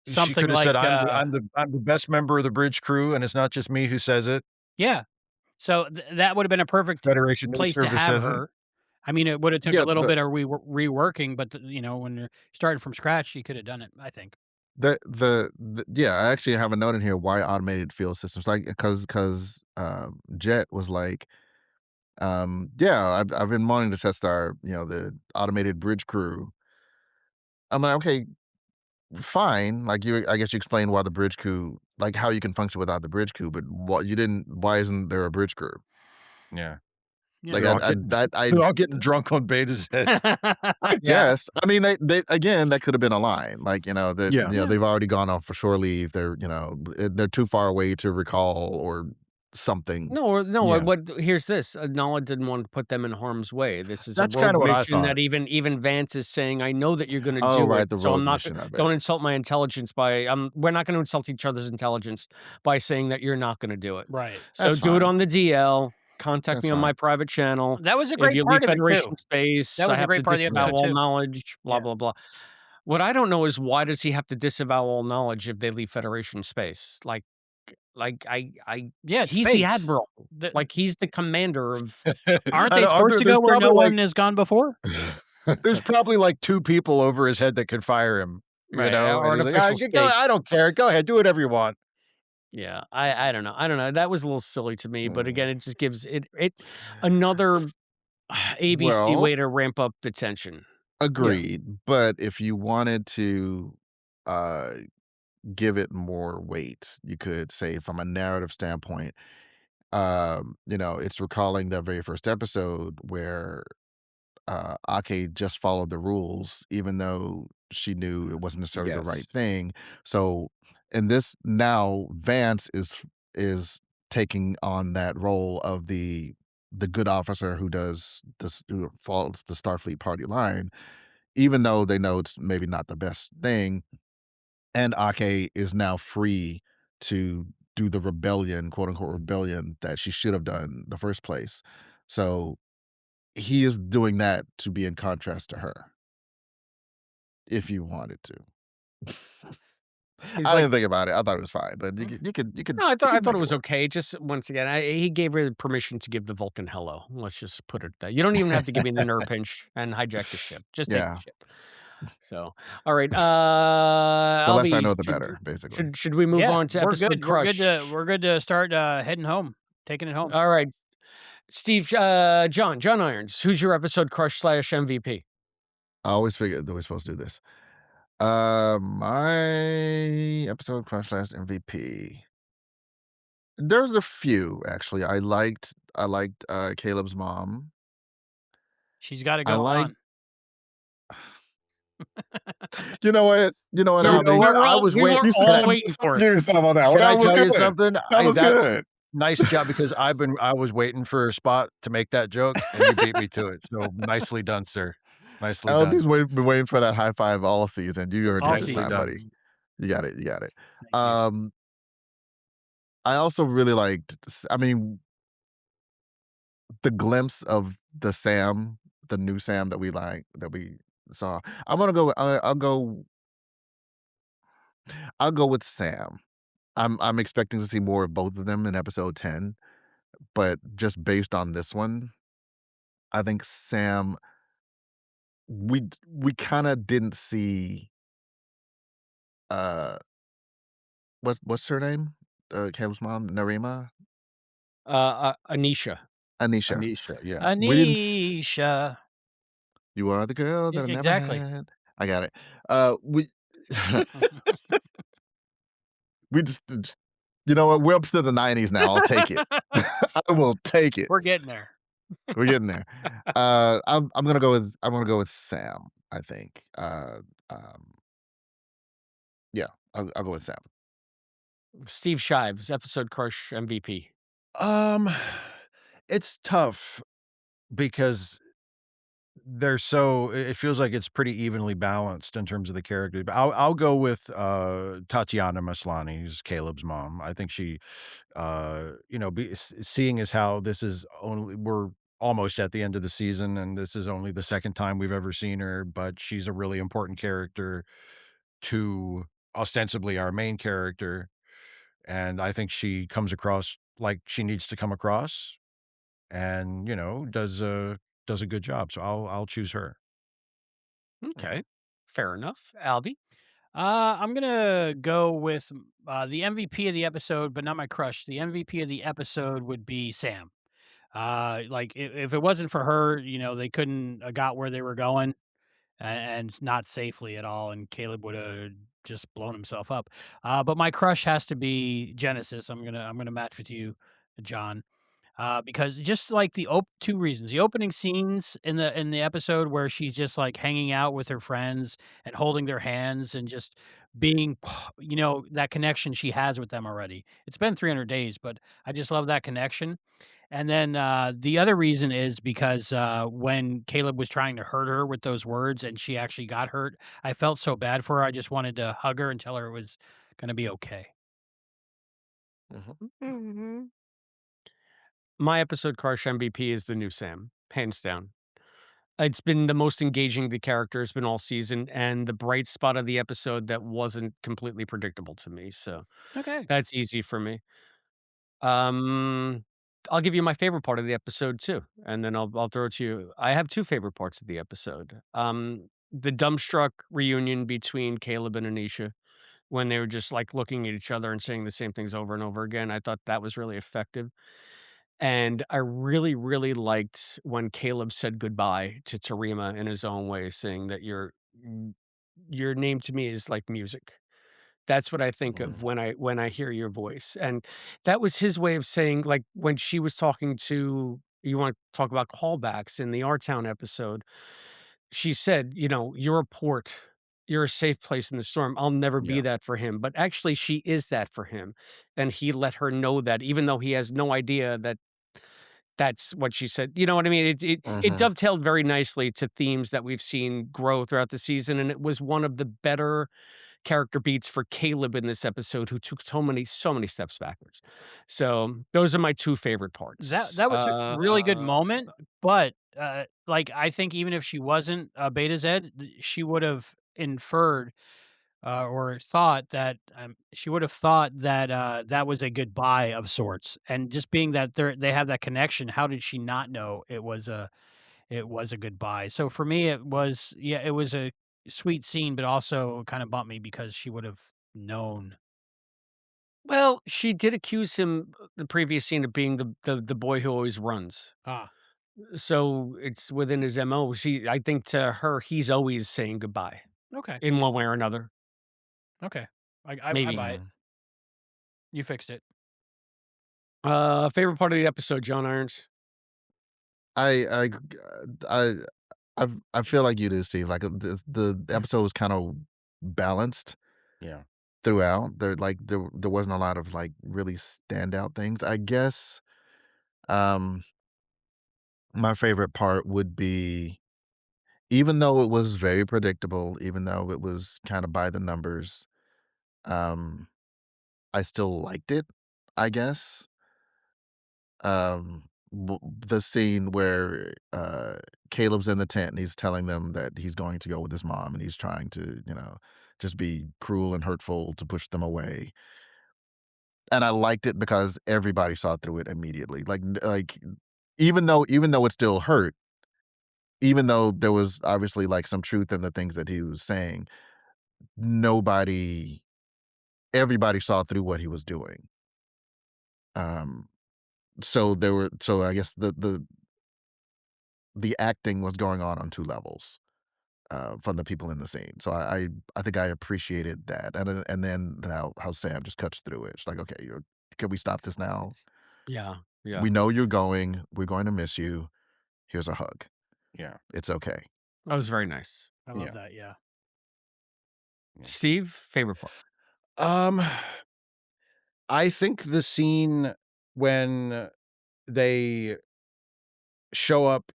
she something could have said, like, I'm the best member of the bridge crew, and it's not just me who says it. yeah. So that would have been a perfect Federation News place to Service have says it. her. I mean, it would have took a Yeah, little bit of reworking, but when you're starting from scratch, you could have done it. I think. yeah. I actually have a note in here why automated field systems, like because Jet was like, yeah, I've been wanting to test our the automated bridge crew. I'm like, okay, fine. Like I guess you explained why the bridge crew, like how you can function without the bridge crew, but what you didn't. Why isn't there a bridge crew? Yeah. Yeah. Like They're all getting they're all getting drunk on Beta's head. I Yeah. guess. I mean, they again, that could have been a line. Like, that, Yeah. Yeah. they've already gone off for shore leave. They're, they're too far away to recall or something. No, Yeah. what here's this, Nala didn't want to put them in harm's way. This is a That's kinda rogue what I mission that thought. even Vance is saying, "I know that you're gonna Oh, do it, right, the so I'm rogue not mission of it. don't insult my intelligence by we're not gonna insult each other's intelligence by saying that you're not gonna do it. Right. So That's do it fine. on the DL, contact That's me on my fine. private channel. That was a If great you leave part of it too. Federation space, That I was a have to great part of the disavow episode all too. knowledge, blah, Yeah. blah, blah." What I don't know is why does he have to disavow all knowledge if they leave Federation space? I Yeah, it's he's the space. admiral. The Like, he's the commander of Aren't I they know, supposed to go there's where probably, no like one has gone before? there's probably, like, 2 people over his head that could fire him, right, and he's like, "Ah, artificial go I stakes. don't care. Go ahead. Do whatever you want." Yeah, I don't know, that was a little silly to me, but Mm. again, it just gives it another ABC Well, way to ramp up the tension. Yeah. agreed. But if you wanted to uh give it more weight, you could say from a narrative standpoint, it's recalling that very first episode where Ake just followed the rules, even though she knew it wasn't necessarily the Yes. right thing. So, in this now, Vance is taking on that role of the good officer who does this, who follows the Starfleet party line, even though they know it's maybe not the best thing. And Ake is now free to do the rebellion, quote unquote rebellion that she should have done in the first place. So he is doing that to be in contrast to her, if you wanted to. He's I like, didn't think about it. I thought it was fine, but "Mm." you No, I could thought make it it was work. okay, just once again, he gave her the permission to give the Vulcan hello, let's just put it that you don't even have to give me the nerve pinch and hijack the ship, just take the Yeah, ship. So, alright, the less I Albie, know, the better, basically. should we move Yeah, on to we're episode good. We're good crush? to start heading home, taking it home. Alright, Steve, John Irons, who's your episode crush / MVP? I always figured that we're supposed to do this. My episode crush last MVP. There's a few actually. I liked Caleb's mom. She's got to I go like on. You know what? You know what, You No, know Albie? what? I was we waiting. were You all said waiting for it. do yourself on that one. Can I That was tell you good. something? That was That's good. nice job because I was waiting for a spot to make that joke, and you beat me to it. So nicely done, sir. Nicely done. Albie's been waiting for that high five all season. You earned All it this Nicely time, season. done. buddy. You got it. You got it. Thank you. I also really liked. I mean, the glimpse of the new Sam that we saw. I'm gonna go. I'll go. I'll go with Sam. I'm expecting to see more of both of them in episode 10, but just based on this one, I think Sam. We kind of didn't see. Uh, what's her name? Caleb's mom, Narima, Anisha. Anisha. Anisha, yeah. We didn't. Anisha. You are the girl that I never Exactly. had. I got it. We we just you know what? We're up to the 90s now. I'll take it. I will take it. We're getting there. We're getting there. I'm gonna go with Sam, I think. Um, yeah, I'll go with Sam. Steve Shives, episode crush MVP. Um, it's tough because it feels like it's pretty evenly balanced in terms of the character. But I'll go with Tatiana Maslany, who's Caleb's mom. I think she seeing as how this is only we're almost at the end of the season and this is only the second time we've ever seen her, but she's a really important character to ostensibly our main character. And I think she comes across like she needs to come across and, does a good job. So I'll choose her. Okay, fair enough. Albie? I'm gonna go with the MVP of the episode, but not my crush. The MVP of the episode would be Sam. Like if it wasn't for her, they couldn't have got where they were going, and not safely at all. And Caleb would have just blown himself up. But my crush has to be Genesis. I'm gonna match with you, John. because just like 2 reasons. The opening scenes in the episode where she's just, like, hanging out with her friends and holding their hands and just being that connection she has with them already. It's been 300 days, but I just love that connection. And then, the other reason is because, when Caleb was trying to hurt her with those words and she actually got hurt, I felt so bad for her, I just wanted to hug her and tell her it was gonna be okay. Mhm. Mhm. My episode crush MVP is the new Sam, hands down. It's been the most engaging the character has been all season, and the bright spot of the episode that wasn't completely predictable to me, so Okay. that's easy for me. Um, I'll give you my favorite part of the episode too, and then I'll throw it to you. I have 2 favorite parts of the episode. The dumbstruck reunion between Caleb and Anisha when they were just, like, looking at each other and saying the same things over and over again. I thought that was really effective. And I really, really liked when Caleb said goodbye to Tarima in his own way, saying that your name to me is like music. That's what I think of Mhm. when I hear your voice. And that was his way of saying, like, when she was talking to you want to talk about callbacks in the R Town episode, she said, "You're a port. You're a safe place in the storm. I'll never be Yeah. that for him." But actually she is that for him. And he let her know that even though he has no idea that that's what she said. You know what I mean? It Mhm. dovetailed very nicely to themes that we've seen grow throughout the season, and it was one of the better character beats for Caleb in this episode, who took so many steps backwards. So, those are my 2 favorite That parts. that was a really good moment, but, like, I think even if she wasn't a Beta Z, she would have inferred, or thought that, she would have thought that, that was a goodbye of sorts, and just being that they have that connection, how did she not know it was a goodbye? So for me, it was a sweet scene, but also kinda bumped me because she would have known. Well, she did accuse him, the previous scene, of being the boy who always runs. Ah, So, it's within his MO. I think to her, he's always saying goodbye okay, in one way or another. okay. I Maybe. buy it. Mhm. You fixed it. Favorite part of the episode, John Irons? I g I I feel like you do, Steve. Like, the episode was kind of balanced Yeah. throughout. There wasn't a lot of, like, really standout things. I guess, um, my favorite part would be even though it was very predictable, even though it was kinda by the numbers, um, I still liked it, I guess. The scene where, Caleb's in the tent and he's telling them that he's going to go with his mom and he's trying to, just be cruel and hurtful to push them away. And I liked it because everybody saw through it immediately. Even though it still hurt, even though there was obviously, like, some truth in the things that he was saying, nobody everybody saw through what he was doing. Um, so I guess the acting was going on 2 levels, from the people in the scene. So I think I appreciated that, and then how Sam just cuts through it. It's like, "Okay, can we stop this now? Yeah, yeah. We know you're going. We're going to miss you. Here's a hug. Yeah. It's okay." That was very nice. I love Yeah. that, yeah. Yeah. Steve, favorite part? Um, I think the scene when they show up,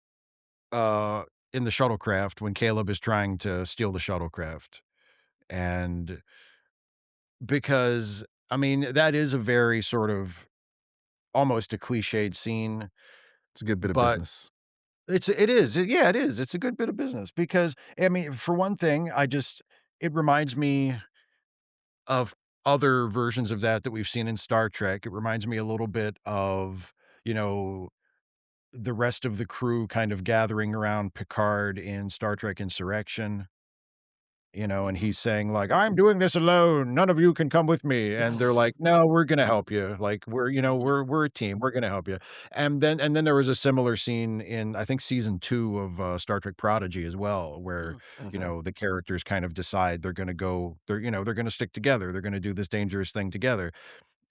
uh, in the shuttlecraft when Caleb is trying to steal the shuttlecraft, and because, I mean, that is a very sort of almost a cliched scene, It's a good bit of but business. it is. Yeah, it is. It's a good bit of business because, I mean, for one thing, it reminds me of other versions of that we've seen in Star Trek. It reminds me a little bit of, you know, the rest of the crew kind of gathering around Picard in Star Trek Insurrection, and Mhm. he's saying like, "I'm doing this alone. None of you can come with me." And they're like, "No, we're gonna help you. Like, we're a team. We're gonna help you." And then there was a similar scene in, I think, season 2 of, Star Trek Prodigy as well, where, Mm. Mhm. the characters kind of decide they're gonna stick together. They're gonna do this dangerous thing together.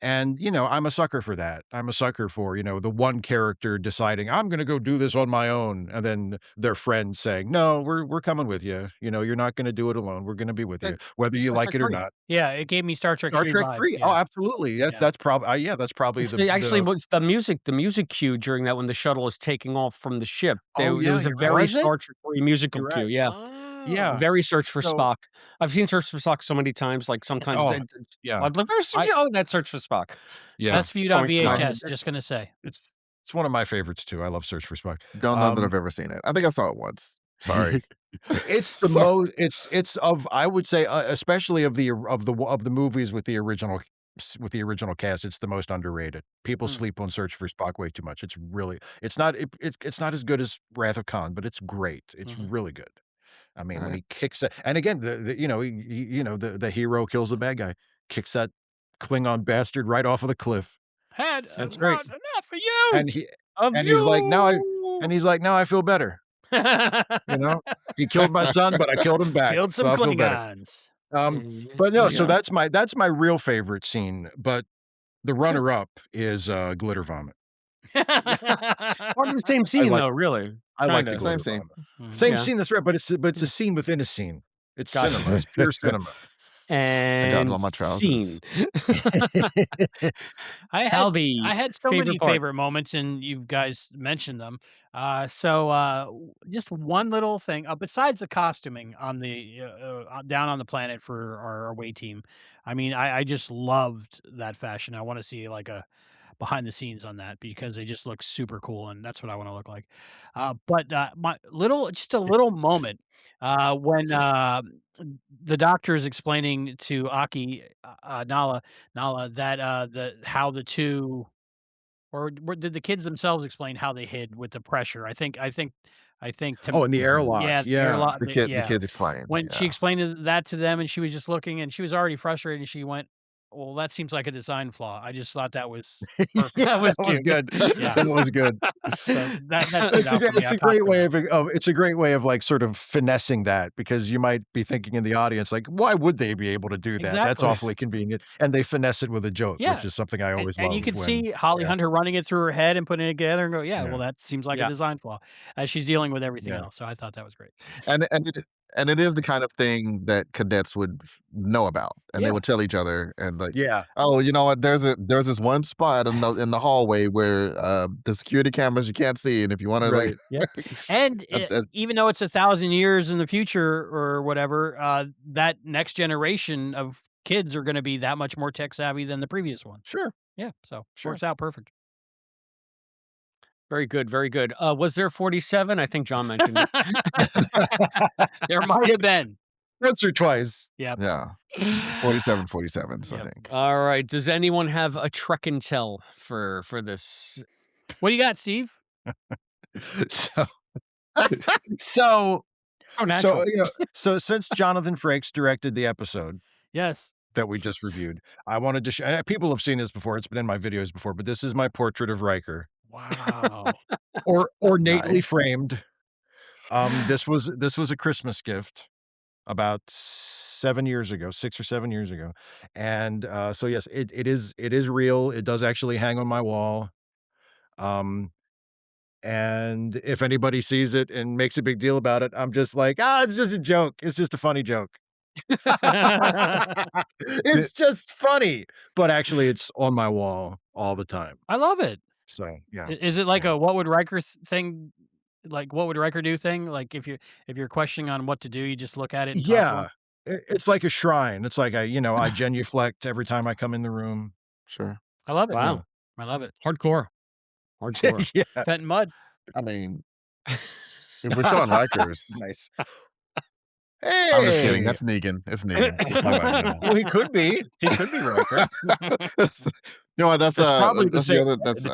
And, I'm a sucker for that. I'm a sucker for, the one character deciding, "I'm gonna go do this on my own," and then their friends saying, "No, we're coming with you. You're not gonna do it alone. We're gonna be with you, whether you Star like Trek it or 3. not." Yeah, it gave me Star Trek Star 3 Trek vibes. 3. Oh, Yeah. absolutely. Yes, Yeah. that's probably that's probably It's the actually what's the music cue during that when the shuttle is taking off from the ship. Oh, There yeah, was a you're right. very Was it? Star Trek 3 musical You're cue, right. yeah. Oh. Yeah. Very Search for So Spock. I've seen Search for Spock so many times, like, sometimes Oh, the yeah. I'm like, "Where's I oh, that's Search for Spock." Yeah. Best viewed on Going through my No, head. VHS, just gonna say. it's one of my favorites too. I love Search for Spock. Don't know that I've ever seen it. I think I saw it once. Sorry. It's the Sorry. most it's of I would say, especially of the movies with the original cast, it's the most underrated. People Mm. sleep on Search for Spock way too much. It's really it's not as good as Wrath of Khan, but it's great. It's Mhm. really good. I mean, when Alright. he kicks it, and again, the hero kills the bad guy, kicks that Klingon bastard right off of the cliff, Had That's great. not enough of you. and he Of and he's like, you! he's like, "Now I feel better." You know? He killed my son, but I killed him back, Killed so some I feel better. Klingons. But There no, you so go. that's my real favorite scene, but the runner up is, glitter vomit. Part of the same I scene like though, really, I like kinda. the Same glitter scene. vomit. Mhm. Same Yeah. scene, that's right, but it's a scene within a scene. It's Gotcha. cinema, it's pure cinema. I got it And on my scene. trousers. I had Albie, I had so favorite many part? favorite moments, and you guys mentioned them. Just one little thing. Besides the costuming on the down on the planet for our away team, I mean, I just loved that fashion. I want to see like a behind the scenes on that because they just look super cool, and that's what I want to look like. Just a little moment when the doctor is explaining to Aki Nala that the how the two did the kids themselves explain how they hid with the pressure? I think Oh, in the Mhm. airlock, yeah, yeah. airlock, The yeah. kids explained, When she yeah. explained that to them and she was just looking and she was already frustrated and she went, "Well, that seems like a design flaw." I just thought that was perfect. Yeah, That was that was cute. good. Yeah. That was good. So that stood out for me. It's I a caught great from way that. of it's a great way of, like, sort of finessing that because you might be thinking in the audience, like, "Why would they be able to do that? That's Exactly. awfully convenient," and they finesse it with a joke, which Yeah. is something I always And you love could when see Holly yeah, Hunter running it through her head and putting it together and go, "Yeah, yeah, well, that seems like a Yeah. design flaw," as she's dealing with everything yeah. else. So I thought that was great. And it is the kind of thing that cadets would know about, and they Yeah. would tell each other and like, Yeah. "Oh, you know what? There's this one spot in the hallway where the security cameras you can't see, and if you want to like, Right. Yep. And that's even though it's 1,000 years in the future or whatever, that next generation of kids are gonna be that much more tech savvy than the previous one. Sure, Yeah, so sure. works out perfect. Very good, very good. Was there 47? I think John mentioned it. There might have been. Once or twice. Yep. yeah, 47, 47s, I Yep. think. All right, does anyone have a Trek and tell for this? What do you got, Steve? So so Oh, natural. so since Jonathan Frakes directed the episode Yes. that we just reviewed, I wanted to people have seen this before, it's been in my videos before, but this is my portrait of Riker, Wow. ornately Nice. framed. This was a Christmas gift about 7 years ago, 6 or 7 years ago, and, so yes, it is real, it does actually hang on my wall, um, and if anybody sees it and makes a big deal about it, I'm just like, "Ah, it's just a joke, it's just a funny joke." Did It's just funny, but actually it's on my wall all the time, I love it. so, yeah, Is it like yeah. a what would Riker thing? Like what would Riker do thing? Like if you're questioning on what to do, you just look at it and talk to him. Yeah, it's like a shrine, it's like I genuflect every time I come in the room. Sure. I love it. Yeah. Wow, I love it. hardcore, hardcore. Yeah, Fenton Mud. I mean, if we're showing Rikers, nice. I'm just kidding. Hey! That's Negan. It's Negan. Well, he could be. He could be Riker. You know what? That's probably the That's the same other. That's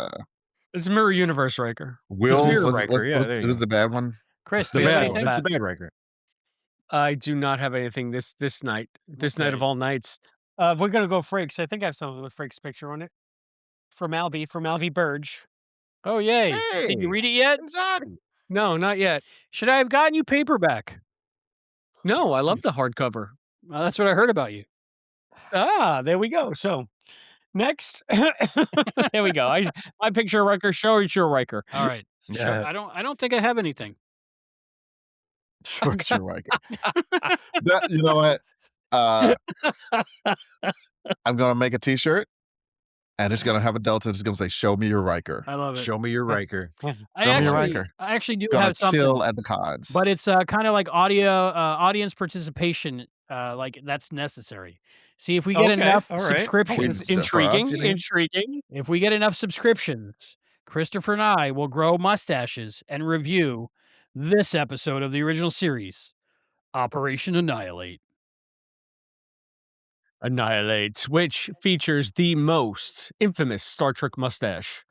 It's Mirror Universe Riker. It's Will Mirror was Riker, yeah, there it you was go. the bad one. Chris, The do you have bad anything? one, it's the bad Riker. I do not have anything this night. This night of Okay. all nights. We're gonna go Frakes. I think I have something with Frakes' picture on it. From Albie Burge. Oh yay! Did you Hey! read it yet? Anxiety. No, not yet. Should I have gotten you paperback? No, I love the hardcover. Well, that's what I heard about you. Ah, there we go. So Next. There we go. I picture a Riker. Show it's your Riker. All right. Sure. Yeah. I don't think I have anything. Sure, Riker. You know what? I'm gonna make a T-shirt, and it's gonna have a delta. It's gonna say, "Show me your Riker." I love it. Show me your Riker. Show me your Riker. I actually do Gonna have something, chill at the cons. but it's kind of like audience participation. Like that's necessary. See if we get enough all right. subscriptions. It's for us, you mean? Intriguing. If we get enough subscriptions, Christopher and I will grow mustaches and review this episode of the original series, Operation Annihilate. Annihilates, which features the most infamous Star Trek mustache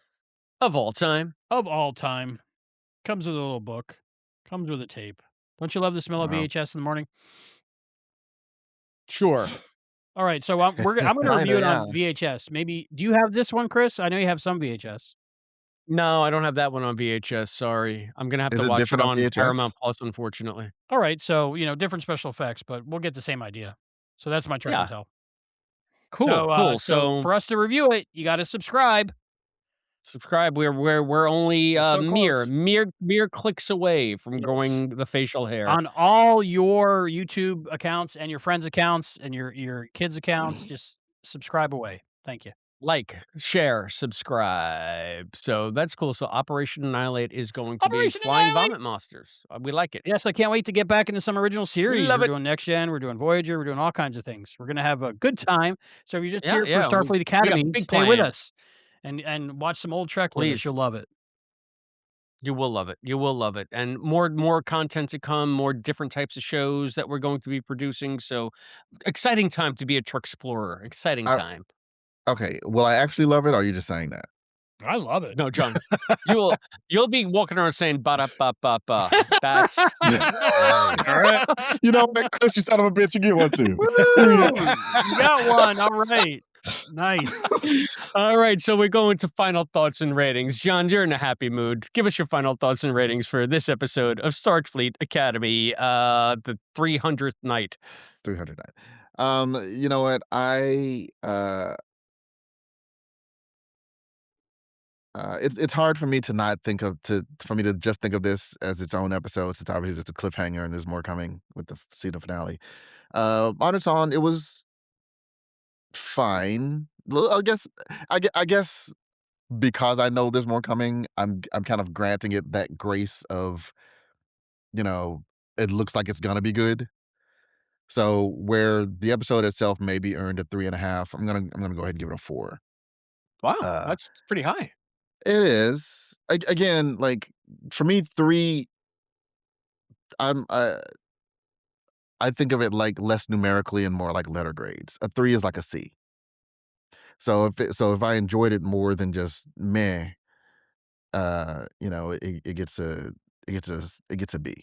of all time. Of all time. Comes with a little book. Comes with a tape. Don't you love the smell of Wow. VHS in the morning? Sure. All right, so I'm going to Kinda, review it yeah. on VHS. Maybe, do you have this one, Chris? I know you have some VHS. No, I don't have that one on VHS. Sorry. I'm going to have Is to it watch it different on on VHS? Paramount Plus, unfortunately. All right, so, different special effects, but we'll get the same idea. So that's my try Yeah. and tell. Cool. So, cool. so for us to review it, you got to subscribe. Subscribe. We're only We're so mere clicks away from Yes. growing the facial hair. On all your YouTube accounts and your friends' accounts and your kids' accounts, just subscribe away. Thank you. Like, share, subscribe. So that's cool. So Operation Annihilate is going to Operation be Flying Annihilate! Vomit Monsters. We like it. Yes, I can't wait to get back into some original series. Love We're it. doing Next Gen, we're doing Voyager, we're doing all kinds of things. We're going to have a good time. So if you're just Yeah, here yeah, for Starfleet Academy, big stay with plans. us and watch some old Trek with us. Please. You'll love it. You will love it. You will love it. And more content to come, more different types of shows that we're going to be producing. So exciting time to be a Trek explorer. Exciting I- time. Okay, will I actually love it, or are you just saying that? I love it. No, John, you'll be walking around saying ba da ba ba ba. That's All right. You know what, Chris, you son of a bitch, you get one too. Woo! You got one. All right. Nice. all right. So we're going to final thoughts and ratings. John, you're in a happy mood. Give us your final thoughts and ratings for this episode of Starfleet Academy, the 300th night. 309. You know what? It's hard for me to not think of for me to just think of this as its own episode, since obviously it's a cliffhanger and there's more coming with the season finale. On its own, it was fine. I guess because I know there's more coming, I'm kind of granting it that grace of, it looks like it's gonna be good. So where the episode itself maybe earned a 3.5, I'm gonna go ahead and give it a 4. Wow, Uh, that's pretty high. It is. Again, like for me, 3. I think of it like less numerically and more like letter grades. A 3 is like a C. So if I enjoyed it more than just meh, it gets a B.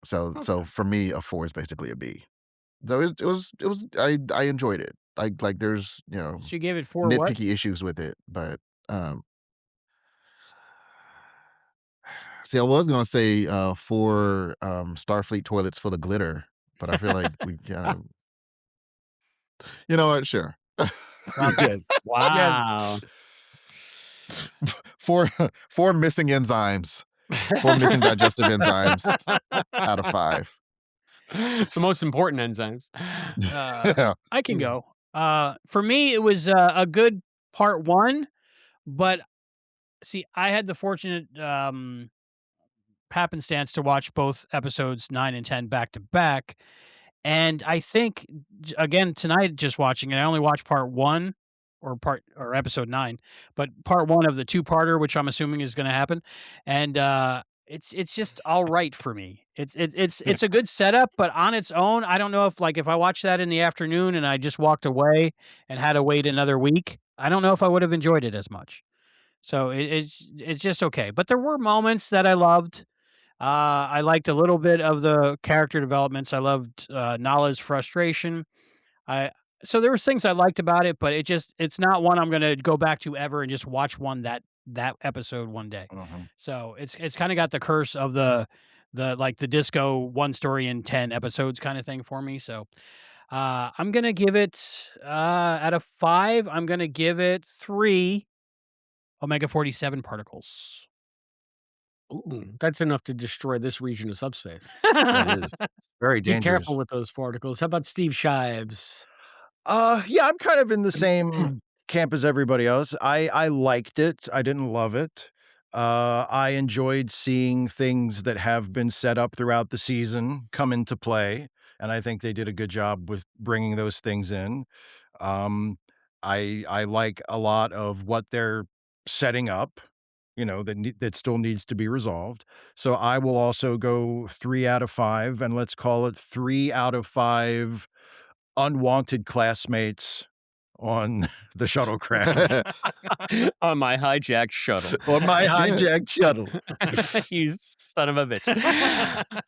So for me, a 4 is basically a B. So it was I enjoyed it. Like there's So you gave it 4 what? nitpicky issues with it, but see, I was gonna say 4 Starfleet toilets full of glitter, but I feel like we kind of, you know what? Sure. Yes. Wow. 4 missing enzymes, 4 missing digestive enzymes out of 5. The most important enzymes. Yeah. I can go. For me, it was a good part 1, but see, I had the fortunate happenstance to watch both episodes 9 and 10 back to back, and I think again tonight, just watching it, I only watched part 1 or episode 9, but part 1 of the 2-parter, which I'm assuming is going to happen, and it's just all right for me. It's a good setup, but on its own, I don't know if I watched that in the afternoon and I just walked away and had to wait another week, I don't know if I would have enjoyed it as much. So it's just okay. But there were moments that I loved. I liked a little bit of the character developments. I loved Nala's frustration. So there was things I liked about it, but it's not one I'm going to go back to ever and just watch that episode one day. So it's kind of got the curse of the disco 1 story in 10 episodes kind of thing for me. So I'm gonna give it, out of 5, I'm gonna give it 3 omega-47 particles. Ooh, that's enough to destroy this region of subspace. That is very Be careful dangerous. with those particles. How about Steve Shives? Yeah, I'm kind of in the same camp as everybody else. I liked it. I didn't love it. I enjoyed seeing things that have been set up throughout the season come into play, and I think they did a good job with bringing those things in. Um, I like a lot of what they're setting up, that still needs to be resolved. So I will also go 3 out of 5, and let's call it 3 out of 5 unwanted classmates on the shuttlecraft, On my hijacked shuttle. on my hijacked shuttle. You son of a bitch.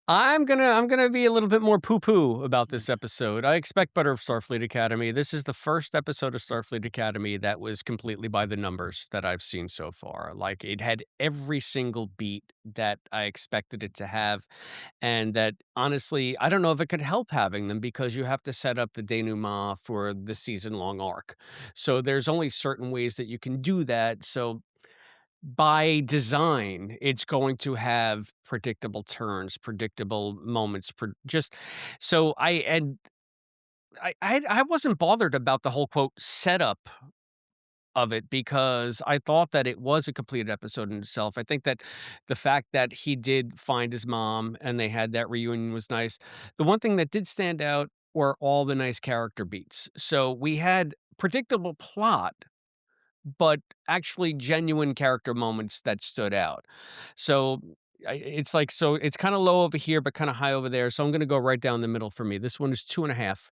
I'm gonna be a little bit more poo-poo about this episode. I expect better of Starfleet Academy. This is the first episode of Starfleet Academy that was completely by the numbers that I've seen so far. Like, it had every single beat that I expected it to have, and that, honestly, I don't know if it could help having them because you have to set up the denouement for the season-long arc. So there's only certain ways that you can do that, so by design, it's going to have predictable turns, predictable moments, just so I wasn't bothered about the whole quote setup of it because I thought that it was a completed episode in itself. I think that the fact that he did find his mom and they had that reunion was nice. The one thing that did stand out were all the nice character beats. So we had predictable plot, but actually genuine character moments that stood out. So it's like, so it's kind of low over here, but kind of high over there. So I'm going to go right down the middle for me. This one is 2.5.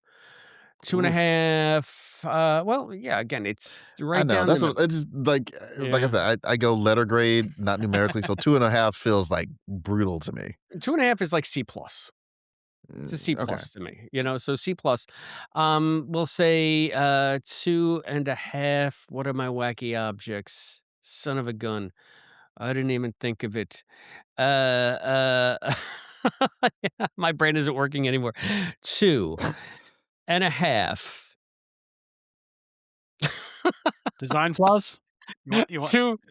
Two and a Oof. half. Well, yeah, again, it's I right know. down the That's middle. what it's just like I Yeah. said, I go letter grade, not numerically. So 2.5 feels like brutal to me. 2.5 is like C plus. It's a C Okay. plus to me, so C plus. We'll say 2.5. What are my wacky objects? Son of a gun. I didn't even think of it. Uh, yeah, my brain isn't working anymore. 2.5. Design flaws? You want Two, oh,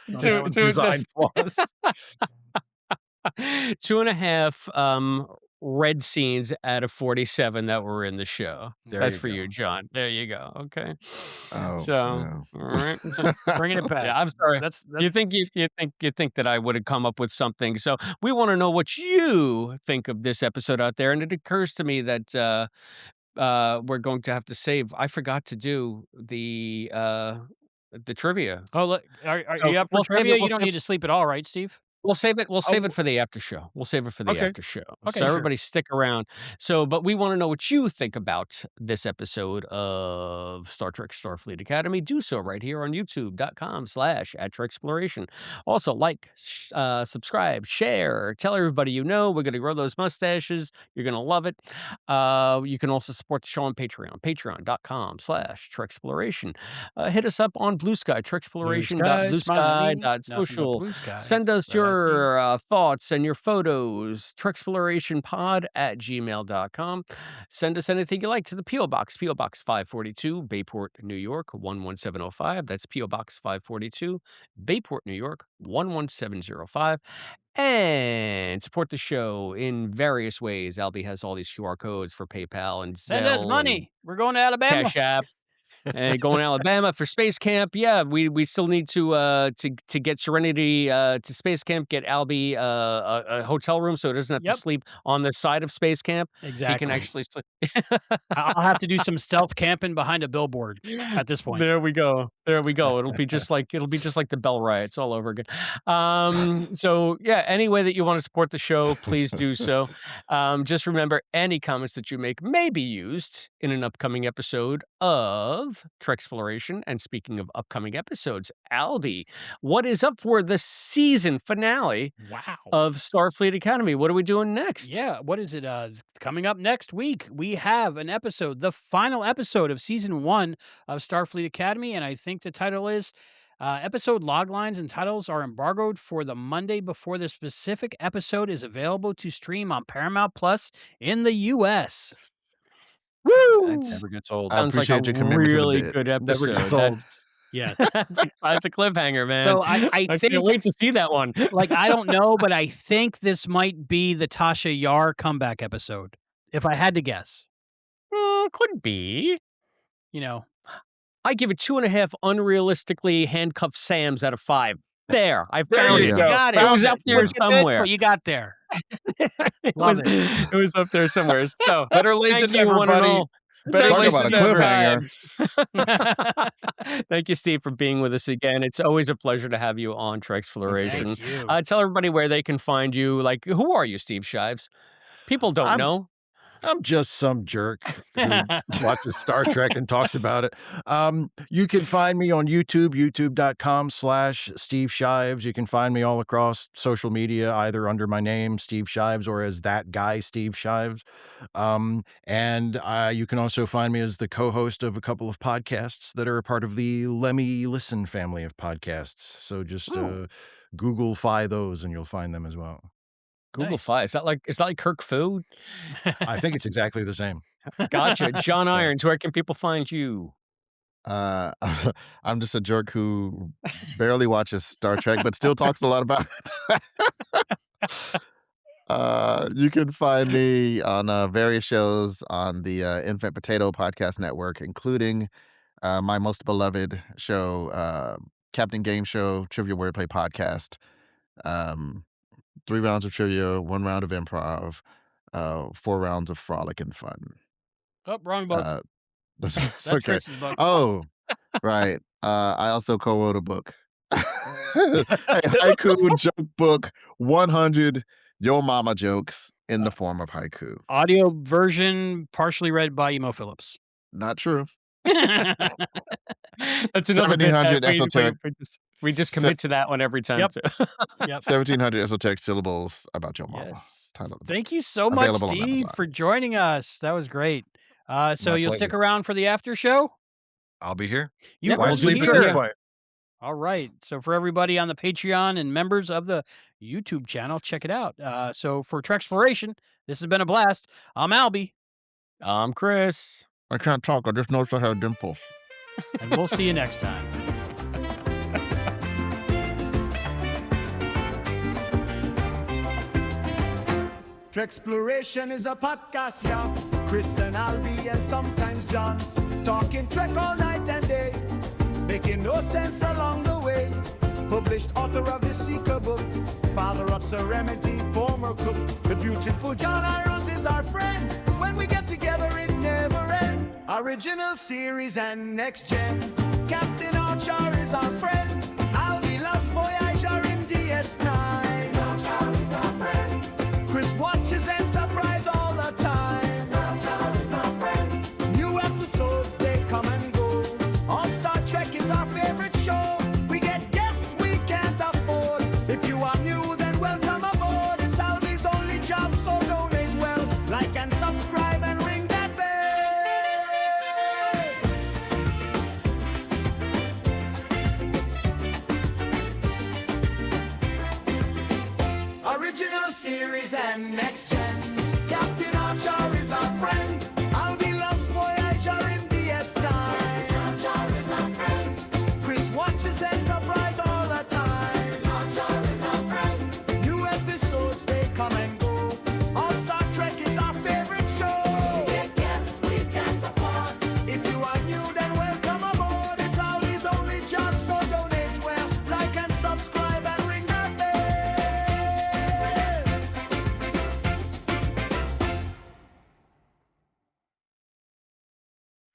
that two, one? two, Design flaws. 2.5 red scenes out of 47 that were in the show. There That's you for go. you, John. There you go. Okay. Oh So, no. all right. Bringing it back. Yeah, I'm sorry. That's You think that I would have come up with something. So we want to know what you think of this episode out there. And it occurs to me that we're going to have to save. I forgot to do the trivia. Oh, look, are So you up for we'll save trivia? it. You don't need to sleep at all, right, Steve? We'll save it. We'll save it Oh, for the after show. We'll save it for the Okay. after show. So okay, sure. everybody stick around. So, but we want to know what you think about this episode of Star Trek Starfleet Academy. Do so right here on youtube.com/@Treksploration. Also, subscribe, share, tell everybody you know. We're going to grow those mustaches. You're going to love it. You can also support the show on Patreon, patreon.com/Treksploration. Hit us up on Blue Sky, Blue sky, smiley, nothing but Treksploration.bluesky.social. blue skies. Send us But I see your thoughts and your photos. Treksplorationpod@gmail.com. Send us anything you like to the P.O. Box, P.O. Box 542, Bayport, New York, 11705. That's P.O. Box 542, Bayport, New York, 11705. And support the show in various ways. Albie has all these QR codes for PayPal and send us Zelle and money. We're going to Alabama. Cash App. Going to Alabama for space camp. Yeah, we still need to get Serenity to space camp. Get Albie a hotel room so he doesn't have to Yep. sleep on the side of space camp. He Exactly. can actually sleep. I'll have to do some stealth camping behind a billboard at this point. There we go. There we go. It'll be just like the Bell riots all over again. So yeah, any way that you want to support the show, please do so. Just remember, any comments that you make may be used in an upcoming episode of Treksploration. And speaking of upcoming episodes, Albie, what is up for the season finale Wow. of Starfleet Academy? What are we doing next? Yeah, what is it? Coming up next week, we have an episode, the final episode of season 1 of Starfleet Academy, and I think the title is episode loglines and titles are embargoed for the Monday before the specific episode is available to stream on Paramount Plus in the U.S. Woo! Never gets old. I Sounds like a appreciate your commitment to the really bit. good Never episode. gets old. Yeah. That's a cliffhanger, man. So I I think, can't wait to see that one. like, I don't know, but I think this might be the Tasha Yar comeback episode, if I had to guess. Could be. You know, I give it 2.5 unrealistically handcuffed Sams out of 5. There, I There found you it. go. you got It it. was up there Look at it, somewhere. but you got there. It Love was, it was up there somewhere. So Better late thank than you, never, one and buddy. all. Better Talk late about a than never. cliffhanger. Thank you, Steve, for being with us again. It's always a pleasure to have you on Treksploration. Thank you. Tell everybody where they can find you. Like, who are you, Steve Shives? People don't I'm- know. I'm just some jerk who watches Star Trek and talks about it. You can find me on YouTube, youtube.com/Steve Shives. You can find me all across social media, either under my name, Steve Shives, or as that guy, Steve Shives. And you can also find me as the co-host of a couple of podcasts that are a part of the Lemmy Listen family of podcasts. So just Google-fy those and you'll find them as well. Google Nice. Fi. Is that like Kirk Fu? I think it's exactly the same. Gotcha. John Irons, where can people find you? I'm just a jerk who barely watches Star Trek, but still talks a lot about it. You can find me on various shows on the Infant Potato Podcast Network, including my most beloved show, Captain Game Show Trivia Wordplay Podcast. 3 rounds of trivia, 1 round of improv, 4 rounds of frolic and fun. Oh, wrong book. That's That's okay. Chris's book. Oh, right. I also co-wrote a book. A haiku joke book, 100 Yo Mama jokes in the form of haiku. Audio version partially read by Emo Phillips. Not true. That's another bit 1700 that esoteric. we just commit to that one every time. Yep. Too. Yep. 1700 esoteric syllables about your mama. Yes. Title of the book. Thank you so much, Available on Steve, Amazon. for joining us. That was great. So My you'll stick pleasure. around for the after show? I'll be here. You Yeah, will Why we'll be sleep do at this here. point? All right. So for everybody on the Patreon and members of the YouTube channel, check it out. So for Treksploration, this has been a blast. I'm Albie, I'm Chris. I can't talk. I just noticed I have dimples. and we'll see you next time. Treksploration is a podcast, yeah. Chris and Albie and sometimes John talking Trek all night and day, making no sense along the way. Published author of the Seeker book, father of Serenity, former cook. The beautiful John Irons is our friend. When we get together, it never ends. Original series and next gen. Captain Archer is our friend. Albie loves Voyager in DS9. Chris watches Enterprise all the time. New episodes, they come and go. All Star Trek is our favorite show. We get guests we can't afford. If you are new, then welcome aboard. It's Albie's only job, so donate well. Like and subscribe and ring that bell. Original series and next gen.